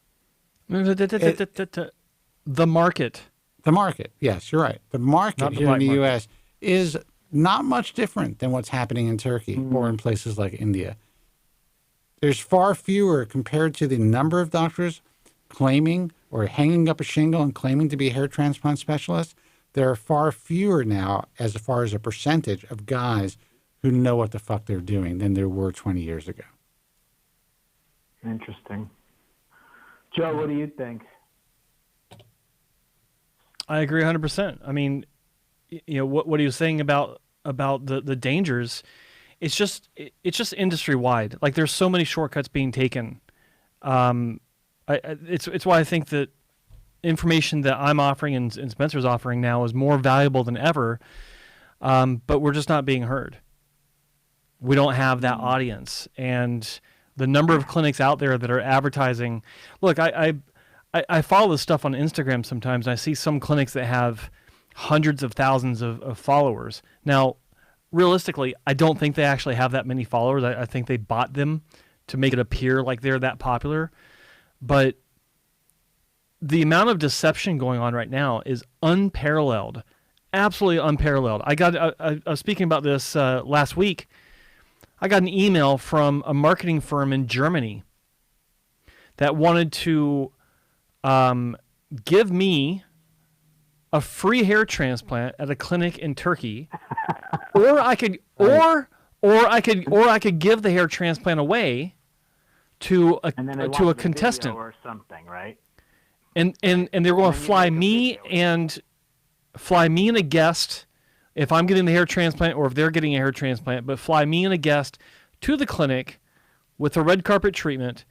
the market.
The market, yes, you're right. The market here in the U.S. is not much different than what's happening in Turkey or in places like India. There's far fewer compared to the number of doctors claiming or hanging up a shingle and claiming to be a hair transplant specialist. There are far fewer now as far as a percentage of guys who know what the fuck they're doing than there were 20 years ago.
Interesting. Joe, what do you think?
I agree 100%. I mean, what he was saying about the dangers, it's just industry wide. Like there's so many shortcuts being taken. It's why I think that information that I'm offering and Spencer's offering now is more valuable than ever. But we're just not being heard. We don't have that audience, and the number of clinics out there that are advertising. Look, I follow this stuff on Instagram sometimes, and I see some clinics that have hundreds of thousands of followers. Now, realistically, I don't think they actually have that many followers. I think they bought them to make it appear like they're that popular. But the amount of deception going on right now is unparalleled, absolutely unparalleled. I was speaking about this last week. I got an email from a marketing firm in Germany that wanted to give me a free hair transplant at a clinic in Turkey, or I could give the hair transplant away to a contestant
or something, right?
And they're going to fly me and a guest if I'm getting the hair transplant or if they're getting a hair transplant, but fly me and a guest to the clinic with a red carpet treatment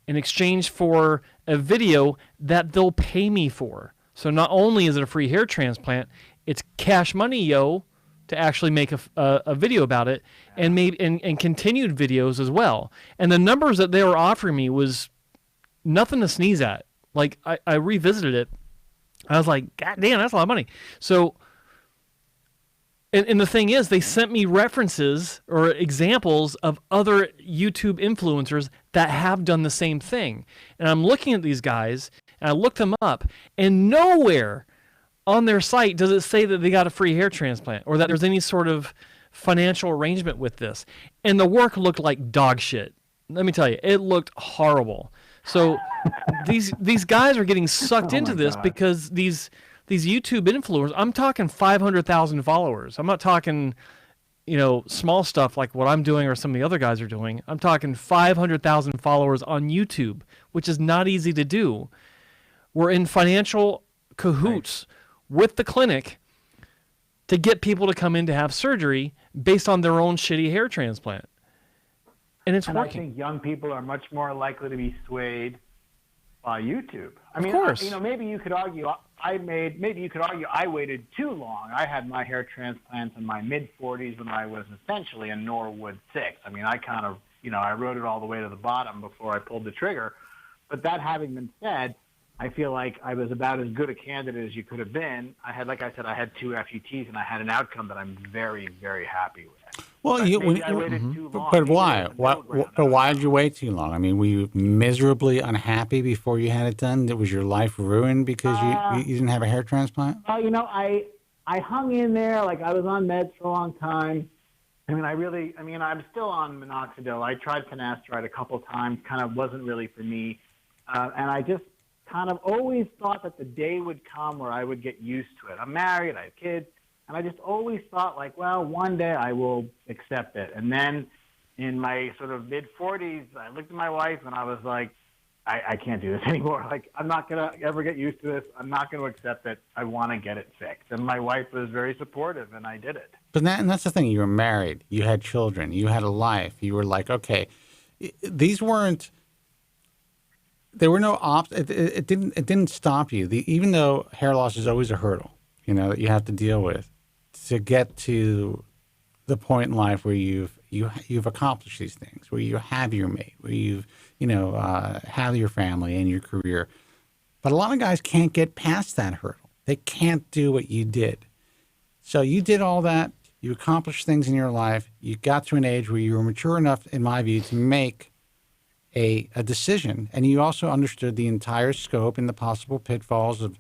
in exchange for a video that they'll pay me for. So not only is it a free hair transplant, it's cash money, yo, to actually make a video about it, and continued videos as well. And the numbers that they were offering me was nothing to sneeze at. Like, I revisited it. I was like, God damn, that's a lot of money. So, and the thing is, they sent me references or examples of other YouTube influencers that have done the same thing. And I'm looking at these guys, and I looked them up, and nowhere on their site does it say that they got a free hair transplant or that there's any sort of financial arrangement with this. And the work looked like dog shit. Let me tell you, it looked horrible. So these guys are getting sucked into this because these YouTube influencers, I'm talking 500,000 followers. I'm not talking, small stuff like what I'm doing or some of the other guys are doing. I'm talking 500,000 followers on YouTube, which is not easy to do. We're in financial cahoots with the clinic to get people to come in to have surgery based on their own shitty hair transplant. And it's working.
I think young people are much more likely to be swayed by YouTube. I mean,
of course.
Maybe you could argue I waited too long. I had my hair transplants in my mid-40s when I was essentially a Norwood 6. I mean, I kind of, I rode it all the way to the bottom before I pulled the trigger. But that having been said, I feel like I was about as good a candidate as you could have been. I had 2 FUTs, and I had an outcome that I'm very, very happy with.
Well, but why? Why did you wait too long? I mean, were you miserably unhappy before you had it done? Was your life ruined because you didn't have a hair transplant?
I hung in there. Like, I was on meds for a long time. I'm still on minoxidil. I tried finasteride a couple times. Kind of wasn't really for me. And I just kind of always thought that the day would come where I would get used to it. I'm married. I have kids. And I just always thought, like, well, one day I will accept it. And then in my sort of mid-40s, I looked at my wife and I was like, I can't do this anymore. Like, I'm not going to ever get used to this. I'm not going to accept it. I want to get it fixed. And my wife was very supportive, and I did it.
And that's the thing. You were married. You had children. You had a life. You were like, okay, these weren't. There were no it didn't stop you. Even though hair loss is always a hurdle, that you have to deal with to get to the point in life where you've accomplished these things, where you have your mate, where you've have your family and your career. But a lot of guys can't get past that hurdle. They can't do what you did. So you did all that. You accomplished things in your life. You got to an age where you were mature enough, in my view, to make a decision. And you also understood the entire scope and the possible pitfalls of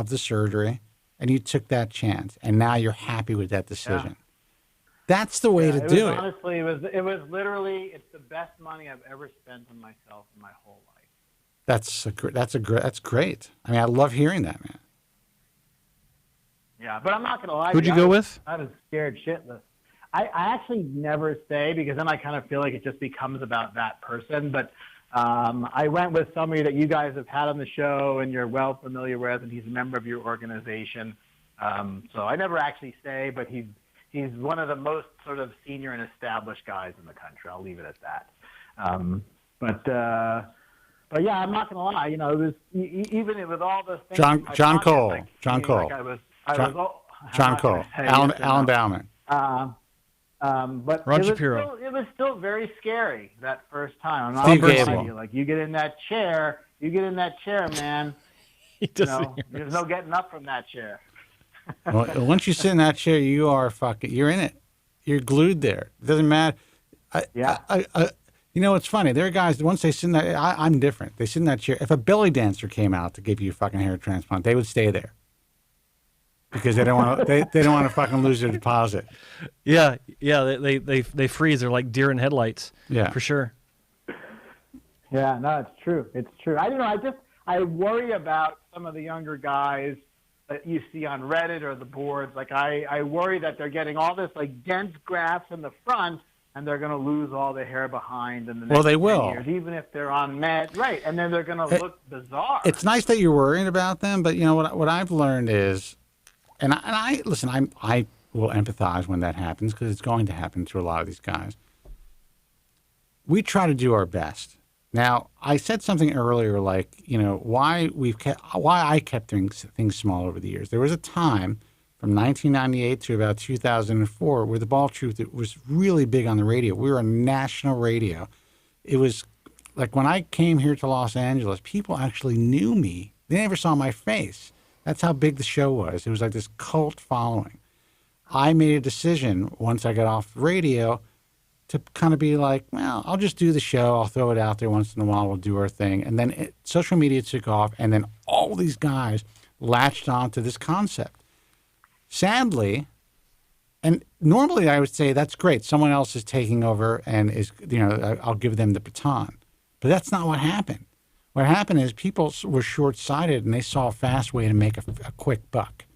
the surgery. And you took that chance. And now you're happy with that decision. Yeah. That's the way to do it.
Honestly, it was literally, it's the best money I've ever spent on myself in my whole life.
That's great. I mean, I love hearing that, man.
Yeah, but I'm not going to lie.
Who'd you go with?
I was scared shitless. I actually never say, because then I kind of feel like it just becomes about that person. But I went with somebody that you guys have had on the show and you're well familiar with, and he's a member of your organization. So I never actually say, but he's one of the most sort of senior and established guys in the country. I'll leave it at that. But yeah, I'm not going to lie. It was even with all the things.
John Cole. Alan Bauman.
But
Ron
it
Shapiro.
It was still very scary that first time. I'm not
Steve
going to lie
Gable.
to you. Like, you get in that chair, man. There's no getting up from that chair.
Well, once you sit in that chair, you're in it. You're glued there. It doesn't matter. You know, it's funny. There are guys, once they sit in that, I'm different. They sit in that chair. If a belly dancer came out to give you a fucking hair transplant, they would stay there. Because they don't want to. They don't want to fucking lose their deposit.
Yeah. They freeze. They're like deer in headlights.
Yeah,
for sure.
Yeah, no, it's true. It's true. I don't know. I worry about some of the younger guys that you see on Reddit or the boards. Like I worry that they're getting all this like dense graphs in the front, and they're going to lose all the hair behind in the next 10 years, even if they're on med. Right, and then they're going to look bizarre.
It's nice that you're worrying about them, but you know what I've learned is. And I listen. I will empathize when that happens because it's going to happen to a lot of these guys. We try to do our best. Now, I said something earlier, like why I kept things small over the years. There was a time from 1998 to about 2004 where the Ball Truth was really big on the radio. We were on national radio. It was like when I came here to Los Angeles, people actually knew me. They never saw my face. That's how big the show was. It was like this cult following. I made a decision once I got off the radio to kind of be like, well, I'll just do the show. I'll throw it out there once in a while. We'll do our thing. And then social media took off, and then all these guys latched onto this concept. Sadly, and normally I would say that's great. Someone else is taking over and I'll give them the baton. But that's not what happened. What happened is people were short-sighted, and they saw a fast way to make a quick buck,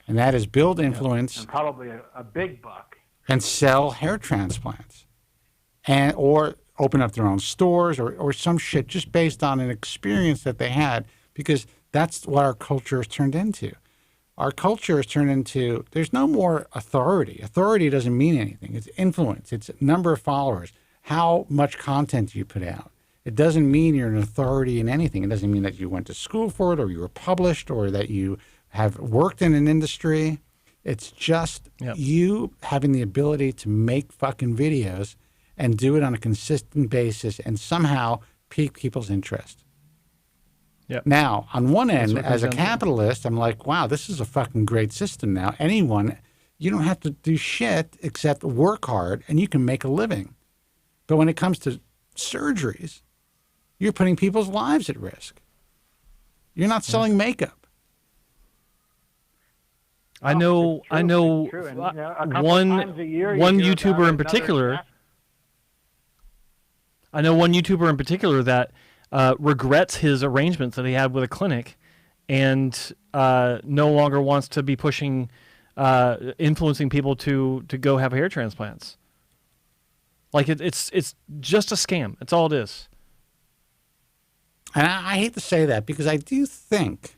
and that is build influence,
and probably a big buck,
and sell hair transplants, or open up their own stores or some shit just based on an experience that they had, because that's what our culture has turned into. Our culture has turned into there's no more authority. Authority doesn't mean anything. It's influence. It's number of followers, how much content you put out. It doesn't mean you're an authority in anything. It doesn't mean that you went to school for it or you were published or that you have worked in an industry. It's just you having the ability to make fucking videos and do it on a consistent basis and somehow pique people's interest.
Yep.
Now, on one end, as a capitalist, I'm like, wow, this is a fucking great system now. You don't have to do shit except work hard and you can make a living. But when it comes to surgeries, you're putting people's lives at risk. You're not selling makeup.
I know one YouTuber in particular. I know one YouTuber in particular that regrets his arrangements that he had with a clinic, and no longer wants to be pushing, influencing people to go have hair transplants. Like it's just a scam. That's all it is.
And I hate to say that because I do think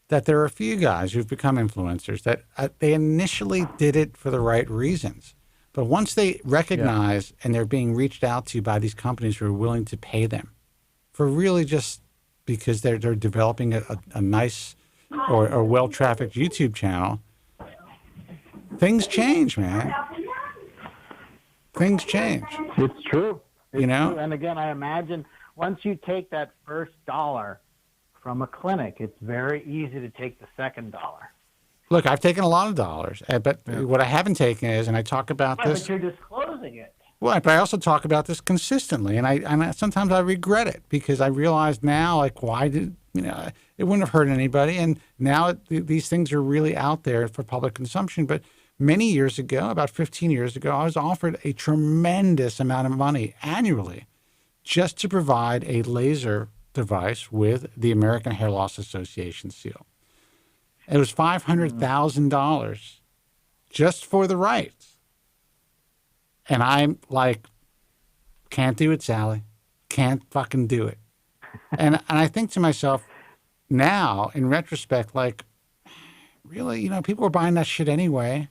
that there are a few guys who've become influencers that they initially did it for the right reasons. But once they recognize and they're being reached out to by these companies who are willing to pay them for really just because they're developing a nice or well-trafficked YouTube channel, things change, man. Things change.
It's true. It's
true.
And again, I imagine once you take that first dollar from a clinic, it's very easy to take the second dollar.
Look, I've taken a lot of dollars, but what I haven't taken is, and I talk about this.
But you're disclosing it.
Well, but I also talk about this consistently, and sometimes I regret it because I realize now, like, why did it wouldn't have hurt anybody, and now these things are really out there for public consumption. But many years ago, about 15 years ago, I was offered a tremendous amount of money annually just to provide a laser device with the American Hair Loss Association seal. It was $500,000 just for the rights. And I'm like, can't do it, Sally. Can't fucking do it. And I think to myself now, in retrospect, like, really, people were buying that shit anyway.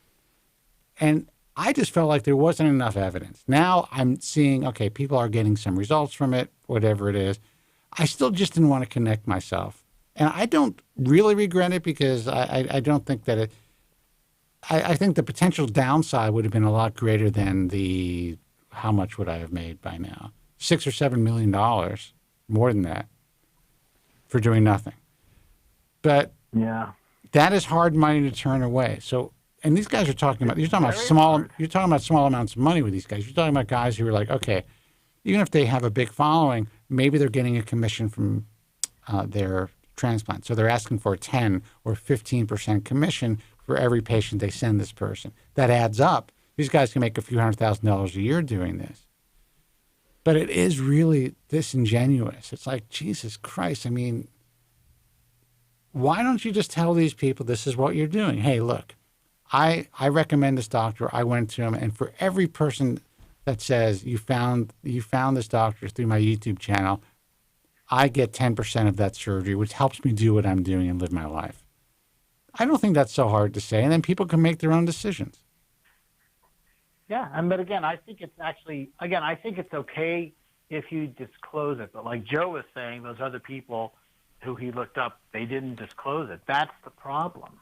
And I just felt like there wasn't enough evidence. Now I'm seeing, okay, people are getting some results from it, whatever it is. I still just didn't want to connect myself. And I don't really regret it because I don't think that I think the potential downside would have been a lot greater than how much would I have made by now? $6 or $7 million, more than that, for doing nothing. But that is hard money to turn away. So, and these guys are talking about, you're talking about small amounts of money with these guys. You're talking about guys who are like, okay, even if they have a big following, maybe they're getting a commission from their transplant. So they're asking for a 10 or 15% commission for every patient they send this person. That adds up. These guys can make a few $100,000 a year doing this. But it is really disingenuous. It's like, Jesus Christ. I mean, why don't you just tell these people this is what you're doing? Hey, look, I recommend this doctor. I went to him. And for every person that says you found this doctor through my YouTube channel, I get 10% of that surgery, which helps me do what I'm doing and live my life. I don't think that's so hard to say. And then people can make their own decisions.
Yeah, but again, I think it's okay if you disclose it. But like Joe was saying, those other people who he looked up, they didn't disclose it. That's the problem.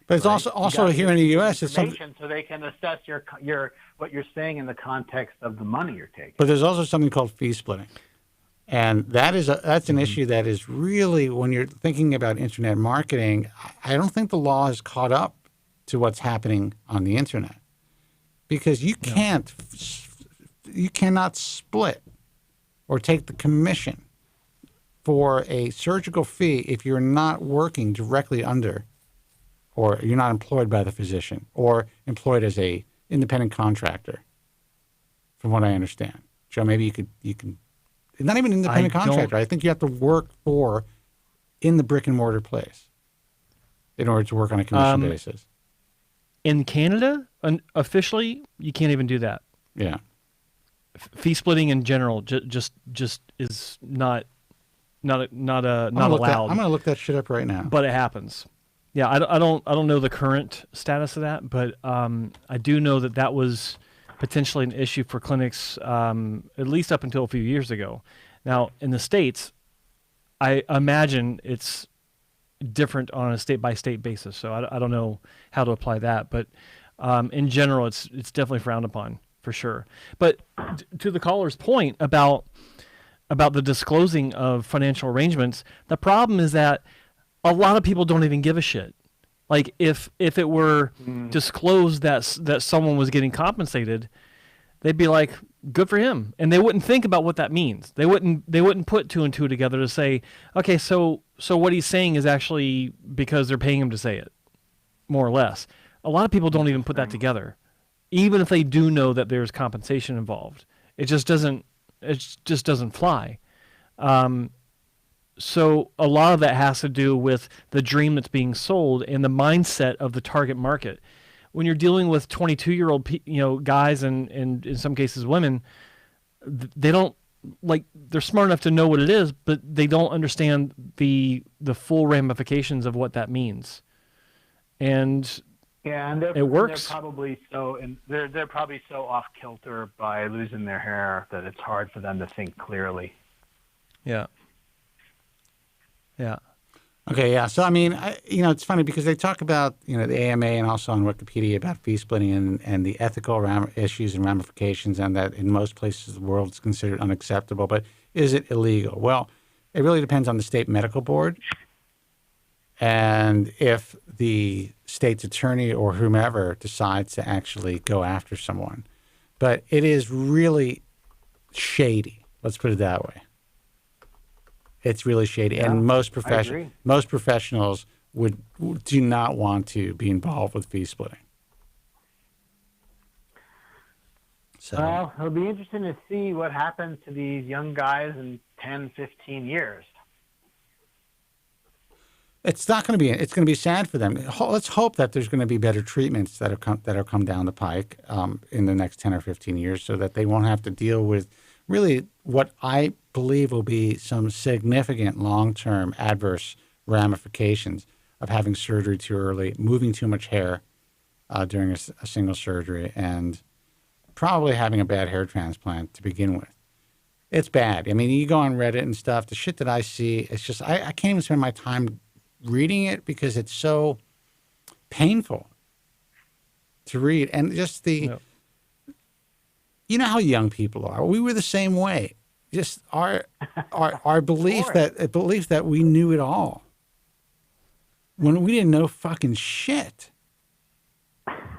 But it's also here in the U.S. It's something,
so they can assess your what you're saying in the context of the money you're taking.
But there's also something called fee splitting, and that's an issue that is really, when you're thinking about internet marketing, I don't think the law has caught up to what's happening on the internet, because you cannot split or take the commission for a surgical fee if you're not working directly under, or you're not employed by the physician or employed as a independent contractor, from what I understand. Joe, maybe you can not even an independent contractor. I think you have to work in the brick and mortar place in order to work on a commission basis.
In Canada, officially, you can't even do that.
Yeah.
Fee splitting in general just is not allowed.
I'm going to look that shit up right now.
But it happens. Yeah, I don't know the current status of that, but I do know that was potentially an issue for clinics at least up until a few years ago. Now, in the States, I imagine it's different on a state-by-state basis, so I don't know how to apply that. But in general, it's definitely frowned upon, for sure. But to the caller's point about the disclosing of financial arrangements, the problem is that a lot of people don't even give a shit. Like if it were disclosed that someone was getting compensated, they'd be like, good for him. And they wouldn't think about what that means. They wouldn't put two and two together to say, okay, so what he's saying is actually because they're paying him to say it, more or less. A lot of people don't even put that together, even if they do know that there's compensation involved. It just doesn't fly. So a lot of that has to do with the dream that's being sold and the mindset of the target market. When you're dealing with 22-year-old guys and in some cases women, they don't they're smart enough to know what it is, but they don't understand the full ramifications of what that means. And it works.
They're probably so off kilter by losing their hair that it's hard for them to think clearly.
Yeah. Yeah.
Okay, yeah. So, I mean, it's funny because they talk about, the AMA and also on Wikipedia about fee splitting and the ethical issues and ramifications, and that in most places of the world it's considered unacceptable. But is it illegal? Well, it really depends on the state medical board and if the state's attorney or whomever decides to actually go after someone. But it is really shady. Let's put it that way. It's really shady, and most professionals do not want to be involved with fee splitting. So,
well, it'll be interesting to see what happens to these young guys in 10, 15 years.
It's not going to be. It's going to be sad for them. Let's hope that there's going to be better treatments that are come down the pike in the next 10 or 15 years, so that they won't have to deal with really what I believe will be some significant long-term adverse ramifications of having surgery too early, moving too much hair during a single surgery, and probably having a bad hair transplant to begin with. It's bad. I mean, you go on Reddit and stuff, the shit that I see, it's just, I can't even spend my time reading it because it's so painful to read. And just you know how young people are. We were the same way. Just our belief that we knew it all. when we didn't know fucking shit.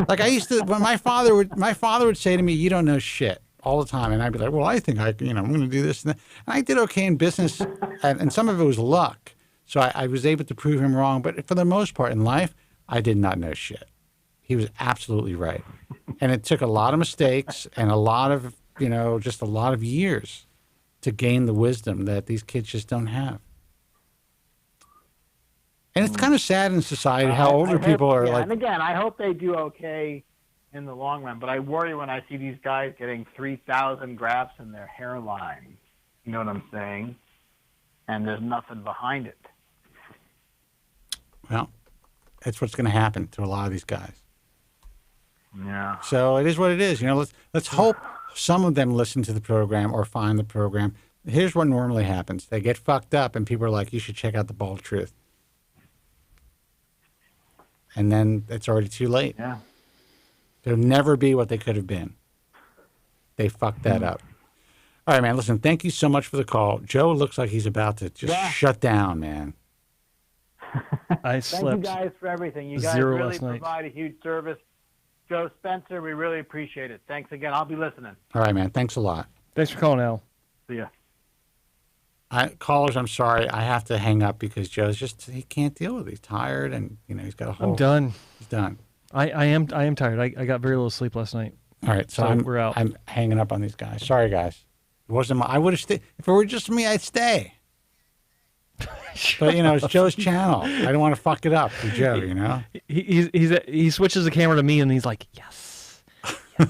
Like I used to, when my father would say to me, "You don't know shit," all the time, and I'd be like, "Well, I think I'm going to do this and that." And I did okay in business, and some of it was luck. So I was able to prove him wrong. But for the most part in life, I did not know shit. He was absolutely right, and it took a lot of mistakes and a lot of just a lot of years to gain the wisdom that these kids just don't have. And it's kind of sad in society how older people are like.
And again, I hope they do okay in the long run, but I worry when I see these guys getting 3,000 grafts in their hairline. You know what I'm saying? And there's nothing behind it.
Well, that's what's going to happen to a lot of these guys.
Yeah.
So it is what it is. Let's hope some of them listen to the program or find the program. Here's what normally happens: they get fucked up, and people are like, "You should check out the Bald Truth." And then it's already too late.
Yeah.
They'll never be what they could have been. They fucked that up. All right, man. Listen, thank you so much for the call. Joe looks like he's about to just shut down, man.
I
Thank
slept
you guys for everything. You guys
zero
really
last night.
provide a huge service. Joe Spencer, we really appreciate it. Thanks again. I'll be listening.
All right, man. Thanks a lot.
Thanks for calling, Al.
See ya.
Callers, I'm sorry. I have to hang up because Joe's he can't deal with it. He's tired and, he's got a whole...
I'm done.
He's done.
I am tired. I got very little sleep last night.
All right, so
we're out.
I'm hanging up on these guys. Sorry, guys. It wasn't I would have stayed. If it were just me, I'd stay. But, it's Joe's channel. I don't want to fuck it up for Joe,
He switches the camera to me and he's like, yes. I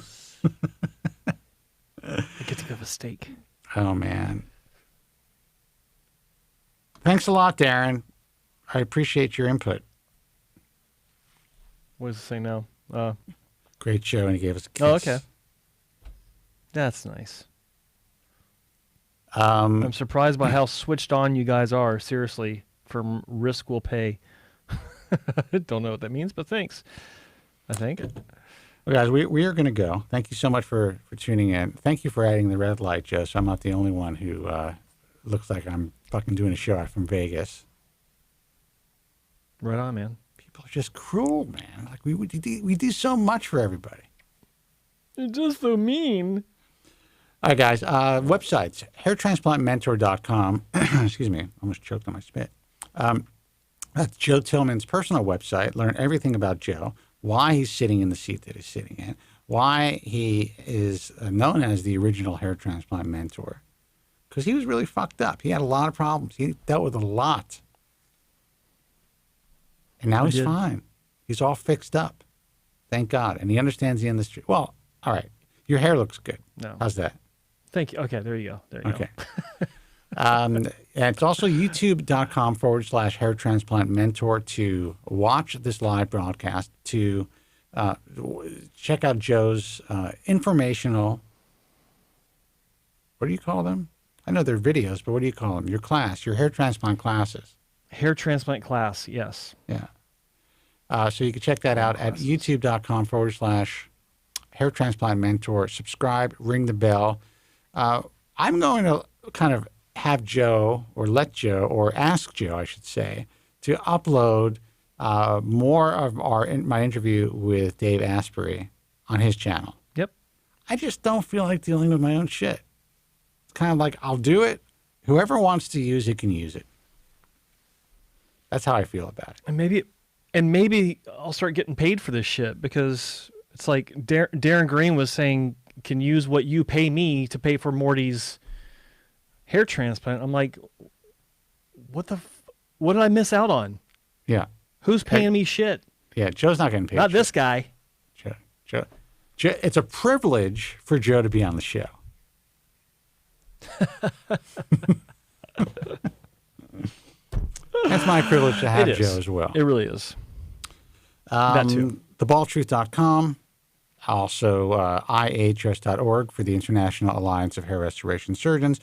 get to go have a steak.
Oh, man. Thanks a lot, Darren. I appreciate your input.
What does it say now?
Great show, and he gave us a kiss.
Oh, okay. That's nice. I'm surprised by how switched on you guys are. Seriously, from risk will pay. Don't know what that means, but thanks. I think.
Well, guys, we are going to go. Thank you so much for tuning in. Thank you for adding the red light, Joe, so I'm not the only one who looks like I'm fucking doing a show out from Vegas.
Right on, man.
People are just cruel, man. Like we do so much for everybody.
You're just so mean.
All right, guys. Websites, hairtransplantmentor.com. Excuse me. Almost choked on my spit. That's Joe Tillman's personal website. Learn everything about Joe, why he's sitting in the seat that he's sitting in, why he is known as the original hair transplant mentor. Because he was really fucked up. He had a lot of problems. He dealt with a lot. And now he's fine. He's all fixed up. Thank God. And he understands the industry. Well, all right. Your hair looks good.
No.
How's that?
Thank you. Okay, there you go. There you
go. And it's also youtube.com/hair transplant mentor to watch this live broadcast, to check out Joe's informational, what do you call them? I know they're videos, but what do you call them? Your class, your hair transplant classes.
Hair transplant class, yes.
Yeah. So you can check that out at youtube.com/hair transplant mentor. Subscribe, ring the bell. I'm going to kind of have Joe, or let Joe, or ask Joe, I should say, to upload more of my interview with Dave Asprey on his channel.
Yep.
I just don't feel like dealing with my own shit. It's kind of like, I'll do it. Whoever wants to use it can use it. That's how I feel about it.
And maybe I'll start getting paid for this shit, because it's like Darren Green was saying, can use what you pay me to pay for Morty's hair transplant. I'm like, what did I miss out on?
Yeah.
Who's paying me shit?
Yeah, Joe's not getting paid.
Not this guy.
Joe, it's a privilege for Joe to be on the show. That's my privilege to have Joe as well.
It really is. That too.
TheBaldTruth.com. Also, IHS.org for the International Alliance of Hair Restoration Surgeons.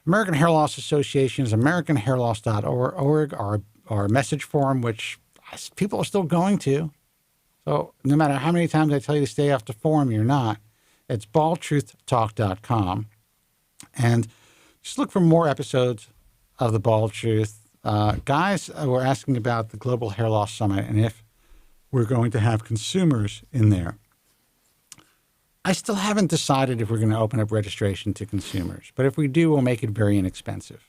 American Hair Loss Association's AmericanHairLoss.org, our message forum, which people are still going to. So no matter how many times I tell you to stay off the forum, you're not. It's BaldTruthTalk.com. And just look for more episodes of The Bald Truth. Guys were asking about the Global Hair Loss Summit and if we're going to have consumers in there. I still haven't decided if we're going to open up registration to consumers, but if we do, we'll make it very inexpensive.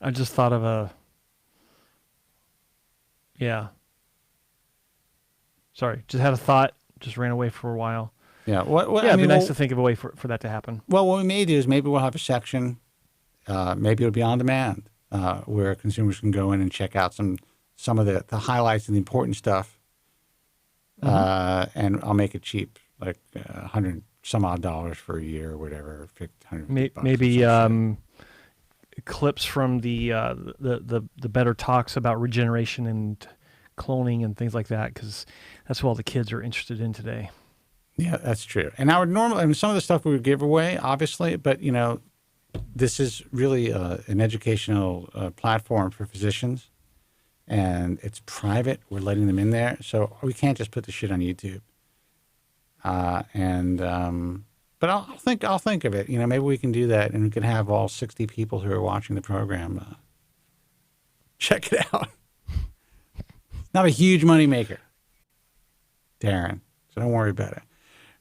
I just thought of Sorry, just had a thought, just ran away for a while.
Yeah,
it'd be nice to think of a way for that to happen.
Well, what we may do is maybe we'll have a section, maybe it'll be on demand, where consumers can go in and check out some of the highlights and the important stuff. And I'll make it cheap, like $100 some odd for a year or whatever,
maybe clips from the better talks about regeneration and cloning and things like that, because that's what all the kids are interested in today.
Yeah, that's true. And some of the stuff we would give away, obviously, but this is really an educational platform for physicians, and it's private. We're letting them in there, so we can't just put the shit on YouTube. But I'll think of it. Maybe we can do that, and we can have all 60 people who are watching the program check it out. It's not a huge moneymaker, Darren, so don't worry about it.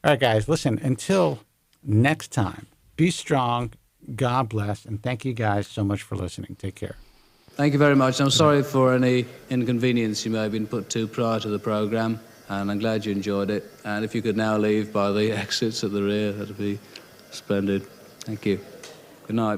All right, guys, listen, until next time, be strong, God bless, and thank you guys so much for listening. Take care.
Thank you very much. I'm sorry for any inconvenience you may have been put to prior to the programme, and I'm glad you enjoyed it. And if you could now leave by the exits at the rear, that'd be splendid. Thank you. Good night.